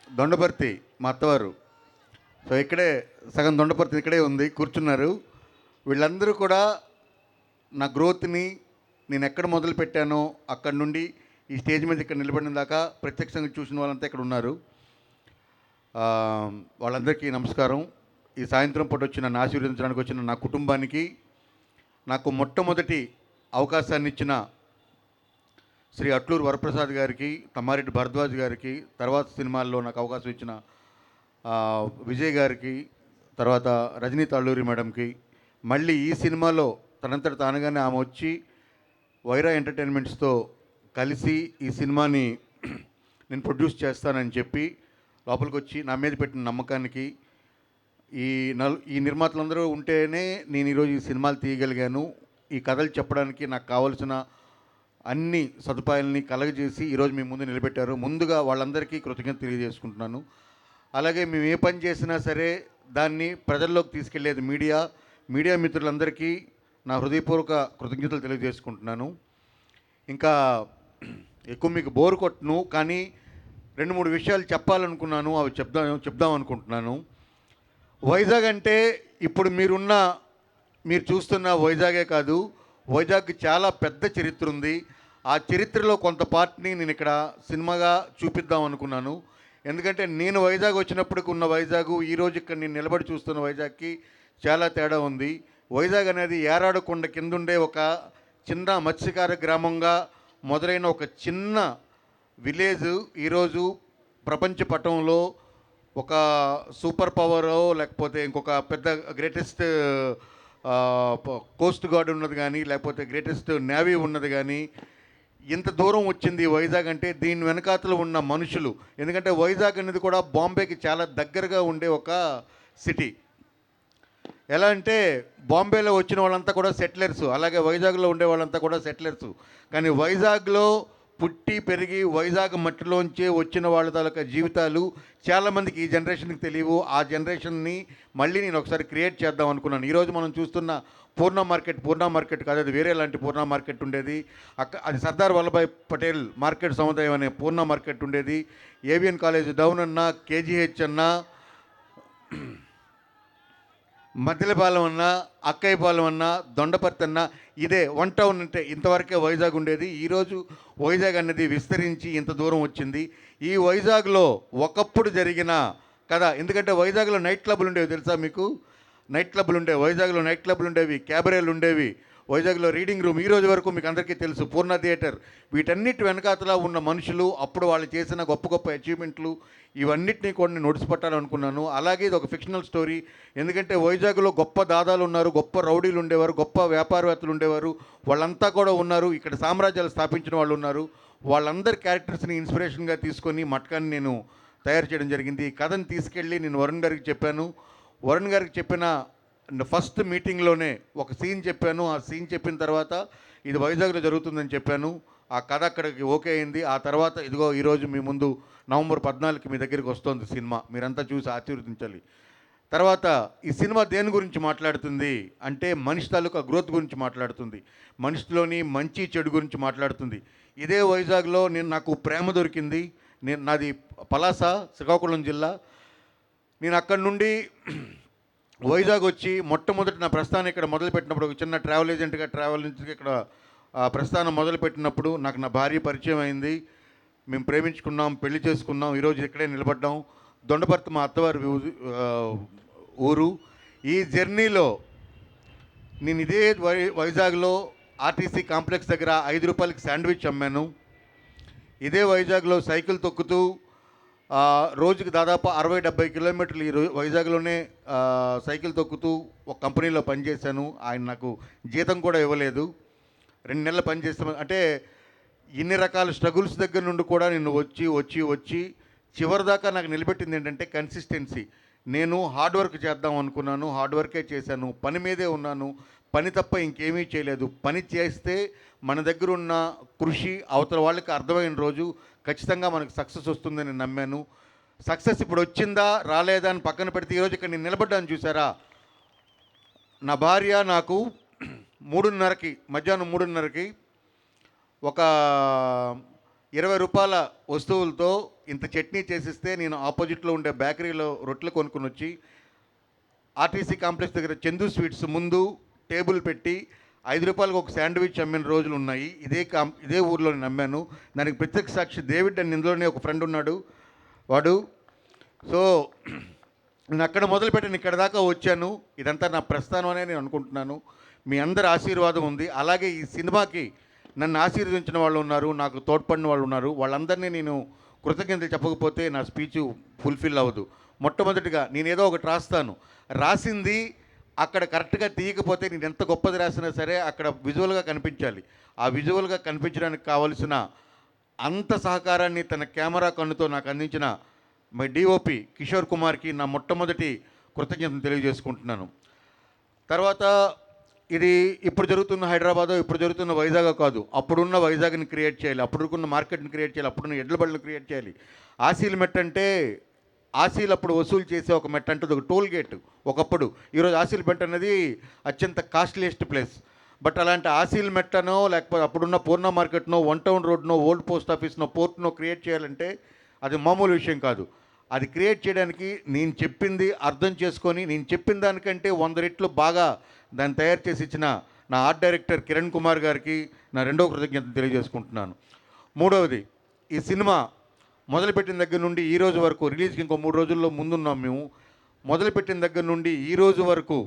దొండపర్తి మా అత్తవారు. సో ఇక్కడే సగం దొండపర్తి ఇక్కడే ఉంది, కూర్చున్నారు. వీళ్ళందరూ కూడా నా గ్రోత్ని నేను ఎక్కడ మొదలు పెట్టానో అక్కడి నుండి ఈ స్టేజ్ మీద ఇక్కడ నిలబడిన దాకా ప్రత్యక్షంగా చూసిన వాళ్ళంతా ఇక్కడ ఉన్నారు. వాళ్ళందరికీ నమస్కారం. ఈ సాయంత్రం పూట వచ్చిన నన్ను ఆశీర్వదించడానికి వచ్చిన నా కుటుంబానికి, నాకు మొట్టమొదటి అవకాశాన్ని ఇచ్చిన శ్రీ అట్లూరు వరప్రసాద్ గారికి, తమ్మారెడ్డి భరద్వాజ్ గారికి, తర్వాత సినిమాల్లో నాకు అవకాశం ఇచ్చిన విజయ్ గారికి, తర్వాత రజనీ తాళ్ళూరి మేడంకి, మళ్ళీ ఈ సినిమాలో తనంతట తానుగానే ఆమె వచ్చి వైరా ఎంటర్టైన్మెంట్స్తో కలిసి ఈ సినిమాని నేను ప్రొడ్యూస్ చేస్తానని చెప్పి లోపలికి వచ్చి నా మీద పెట్టిన నమ్మకానికి ఈ నిర్మాతలందరూ ఉంటేనే నేను ఈరోజు ఈ సినిమాలు తీయగలిగాను. ఈ కథలు చెప్పడానికి నాకు కావాల్సిన అన్ని సదుపాయాలని కలగజేసి ఈరోజు మీ ముందు నిలబెట్టారు. ముందుగా వాళ్ళందరికీ కృతజ్ఞత తెలియజేసుకుంటున్నాను. అలాగే మేము ఏ పని చేసినా సరే దాన్ని ప్రజల్లోకి తీసుకెళ్లేది మీడియా మిత్రులందరికీ నా హృదయపూర్వక కృతజ్ఞతలు తెలియజేసుకుంటున్నాను. ఇంకా ఎక్కువ మీకు బోరు కొట్టను, కానీ 2-3 విషయాలు చెప్పాలనుకున్నాను, అవి చెప్దాం అనుకుంటున్నాను. వైజాగ్ అంటే ఇప్పుడు మీరు చూస్తున్న వైజాగే కాదు, వైజాగ్కి చాలా పెద్ద చరిత్ర ఉంది. ఆ చరిత్రలో కొంత పార్ట్ని నేను ఇక్కడ సినిమాగా చూపిద్దాం అనుకున్నాను. ఎందుకంటే నేను వైజాగ్ వచ్చినప్పటికి ఉన్న వైజాగ్, ఈరోజు ఇక్కడ నేను నిలబడి చూస్తున్న వైజాగ్కి చాలా తేడా ఉంది. వైజాగ్ అనేది ఏరాడకొండ కిందుండే ఒక చిన్న మత్స్యకార గ్రామంగా మొదలైన ఒక చిన్న విలేజ్ ఈరోజు ప్రపంచ పటంలో ఒక సూపర్ పవరో లేకపోతే ఇంకొక పెద్ద గ్రేటెస్ట్ కోస్ట్ గార్డ్ ఉన్నది కానీ, లేకపోతే గ్రేటెస్ట్ నేవీ ఉన్నది కానీ, ఇంత దూరం వచ్చింది వైజాగ్ అంటే దీని వెనకాతలో ఉన్న మనుషులు. ఎందుకంటే వైజాగ్ అనేది కూడా బాంబేకి చాలా దగ్గరగా ఉండే ఒక సిటీ. ఎలా అంటే బాంబేలో వచ్చిన వాళ్ళంతా కూడా సెటిలర్స్, అలాగే వైజాగ్లో ఉండే వాళ్ళంతా కూడా సెటిలర్స్. కానీ వైజాగ్లో పుట్టి పెరిగి వైజాగ్ మట్టిలోంచే వచ్చిన వాళ్ళ తాలూకా జీవితాలు చాలామందికి ఈ జనరేషన్కి తెలియవు. ఆ జనరేషన్ని మళ్ళీ నేను ఒకసారి క్రియేట్ చేద్దాం అనుకున్నాను. ఈరోజు మనం చూస్తున్న పూర్ణ మార్కెట్ కాదు, అది వేరే లాంటి పూర్ణ మార్కెట్ ఉండేది. అది సర్దార్ వల్లభాయ్ పటేల్ మార్కెట్ సముదాయం అనే పూర్ణ మార్కెట్ ఉండేది. ఏవిఎన్ కాలేజ్ డౌన్ అన్నా, కేజీహెచ్ అన్నా, మద్దెలపాలెం అన్నా, అక్కయ్యపాలెం అన్నా, దొండపర్తి అన్నా, ఇదే 1 టౌన్ అంటే ఇంతవరకే వైజాగ్ ఉండేది. ఈరోజు వైజాగ్ అనేది విస్తరించి ఇంత దూరం వచ్చింది. ఈ వైజాగ్లో ఒకప్పుడు జరిగిన కథ, ఎందుకంటే వైజాగ్లో నైట్ క్లబ్లు ఉండేవి తెలుసా మీకు? వైజాగ్లో నైట్ క్లబ్లు ఉండేవి, క్యాబరేలు ఉండేవి, వైజాగ్లో రీడింగ్ రూమ్, ఈ రోజు వరకు మీకు అందరికీ తెలుసు, పూర్ణ థియేటర్. వీటన్నిటి వెనకాతలా ఉన్న మనుషులు, అప్పుడు వాళ్ళు చేసిన గొప్ప అచీవ్మెంట్లు, ఇవన్నిటినీ కూడా నేను నోటీస్ పట్టాలనుకున్నాను. అలాగే ఇది ఒక ఫిక్షనల్ స్టోరీ. ఎందుకంటే వైజాగ్లో గొప్ప దాదాలు ఉన్నారు, గొప్ప రౌడీలు ఉండేవారు, గొప్ప వ్యాపారవేత్తలు ఉండేవారు, వాళ్ళంతా కూడా ఉన్నారు. ఇక్కడ సామ్రాజ్యాలు స్థాపించిన వాళ్ళు ఉన్నారు. వాళ్ళందరి క్యారెక్టర్స్ని ఇన్స్పిరేషన్గా తీసుకొని మట్కాన్ని నేను తయారు చేయడం జరిగింది. ఈ కథను తీసుకెళ్ళి నేను వరుణ్ గారికి చెప్పాను. వరుణ్ గారికి చెప్పిన ఫస్ట్ మీటింగ్లోనే ఒక సీన్ చెప్పాను. ఆ సీన్ చెప్పిన తర్వాత ఇది వైజాగ్లో జరుగుతుందని చెప్పాను. ఆ కథ అక్కడికి ఓకే అయింది. ఆ తర్వాత ఇదిగో ఈరోజు మీ ముందు నవంబర్ 14కి మీ దగ్గరికి వస్తుంది సినిమా. మీరంతా చూసి ఆశీర్వదించాలి. తర్వాత ఈ సినిమా దేని గురించి మాట్లాడుతుంది అంటే మనిషి తాలూకా గ్రోత్ గురించి మాట్లాడుతుంది, మనిషిలోని మంచి చెడు గురించి మాట్లాడుతుంది. ఇదే వైజాగ్లో నాకు ప్రేమ దొరికింది. నాది పలాస, శ్రీకాకుళం జిల్లా. నేను అక్కడి నుండి వైజాగ్ వచ్చి మొట్టమొదటి నా ప్రస్థానం ఇక్కడ మొదలుపెట్టినప్పుడు, ఒక చిన్న ట్రావెల్ ఏజెంట్గా ఇక్కడ ప్రస్థానం మొదలుపెట్టినప్పుడు నాకు నా భార్య పరిచయం అయింది. మేము ప్రేమించుకున్నాం, పెళ్లి చేసుకున్నాం, ఈరోజు ఇక్కడే నిలబడ్డాం. దొండపర్తి మా అత్తవారి ఊరు. ఈ జర్నీలో నేను ఇదే వైజాగ్లో ఆర్టీసీ కాంప్లెక్స్ దగ్గర 5 రూపాయలకి శాండ్విచ్ అమ్మాను. ఇదే వైజాగ్లో సైకిల్ తొక్కుతూ రోజుకి దాదాపు 60-70 కిలోమీటర్లు ఈ వైజాగ్లోనే సైకిల్ తొక్కుతూ ఒక కంపెనీలో పనిచేశాను. ఆయన నాకు జీతం కూడా ఇవ్వలేదు. 2 నెలలు పనిచేస్తాను. అంటే ఇన్ని రకాల స్ట్రగుల్స్ దగ్గర నుండి కూడా నేను వచ్చి చివరిదాకా నాకు నిలబెట్టింది ఏంటంటే కన్సిస్టెన్సీ. నేను హార్డ్ వర్క్ చేద్దాం అనుకున్నాను, హార్డ్ వర్కే చేశాను, పని మీదే ఉన్నాను, పని తప్ప ఇంకేమీ చేయలేదు. పని చేస్తే మన దగ్గర ఉన్న కృషి అవతల వాళ్ళకి అర్థమైన రోజు ఖచ్చితంగా మనకు సక్సెస్ వస్తుందని నమ్మాను. సక్సెస్ ఇప్పుడు వచ్చిందా రాలేదా అని పక్కన పెడితే ఈరోజు ఇక్కడ నేను నిలబడ్డాను చూసారా. నా భార్య నాకు 3:30కి మధ్యాహ్నం 3:30కి ఒక 20 రూపాయల వస్తువులతో ఇంత చట్నీ చేసిస్తే నేను ఆపోజిట్లో ఉండే బేకరీలో రొట్టెలు కొనుక్కొని వచ్చి ఆర్టీసీ కాంప్లెక్స్ దగ్గర చందు స్వీట్స్ ముందు టేబుల్ పెట్టి 5 రూపాయలకు ఒక శాండ్విచ్ అమ్మిన రోజులు ఉన్నాయి. ఇదే ఊర్లో నేను అమ్మాను. దానికి ప్రత్యక్ష సాక్షి డేవిడ్ అని ఇందులోనే ఒక ఫ్రెండ్ ఉన్నాడు వాడు. సో నేను అక్కడ మొదలుపెట్టాను, ఇక్కడ దాకా వచ్చాను. ఇదంతా నా ప్రస్థానం అనే నేను అనుకుంటున్నాను. మీ అందరి ఆశీర్వాదం ఉంది. అలాగే ఈ సినిమాకి నన్ను ఆశీర్వదించిన వాళ్ళు ఉన్నారు, నాకు తోడ్పడిన వాళ్ళు ఉన్నారు. వాళ్ళందరినీ నేను కృతజ్ఞతలు చెప్పకపోతే నా స్పీచ్ ఫుల్ఫిల్ అవ్వదు. మొట్టమొదటిగా నేను ఏదో ఒకటి రాస్తాను, రాసింది అక్కడ కరెక్ట్గా తీయకపోతే నేను ఎంత గొప్పది రాసినా సరే అక్కడ విజువల్గా కనిపించాలి. ఆ విజువల్గా కనిపించడానికి కావలసిన అంత సహకారాన్ని తన కెమెరా కన్నుతో నాకు అందించిన మై డిఓపి కిషోర్ కుమార్కి నా మొట్టమొదటి కృతజ్ఞతను తెలియజేసుకుంటున్నాను. తర్వాత ఇది ఇప్పుడు జరుగుతున్న హైదరాబాద్, ఇప్పుడు జరుగుతున్న వైజాగ్ కాదు, అప్పుడున్న వైజాగ్ని క్రియేట్ చేయాలి, అప్పుడున్న మార్కెట్ని క్రియేట్ చేయాలి, అప్పుడున్న ఎడ్ల బళ్ళని క్రియేట్ చేయాలి. ఆశీల్ మెట్ అంటే ఆశీల్ అప్పుడు వసూలు చేసే ఒక మెట్ అంటే ఒక టోల్ గేట్ ఒకప్పుడు. ఈరోజు ఆశీల్ మెట్ అనేది అత్యంత కాస్ట్లీయెస్ట్ ప్లేస్. బట్ అలాంటి ఆశీల్ మెట్టనో లేకపోతే అప్పుడున్న పూర్ణ మార్కెట్నో, వన్ టౌన్ రోడ్నో, ఓల్డ్ పోస్ట్ ఆఫీస్నో, పోర్ట్నో క్రియేట్ చేయాలంటే అది మామూలు విషయం కాదు. అది క్రియేట్ చేయడానికి నేను చెప్పింది అర్థం చేసుకొని నేను చెప్పిన దానికంటే 100 రెట్లు బాగా దాన్ని తయారు చేసి ఇచ్చిన నా ఆర్ట్ డైరెక్టర్ కిరణ్ కుమార్ గారికి నా రెండో కృతజ్ఞతను తెలియజేసుకుంటున్నాను. మూడవది, ఈ సినిమా మొదలుపెట్టిన దగ్గర నుండి ఈ రోజు వరకు, రిలీజ్కి ఇంకో 3 రోజుల్లో ముందున్నాం మేము, మొదలుపెట్టిన దగ్గర నుండి ఈ రోజు వరకు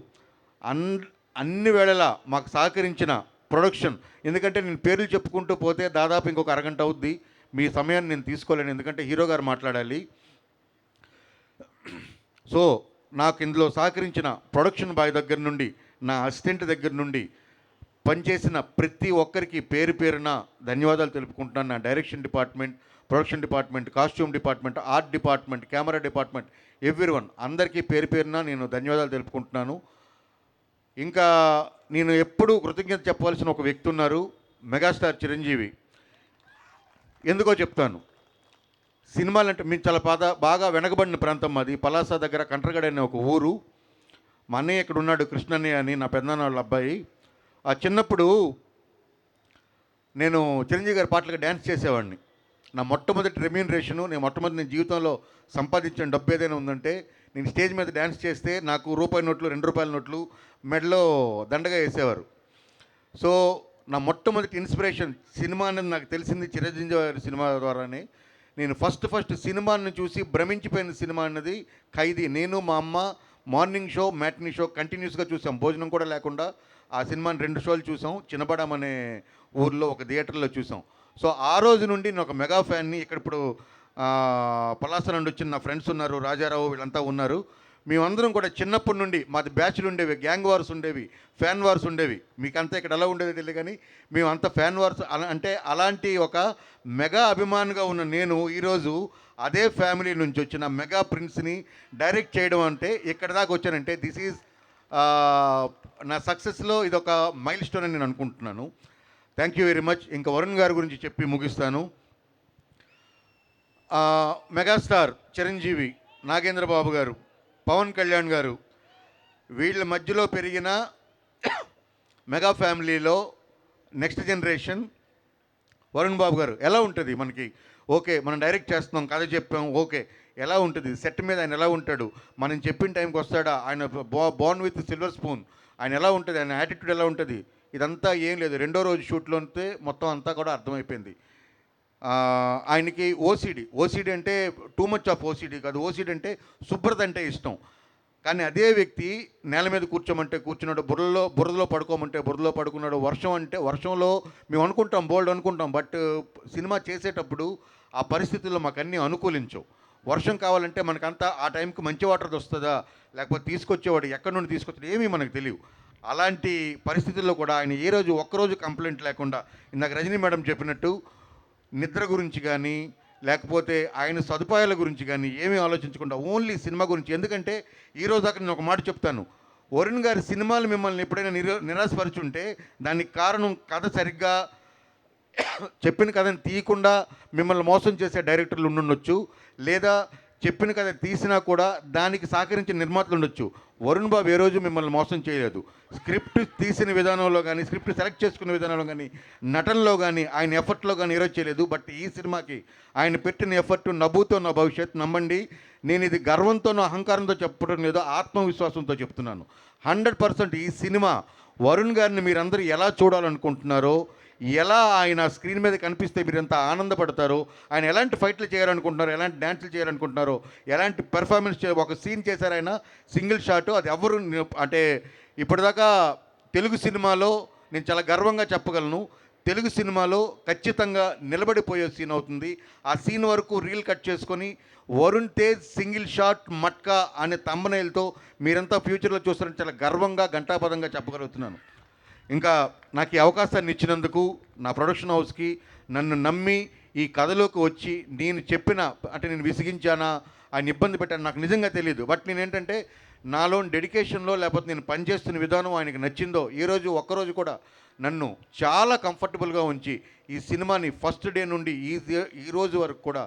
అన్ని వేళలా మాకు సహకరించిన ప్రొడక్షన్, ఎందుకంటే నేను పేర్లు చెప్పుకుంటూ పోతే దాదాపు ఇంకొక అరగంట అవుద్ది, మీ సమయాన్ని నేను తీసుకోలేను, ఎందుకంటే హీరో గారు మాట్లాడాలి. సో నాకు ఇందులో సహకరించిన ప్రొడక్షన్ బాయ్ దగ్గర నుండి, నా అసిస్టెంట్ దగ్గర నుండి పనిచేసిన ప్రతి ఒక్కరికి పేరు పేరున ధన్యవాదాలు తెలుపుకుంటున్నాను. నా direction department, production department, costume department, art department, camera department, everyone అందరికీ పేరు పేరున నేను ధన్యవాదాలు తెలుపుకుంటున్నాను. ఇంకా నేను ఎప్పుడూ కృతజ్ఞత చెప్పవలసిన ఒక వ్యక్తి ఉన్నారు, మెగాస్టార్ చిరంజీవి. ఎందుకో చెప్తాను. సినిమాలంటే మేము చాలా బాగా వెనకబడిన ప్రాంతం మాది. పలాస దగ్గర కంట్రగడ అనే ఒక ఊరు. మా అన్నయ్య ఇక్కడ ఉన్నాడు, కృష్ణన్నయ్య అని, నా పెద్దనాన్న వాళ్ళ అబ్బాయి. ఆ చిన్నప్పుడు నేను చిరంజీవి గారి పాటలకు డ్యాన్స్ చేసేవాడిని. నా మొట్టమొదటి రెమ్యూనరేషను, నేను జీవితంలో సంపాదించిన డబ్బు ఏదైనా ఉందంటే నేను స్టేజ్ మీద డ్యాన్స్ చేస్తే నాకు రూపాయి నోట్లు, 2 రూపాయల నోట్లు మెడలో దండగా వేసేవారు. సో నా మొట్టమొదటి ఇన్స్పిరేషన్ సినిమా అనేది నాకు తెలిసింది చిరంజీవి గారి సినిమా ద్వారానే. నేను ఫస్ట్ సినిమాని చూసి భ్రమించిపోయిన సినిమా అన్నది ఖైదీ. నేను మా అమ్మ మార్నింగ్ షో, మ్యాట్నీ షో కంటిన్యూస్గా చూసాం, భోజనం కూడా లేకుండా. ఆ సినిమాని 2 షోలు చూసాం, చిన్నబడం అనే ఊర్లో ఒక థియేటర్లో చూసాం. సో ఆ రోజు నుండి నేను ఒక మెగా ఫ్యాన్ని. ఇక్కడ ఇప్పుడు పలాస నుండి వచ్చిన నా ఫ్రెండ్స్ ఉన్నారు, రాజారావు, వీళ్ళంతా ఉన్నారు. మేమందరం కూడా చిన్నప్పటి నుండి మాది బ్యాచ్లు ఉండేవి, గ్యాంగ్ వార్స్ ఉండేవి, ఫ్యాన్ వార్స్ ఉండేవి. మీకంతా ఇక్కడ ఎలా ఉండేది తెలియదు, కానీ మేమంతా ఫ్యాన్ వార్స్ అంటే అలాంటి ఒక మెగా అభిమానిగా ఉన్న నేను ఈరోజు అదే ఫ్యామిలీ నుంచి వచ్చిన మెగా ప్రిన్స్ని డైరెక్ట్ చేయడం అంటే ఇక్కడ దాకా వచ్చానంటే దిస్ ఈజ్ నా సక్సెస్లో ఇదొక మైల్ స్టోన్ అని నేను అనుకుంటున్నాను. Thank you very much. ఇంకా వరుణ్ గారి గురించి చెప్పి ముగిస్తాను. మెగాస్టార్ చిరంజీవి, నాగేంద్ర బాబు గారు, పవన్ కళ్యాణ్ గారు, వీళ్ళ మధ్యలో పెరిగిన మెగా ఫ్యామిలీలో నెక్స్ట్ జనరేషన్ వరుణ్ బాబు గారు. ఎలా ఉంటుంది మనకి? ఓకే, మనం డైరెక్ట్ చేస్తున్నాం, కథ చెప్పాం, ఓకే, ఎలా ఉంటుంది సెట్ మీద ఆయన ఎలా ఉంటాడు, మనం చెప్పిన టైంకి వస్తాడా, ఆయన బోర్న్ విత్ సిల్వర్ స్పూన్, ఆయన ఎలా ఉంటుంది, ఆయన యాటిట్యూడ్ ఎలా ఉంటుంది, ఇదంతా ఏం లేదు. 2వ రోజు షూట్లో ఉంటే మొత్తం అంతా కూడా అర్థమైపోయింది. ఆయనకి ఓసిడి అంటే టూ మచ్ ఆఫ్ ఓసిడి కాదు, ఓసిడి అంటే శుభ్రత అంటే ఇష్టం. కానీ అదే వ్యక్తి నేల మీద కూర్చోమంటే కూర్చున్నాడు, బురదలో పడుకోమంటే బురదలో పడుకున్నాడు. వర్షం అంటే వర్షంలో మేము అనుకుంటాం, బోల్డ్ అనుకుంటాం, బట్ సినిమా చేసేటప్పుడు ఆ పరిస్థితుల్లో మాకు అన్నీ అనుకూలించవు. వర్షం కావాలంటే మనకంతా ఆ టైంకి మంచి వాటర్ వస్తుందా, లేకపోతే తీసుకొచ్చేవాడు ఎక్కడి నుండి తీసుకొచ్చాడు ఏమీ మనకు తెలియవు. అలాంటి పరిస్థితుల్లో కూడా ఆయన ఏ రోజు ఒక్కరోజు కంప్లైంట్ లేకుండా, ఇందాక రజనీ మేడం చెప్పినట్టు నిద్ర గురించి కానీ లేకపోతే ఆయన సదుపాయాల గురించి కానీ ఏమీ ఆలోచించకుండా ఓన్లీ సినిమా గురించి. ఎందుకంటే ఈరోజు దాకా నేను ఒక మాట చెప్తాను, వరుణ్ గారి సినిమాలు మిమ్మల్ని ఎప్పుడైనా నిరాశపరుచుంటే దానికి కారణం కథ సరిగ్గా చెప్పిన కథను తీయకుండా మిమ్మల్ని మోసం చేసే డైరెక్టర్లు ఉండుండొచ్చు, లేదా చెప్పిన కథ తీసినా కూడా దానికి సహకరించిన నిర్మాతలు ఉండొచ్చు. వరుణ్ బాబు ఏ రోజు మిమ్మల్ని మోసం చేయలేదు. స్క్రిప్ట్ తీసిన విధానంలో కానీ, స్క్రిప్ట్ సెలెక్ట్ చేసుకునే విధానంలో కానీ, నటనలో కానీ, ఆయన ఎఫర్ట్లో కానీ ఈరోజు చేయలేదు. బట్ ఈ సినిమాకి ఆయన పెట్టిన ఎఫర్ట్ నవ్వుతో నా భవిష్యత్తు. నమ్మండి, నేను ఇది గర్వంతోనో అహంకారంతో చెప్పడం లేదో, ఆత్మవిశ్వాసంతో చెప్తున్నాను. 100% ఈ సినిమా వరుణ్ గారిని మీరందరూ ఎలా చూడాలనుకుంటున్నారో, ఎలా ఆయన స్క్రీన్ మీద కనిపిస్తే మీరు ఎంత ఆనందపడతారో, ఆయన ఎలాంటి ఫైట్లు చేయాలనుకుంటున్నారో, ఎలాంటి డ్యాన్సులు చేయాలనుకుంటున్నారో, ఎలాంటి పెర్ఫార్మెన్స్ ఒక సీన్ చేశారు ఆయన సింగిల్ షాట్. అది ఎవరు అంటే ఇప్పటిదాకా తెలుగు సినిమాలో నేను చాలా గర్వంగా చెప్పగలను, తెలుగు సినిమాలో ఖచ్చితంగా నిలబడిపోయే సీన్ అవుతుంది. ఆ సీన్ వరకు రీల్ కట్ చేసుకొని వరుణ్ తేజ్ సింగిల్ షాట్ మట్కా అనే థంబ్నెయిల్తో మీరంతా ఫ్యూచర్లో చూస్తారని చాలా గర్వంగా ఘంటాపదంగా చెప్పగలుగుతున్నాను. ఇంకా నాకు ఈ అవకాశాన్ని ఇచ్చినందుకు నా ప్రొడక్షన్ హౌస్కి, నన్ను నమ్మి ఈ కథలోకి వచ్చి నేను చెప్పిన అంటే నేను విసిగించానా, ఆయన ఇబ్బంది పెట్టాను నాకు నిజంగా తెలియదు. బట్ నేను ఏంటంటే నాలో డెడికేషన్లో లేకపోతే నేను పనిచేస్తున్న విధానం ఆయనకి నచ్చిందో ఈరోజు ఒక్కరోజు కూడా నన్ను చాలా కంఫర్టబుల్గా ఉంచి ఈ సినిమాని ఫస్ట్ డే నుండి ఈ రోజు వరకు కూడా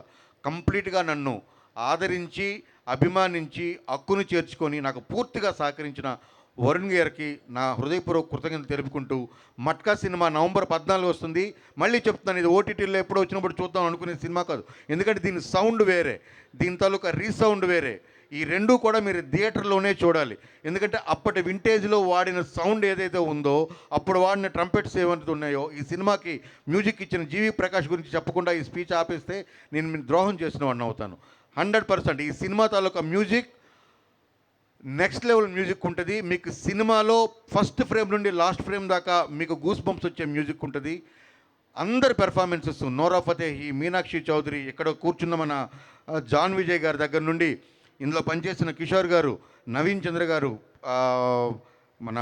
కంప్లీట్గా నన్ను ఆదరించి అభిమానించి హక్కును చేర్చుకొని నాకు పూర్తిగా సహకరించిన వరుణ్ గారికి నా హృదయపూర్వక కృతజ్ఞతలు తెలుపుకుంటూ, మట్కా సినిమా నవంబర్ 14 వస్తుంది. మళ్ళీ చెప్తున్నాను, ఇది ఓటీటీలో ఎప్పుడో వచ్చినప్పుడు చూద్దాం అనుకునే సినిమా కాదు. ఎందుకంటే దీని సౌండ్ వేరే, దీని తాలూకా రీసౌండ్ వేరే. ఈ రెండూ కూడా మీరు థియేటర్లోనే చూడాలి. ఎందుకంటే అప్పటి వింటేజ్లో వాడిన సౌండ్ ఏదైతే ఉందో, అప్పుడు వాడిన ట్రంపెట్స్ ఏమైతే ఉన్నాయో, ఈ సినిమాకి మ్యూజిక్ ఇచ్చిన జీవి ప్రకాష్ గురించి చెప్పకుండా ఈ స్పీచ్ ఆపేస్తే నేను మీకు ద్రోహం చేసిన వాడిని అవుతాను. 100% ఈ సినిమా తాలూకా మ్యూజిక్ నెక్స్ట్ లెవెల్ మ్యూజిక్ ఉంటుంది. మీకు సినిమాలో ఫస్ట్ ఫ్రేమ్ నుండి లాస్ట్ ఫ్రేమ్ దాకా మీకు గూస్ బంప్స్ వచ్చే మ్యూజిక్ ఉంటుంది. అందరి పెర్ఫార్మెన్సెస్, నోరా ఫతేహి, మీనాక్షి చౌదరి, ఇక్కడ కూర్చున్న మన జాన్ విజయ్ గారి దగ్గర నుండి ఇందులో పనిచేసిన కిషోర్ గారు, నవీన్ చంద్ర గారు, మన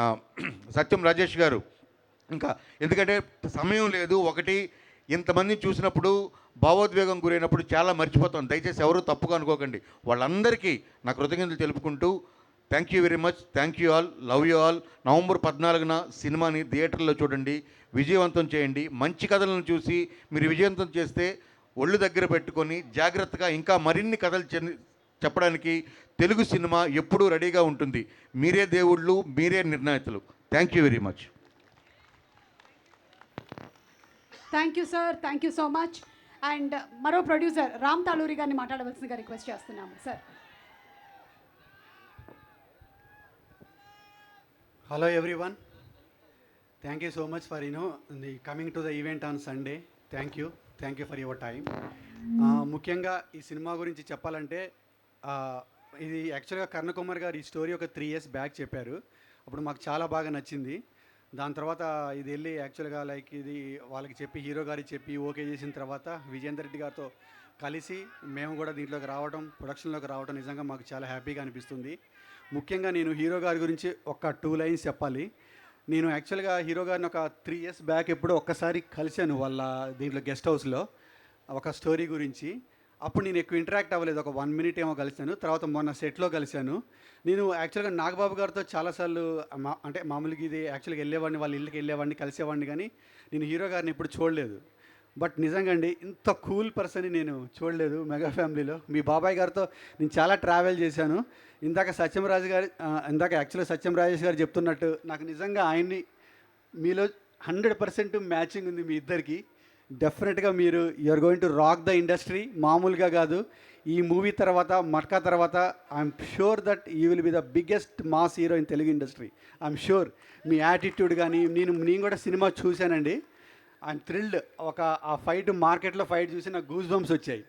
సత్యం రాజేష్ గారు, ఇంకా ఎందుకంటే సమయం లేదు. ఒకటి ఇంతమంది చూసినప్పుడు భావోద్వేగం గురైనప్పుడు చాలా మర్చిపోతాం. దయచేసి ఎవరు తప్పుగా అనుకోకండి. వాళ్ళందరికీ నా కృతజ్ఞతలు తెలుపుకుంటూ thank you very much, thank you all, love you all. November 14న సినిమాని థియేటర్లో చూడండి, విజయవంతం చేయండి. మంచి కథలను చూసి మీరు విజయవంతం చేస్తే ఒళ్ళు దగ్గర పెట్టుకొని జాగ్రత్తగా ఇంకా మరిన్ని కథలు చెప్పడానికి తెలుగు సినిమా ఎప్పుడూ రెడీగా ఉంటుంది. మీరే దేవుళ్ళు, మీరే నిర్ణాయకులు. Thank you very much. Thank you sir, thank you so much. And మరో ప్రొడ్యూసర్ రామ్ తాళూరి గారిని మాట్లాడవలసిందిగా రిక్వెస్ట్ చేస్తున్నాము sir. Hello everyone. Thank you so much for coming to the event on Sunday. Thank you for your time. ముఖ్యంగా ఈ cinema గురించి చెప్పాలంటే ఇది యాక్చువల్గా కర్ణ కుమార్ గారు ఈ స్టోరీ ఒక 3 years బ్యాక్ చెప్పారు. అప్పుడు మాకు చాలా బాగా నచ్చింది. దాని తర్వాత ఇది వెళ్ళి యాక్చువల్గా లైక్ ఇది వాళ్ళకి చెప్పి హీరో గారికి చెప్పి ఓకే చేసిన తర్వాత విజయేందర్ రెడ్డి గారితో కలిసి మేము కూడా దీంట్లోకి రావడం, ప్రొడక్షన్లోకి రావడం నిజంగా మాకు చాలా హ్యాపీగా అనిపిస్తుంది. ముఖ్యంగా నేను హీరో గారి గురించి ఒక 2 lines చెప్పాలి. నేను యాక్చువల్గా హీరో గారిని ఒక 3 years బ్యాక్ ఎప్పుడో ఒక్కసారి కలిశాను వాళ్ళ దీంట్లో గెస్ట్ హౌస్లో ఒక స్టోరీ గురించి. అప్పుడు నేను ఎక్కువ ఇంటరాక్ట్ అవ్వలేదు, ఒక 1 minute ఏమో కలిశాను. తర్వాత మొన్న సెట్లో కలిశాను. నేను యాక్చువల్గా నాగబాబు గారితో చాలాసార్లు అంటే మామూలుగా ఇది యాక్చువల్గా వెళ్ళేవాడిని, వాళ్ళ ఇళ్ళకి వెళ్ళేవాడిని, కలిసేవాడిని, కానీ నేను హీరో గారిని ఎప్పుడు చూడలేదు. బట్ నిజంగా అండి ఇంత కూల్ పర్సన్ని నేను చూడలేదు మెగా ఫ్యామిలీలో. మీ బాబాయ్ గారితో నేను చాలా ట్రావెల్ చేశాను. ఇందాక యాక్చువల్గా సత్యం రాజేష్ గారు చెప్తున్నట్టు నాకు నిజంగా ఆయన్ని మీలో 100% మ్యాచింగ్ ఉంది మీ ఇద్దరికి. డెఫినెట్గా మీరు are going to rock the industry. మామూలుగా కాదు. ఈ మూవీ తర్వాత, మట్కా తర్వాత I'm sure that you will be the biggest mass hero in Telugu industry. I'm sure. మీ యాటిట్యూడ్ కానీ నేను కూడా సినిమా చూశానండి. I'm thrilled. ఆ ఫైట్, మార్కెట్లో ఫైట్ చూసి నాకు గూస్ బంప్స్ వచ్చాయి.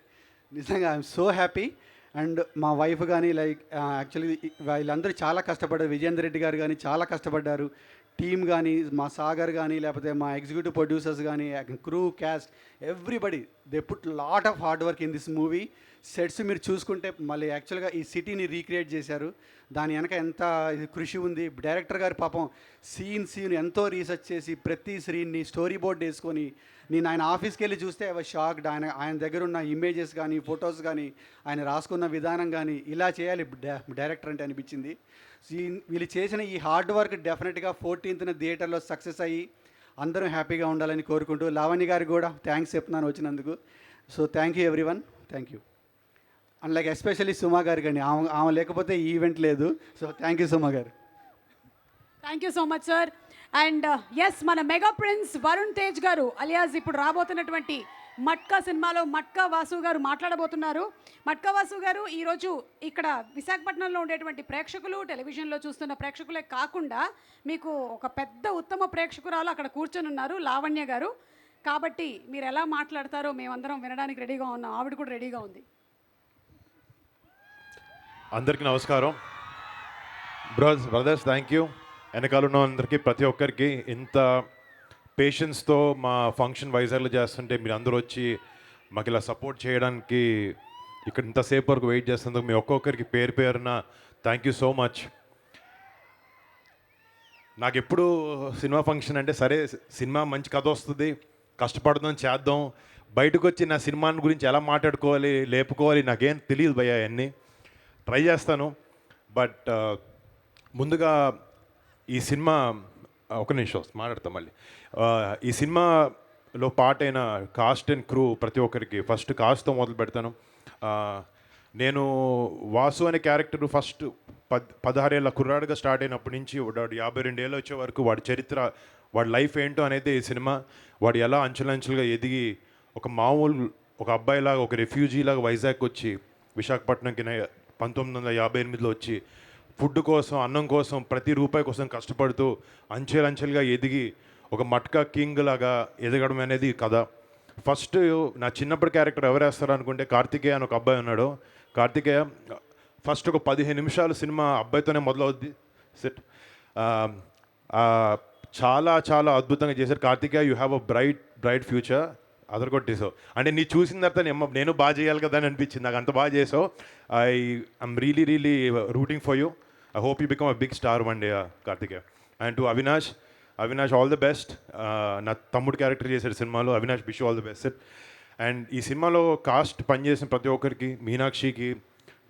నిజంగా ఐఎమ్ సో హ్యాపీ. అండ్ మా వైఫ్ కానీ లైక్ యాక్చువల్లీ వీళ్ళందరూ చాలా కష్టపడ్డారు. విజయేందర్ రెడ్డి గారు కానీ చాలా కష్టపడ్డారు. టీమ్ కానీ, మా సాగర్ కానీ, లేకపోతే మా ఎగ్జిక్యూటివ్ ప్రొడ్యూసర్స్ కానీ, crew, caste, everybody they put lot of hard work in this movie. Sets మీరు చూసుకుంటే మళ్ళీ యాక్చువల్గా ఈ సిటీని రీక్రియేట్ చేశారు. దాని వెనక ఎంత కృషి ఉంది. డైరెక్టర్ గారు పాపం సీన్ ఎంతో రీసెర్చ్ చేసి ప్రతి సీన్ని స్టోరీ బోర్డ్ వేసుకొని, నేను ఆయన ఆఫీస్కి వెళ్ళి చూస్తే ఐ వాజ్ షాక్డ్. ఆయన దగ్గర ఉన్న ఇమేజెస్ కానీ, ఫొటోస్ కానీ, ఆయన రాసుకున్న విధానం కానీ, ఇలా చేయాలి డైరెక్టర్ అంటే అనిపించింది. వీళ్ళు చేసిన ఈ హార్డ్ వర్క్ డెఫినెట్గా 14th థియేటర్లో సక్సెస్ అయ్యి అందరూ హ్యాపీగా ఉండాలని కోరుకుంటూ లావణ్య గారికి కూడా థ్యాంక్స్ చెప్తున్నాను వచ్చినందుకు. So thank you everyone, thank you. And like especially Suma గారికి అండి, ఆమె లేకపోతే ఈ ఈవెంట్ లేదు. So thank you Suma garu. Thank you so much sir. And yes, మన mega prince Varun Tej garu alias ఇప్పుడు రాబోతున్నటువంటి మట్కా సినిమాలో మట్కా వాసు గారు మాట్లాడబోతున్నారు. మట్కా వాసు గారు ఈరోజు ఇక్కడ విశాఖపట్నంలో ఉండేటువంటి ప్రేక్షకులు, టెలివిజన్లో చూస్తున్న ప్రేక్షకులే కాకుండా మీకు ఒక పెద్ద ఉత్తమ ప్రేక్షకురాలు అక్కడ కూర్చొని ఉన్నారు, లావణ్య గారు. కాబట్టి మీరు ఎలా మాట్లాడతారో మేమందరం వినడానికి రెడీగా ఉన్నాం. ఆవిడ కూడా రెడీగా ఉంది. అందరికీ నమస్కారం. Brothers thank you. వెనకాల ఉన్న అందరికీ, ప్రతి ఒక్కరికి ఇంత పేషెన్స్తో మా ఫంక్షన్ వైజాగ్లో చేస్తుంటే మీరు అందరూ వచ్చి మాకు ఇలా సపోర్ట్ చేయడానికి ఇక్కడ ఇంతసేపు వరకు వెయిట్ చేస్తున్నందుకు మీ ఒక్కొక్కరికి పేరు పేరున థ్యాంక్ యూ సో మచ్. నాకు ఎప్పుడు సినిమా ఫంక్షన్ అంటే సరే సినిమా మంచి కథ వస్తుంది, కష్టపడదాం చేద్దాం, బయటకు వచ్చి నా సినిమా గురించి ఎలా మాట్లాడుకోవాలి లేపుకోవాలి నాకేం తెలియదు భయ్యా, అన్నీ ట్రై చేస్తాను. బట్ ముందుగా ఈ సినిమా ఒక నిమిషం మాట్లాడతాం మళ్ళీ. ఈ సినిమాలో పార్ట్ అయిన కాస్ట్ అండ్ క్రూ ప్రతి ఒక్కరికి ఫస్ట్ కాస్ట్తో మొదలు పెడతాను. నేను వాసు అనే క్యారెక్టర్ ఫస్ట్ 16 ఏళ్ళ కుర్రాడుగా స్టార్ట్ అయినప్పటి నుంచి వాడు 52 ఏళ్ళు వచ్చే వరకు వాడి చరిత్ర, వాడి లైఫ్ ఏంటో అనేది ఈ సినిమా. వాడు ఎలా అంచెలంచెలుగా ఎదిగి ఒక మామూలు ఒక అబ్బాయిలాగా ఒక రెఫ్యూజీలాగా వైజాగ్ వచ్చి విశాఖపట్నంకి 1958లో వచ్చి ఫుడ్ కోసం అన్నం కోసం ప్రతి రూపాయి కోసం కష్టపడుతూ అంచెలంచెలుగా ఎదిగి ఒక మట్కా కింగ్ లాగా ఎదగడం అనేది కథ. ఫస్ట్ నా చిన్నప్పటి క్యారెక్టర్ ఎవరు వేస్తారు అనుకుంటే కార్తికేయ అని ఒక అబ్బాయి ఉన్నాడు. కార్తికేయ ఫస్ట్ ఒక 15 నిమిషాలు సినిమా అబ్బాయితోనే మొదలవుద్ది సెట్. చాలా చాలా అద్భుతంగా చేశారు Kartikeya. You have a bright future. అదరగొట్టేసావు అంటే నీ చూసిన తర్వాత నేను బాగా చేయాలి కదా అని అనిపించింది నాకు, అంత బాగా చేసావు. I'm really rooting for you. I hope you become a big star one day Karthikeya. And to Avinash all the best. నా తమ్ముడు క్యారెక్టర్ చేశాడు సినిమాలో. Avinash wish all the best set. And ఈ సినిమాలో కాస్ట్ పనిచేసిన ప్రతి ఒక్కరికి, మీనాక్షికి,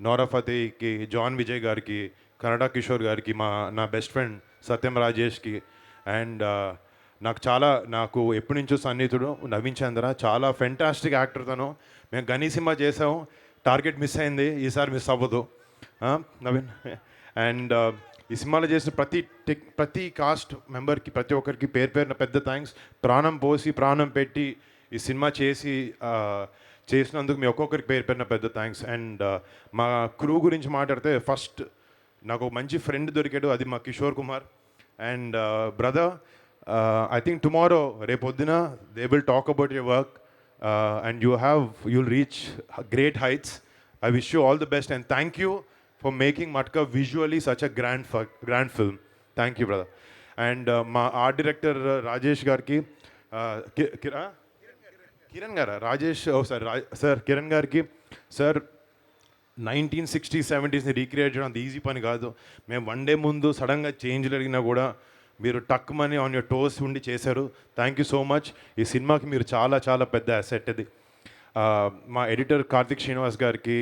నోరా ఫతేకి, జాన్ విజయ్ గారికి, కన్నడ కిషోర్ గారికి, నా బెస్ట్ ఫ్రెండ్ సత్యం రాజేష్కి, అండ్ నాకు ఎప్పటి నుంచో సన్నిహితుడు నవీన్ చంద్ర, చాలా ఫెంటాస్టిక్ యాక్టర్ తను. మేము గనీ సినిమా చేసాం, టార్గెట్ మిస్ అయింది, ఈసారి మిస్ అవ్వదు నవీన్. అండ్ ఈ సినిమాలో చేసిన ప్రతి కాస్ట్ మెంబర్కి ప్రతి ఒక్కరికి పేరు పేరున పెద్ద థ్యాంక్స్. ప్రాణం పోసి ప్రాణం పెట్టి ఈ సినిమా చేసినందుకు మీ ఒక్కొక్కరికి పేరు పేరున పెద్ద థ్యాంక్స్. అండ్ మా క్రూ గురించి మాట్లాడితే ఫస్ట్ నాకు ఒక మంచి ఫ్రెండ్ దొరికాడు, అది మా Kishore Kumar. And brother, I think tomorrow, రేపొద్దున they will talk about your work and you'll reach great heights. I wish you all the best and thank you for making Matka visually such a grand film. Thank you, brother. And మా art director Rajesh గారికి, కిరణ్ గారా Rajesh sir Kiran గారికి, sir 1960s 70s recreate చేయడం అంత easy పని కాదు. మేము one day ముందు సడన్గా చేంజ్లు అడిగినా కూడా మీరు టక్ మనీ ఆన్ యువర్ టోస్ ఉండి చేశారు. Thank you so much. ఈ సినిమాకి మీరు చాలా చాలా పెద్ద అసెట్ అది. మా ఎడిటర్ కార్తిక్ శ్రీనివాస్ గారికి,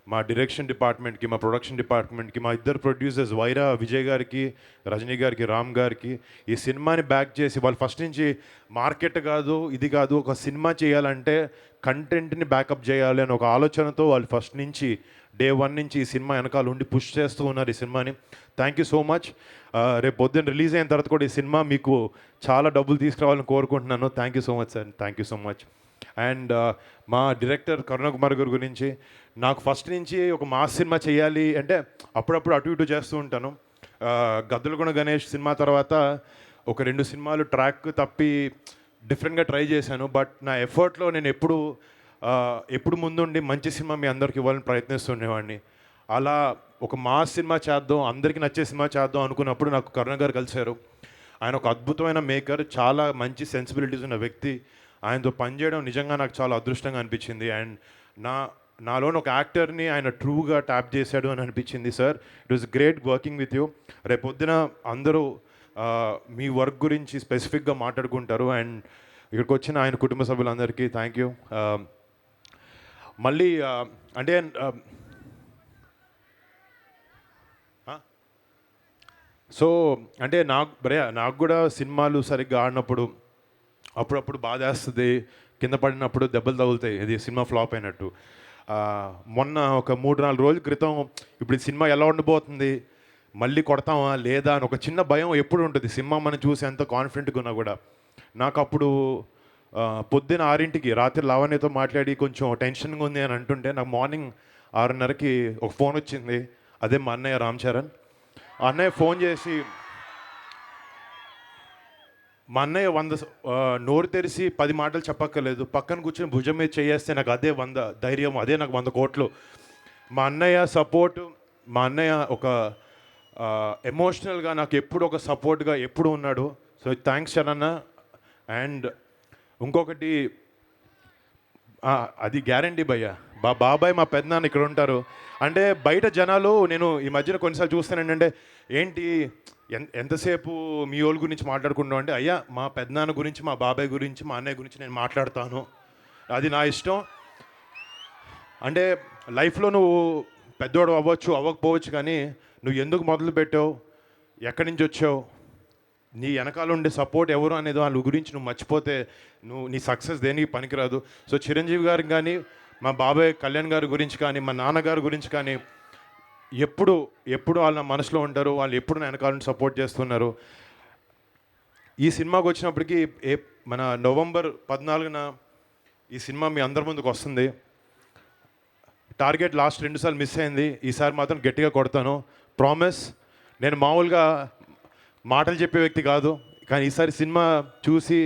మా డైరెక్షన్ డిపార్ట్మెంట్కి, మా ప్రొడక్షన్ డిపార్ట్మెంట్కి, మా ఇద్దరు ప్రొడ్యూసర్స్ వైరా విజయ్ గారికి, రజనీ గారికి, రామ్ గారికి, ఈ సినిమాని బ్యాక్ చేసి వాళ్ళు ఫస్ట్ నుంచి మార్కెట్ కాదు ఇది కాదు, ఒక సినిమా చేయాలంటే కంటెంట్ని బ్యాకప్ చేయాలి అని ఒక ఆలోచనతో వాళ్ళు ఫస్ట్ నుంచి డే 1 నుంచి ఈ సినిమా వెనకాల ఉండి పుష్ చేస్తూ ఉన్నారు ఈ సినిమాని. Thank you so much. రేపు పొద్దున్న రిలీజ్ అయిన తర్వాత కూడా ఈ సినిమా మీకు చాలా డబ్బులు తీసుకురావాలని కోరుకుంటున్నాను. Thank you so much sir, thank you so much. And మా డైరెక్టర్ కరుణ కుమార్ గారి గురించి, నాకు ఫస్ట్ నుంచి ఒక మాస్ సినిమా చేయాలి అంటే అప్పుడప్పుడు అటు ఇటు చేస్తూ ఉంటాను. గద్దలగొండ గణేష్ సినిమా తర్వాత ఒక 2 సినిమాలు ట్రాక్ తప్పి డిఫరెంట్గా ట్రై చేశాను. బట్ నా ఎఫర్ట్లో నేను ఎప్పుడు ముందుండి మంచి సినిమా మీ అందరికి ఇవ్వాలని ప్రయత్నిస్తుండేవాడిని. అలా ఒక మాస్ సినిమా చేద్దాం, అందరికీ నచ్చే సినిమా చేద్దాం అనుకున్నప్పుడు నాకు కరుణ గారు కలిశారు. ఆయన ఒక అద్భుతమైన మేకర్, చాలా మంచి సెన్సిబిలిటీస్ ఉన్న వ్యక్తి. ఆయనతో పనిచేయడం నిజంగా నాకు చాలా అదృష్టంగా అనిపించింది. అండ్ నాలోని ఒక యాక్టర్ని ఆయన ట్రూగా ట్యాప్ చేశాడు అని అనిపించింది. Sir, it was great working with you. రేపొద్దున అందరూ మీ వర్క్ గురించి స్పెసిఫిక్గా మాట్లాడుకుంటారు. అండ్ ఇక్కడికి వచ్చిన ఆయన కుటుంబ సభ్యులందరికీ థ్యాంక్ యూ. మళ్ళీ అంటే సో అంటే నాకు కూడా సినిమాలు సరిగ్గా ఆడినప్పుడు అప్పుడప్పుడు బాధేస్తుంది, కింద పడినప్పుడు దెబ్బలు తగులుతాయి, ఇది సినిమా ఫ్లాప్ అయినట్టు. మొన్న ఒక 3-4 రోజుల క్రితం ఇప్పుడు ఈ సినిమా ఎలా ఉండబోతుంది, మళ్ళీ కొడతామా లేదా అని ఒక చిన్న భయం ఎప్పుడు ఉంటుంది సినిమా మనం చూసి ఎంత కాన్ఫిడెంట్గా ఉన్నా కూడా. నాకు అప్పుడు పొద్దున్న 6ంటికి రాత్రి లావణ్యతో మాట్లాడి కొంచెం టెన్షన్గా ఉంది అని అంటుంటే నాకు మార్నింగ్ 6:30కి ఒక ఫోన్ వచ్చింది. అదే మా అన్నయ్య రామ్ చరణ్. ఆ అన్నయ్య ఫోన్ చేసి, మా అన్నయ్య 100 నోరు తెరిచి 10 మాటలు చెప్పక్కర్లేదు, పక్కన కూర్చొని భుజం మీద చేయేస్తే నాకు అదే 100 ధైర్యం, అదే నాకు 100 కోట్లు. మా అన్నయ్య సపోర్ట్, మా అన్నయ్య ఒక ఎమోషనల్గా నాకు ఎప్పుడు ఒక సపోర్ట్గా ఎప్పుడు ఉన్నాడు. So thanks Charan. అండ్ ఇంకొకటి అది గ్యారంటీ భయ్య, బాబాయ్ మా పెద్దనాన్న ఇక్కడ ఉంటారు. అంటే బయట జనాలు నేను ఈ మధ్యన కొన్నిసార్లు చూస్తాను ఏంటంటే, ఏంటి ఎంతసేపు మీ వాళ్ళ గురించి మాట్లాడుకుంటాం అంటే, అయ్యా మా పెద్దనాన్న గురించి, మా బాబాయ్ గురించి, మా అన్నయ్య గురించి నేను మాట్లాడతాను, అది నా ఇష్టం. అంటే లైఫ్లో నువ్వు పెద్దోడు అవ్వచ్చు అవ్వకపోవచ్చు, కానీ నువ్వు ఎందుకు మొదలు పెట్టావు, ఎక్కడి నుంచి వచ్చావు, నీ వెనకాల ఉండే సపోర్ట్ ఎవరు అనేది వాళ్ళ గురించి నువ్వు మర్చిపోతే నీ సక్సెస్ దేనికి పనికిరాదు. సో చిరంజీవి గారికి కానీ, మా బాబాయ్ కళ్యాణ్ గారి గురించి కానీ, మా నాన్నగారి గురించి కానీ ఎప్పుడు వాళ్ళ మనసులో ఉంటారు, వాళ్ళు ఎప్పుడు నా వెనకాల నుండి సపోర్ట్ చేస్తున్నారు. ఈ సినిమాకి వచ్చినప్పటికీ మన నవంబర్ 14న ఈ సినిమా మీ అందరి ముందుకు వస్తుంది. టార్గెట్ లాస్ట్ 2 సార్లు మిస్ అయింది, ఈసారి మాత్రం గట్టిగా కొడతాను, ప్రామిస్. నేను మామూలుగా మాటలు చెప్పే వ్యక్తి కాదు, కానీ ఈసారి సినిమా చూసి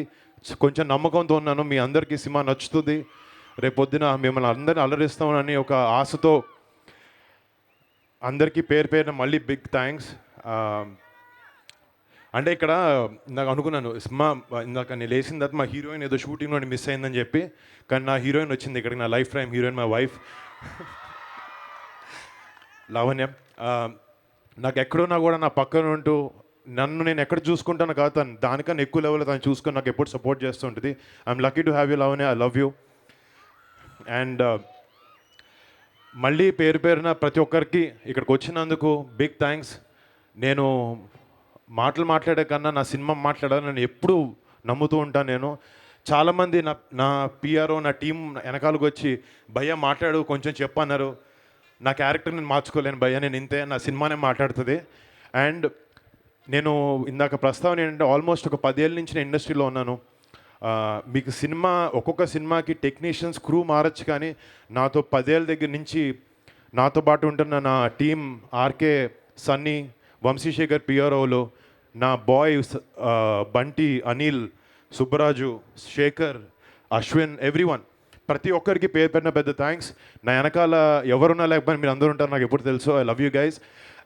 కొంచెం నమ్మకంతో ఉన్నాను, మీ అందరికీ సినిమా నచ్చుతుంది, రేపొద్దున మిమ్మల్ని అందరినీ అలరిస్తామని ఒక ఆశతో అందరికీ పేరున మళ్ళీ బిగ్ థ్యాంక్స్. అంటే ఇక్కడ నాకు అనుకున్నాను సినిమా ఇందాక నేను లేచిన తర్వాత మా హీరోయిన్ ఏదో షూటింగ్లో మిస్ అయిందని చెప్పి, కానీ నా హీరోయిన్ వచ్చింది ఇక్కడికి, నా లైఫ్ టైం హీరోయిన్, మా వైఫ్ లావణ్య. నాకు ఎక్కడున్నా కూడా నా పక్కన ఉంటూ నన్ను నేను ఎక్కడ చూసుకుంటాను కాదు, తను దానికన్నా ఎక్కువ లెవెల్లో తను చూసుకొని నాకు ఎప్పుడు సపోర్ట్ చేస్తుంటుంది. I'm lucky to have you Lavanya, I love you. And మళ్ళీ పేరున ప్రతి ఒక్కరికి ఇక్కడికి వచ్చినందుకు బిగ్ థ్యాంక్స్. నేను మాట్లాడే కన్నా నా సినిమా మాట్లాడాలని నేను ఎప్పుడూ నమ్ముతూ ఉంటాను. నేను చాలామంది నా పిఆర్ఓ నా టీం వెనకాలకు వచ్చి భయ్య మాట్లాడు కొంచెం చెప్పన్నారు, నా క్యారెక్టర్ నేను మార్చుకోలేను భయ్య, నేను ఇంతే, నా సినిమానే మాట్లాడుతుంది. అండ్ నేను ఇందాక ప్రస్తావన ఏంటంటే ఆల్మోస్ట్ ఒక 10 ఏళ్ళ నుంచి నేను ఇండస్ట్రీలో ఉన్నాను. మీకు సినిమా ఒక్కొక్క సినిమాకి టెక్నీషియన్స్ క్రూ మారచ్చు, కానీ నాతో 10 ఏళ్ళ దగ్గర నుంచి నాతో పాటు ఉంటున్న నా టీం ఆర్కే, సన్నీ, వంశీశేఖర్ పిఆర్ఓలు, నా బాయ్ బంటి, అనిల్, సుబ్బరాజు, శేఖర్, అశ్విన్, ఎవ్రీవన్, ప్రతి ఒక్కరికి పేరున పెద్ద థ్యాంక్స్. నా వెనకాల ఎవరున్నా లేకపోయినా మీరు అందరూ ఉంటారు, నాకు ఎప్పుడు తెలుసు. I love you guys.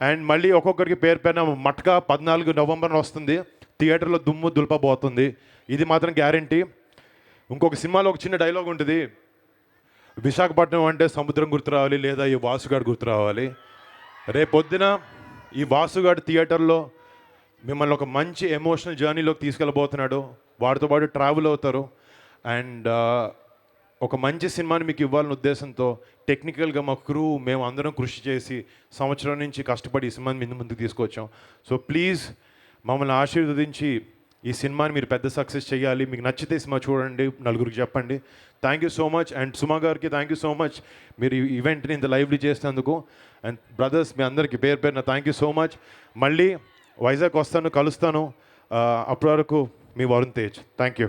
And మళ్ళీ ఒక్కొక్కరికి పేరున మట్కా 14 నవంబర్న వస్తుంది, థియేటర్లో దుమ్ము దులపబోతుంది, ఇది మాత్రం గ్యారంటీ. ఇంకొక సినిమాలో ఒక చిన్న డైలాగ్ ఉంటుంది, విశాఖపట్నం అంటే సముద్రం గుర్తు రావాలి, లేదా ఈ వాసుగాడు గుర్తు రావాలి. రేపొద్దున ఈ వాసుగాడు థియేటర్లో మిమ్మల్ని ఒక మంచి ఎమోషనల్ జర్నీలోకి తీసుకెళ్ళబోతున్నాడు, వాడితో పాటు ట్రావెల్ అవుతారు. అండ్ ఒక మంచి సినిమాని మీకు ఇవ్వాలనే ఉద్దేశంతో టెక్నికల్గా మా క్రూ మేము అందరం కృషి చేసి సంవత్సరం నుంచి కష్టపడి ఈ సినిమాని ముందుకు తీసుకొచ్చాం. సో ప్లీజ్ మమ్మల్ని ఆశీర్వదించి ఈ సినిమాని మీరు పెద్ద సక్సెస్ చేయాలి. మీకు నచ్చితే సినిమా చూడండి, నలుగురికి చెప్పండి. Thank you so much. And Suma గారికి థ్యాంక్ యూ సో మచ్, మీరు ఈ ఈవెంట్ని ఇంత లైవ్లీ చేసినందుకు. అండ్ బ్రదర్స్ మీ అందరికీ పేరున థ్యాంక్ యూ సో మచ్. మళ్ళీ వైజాగ్ వస్తాను, కలుస్తాను. అప్పటి వరకు మీ వరుణ్ తేజ్. Thank you.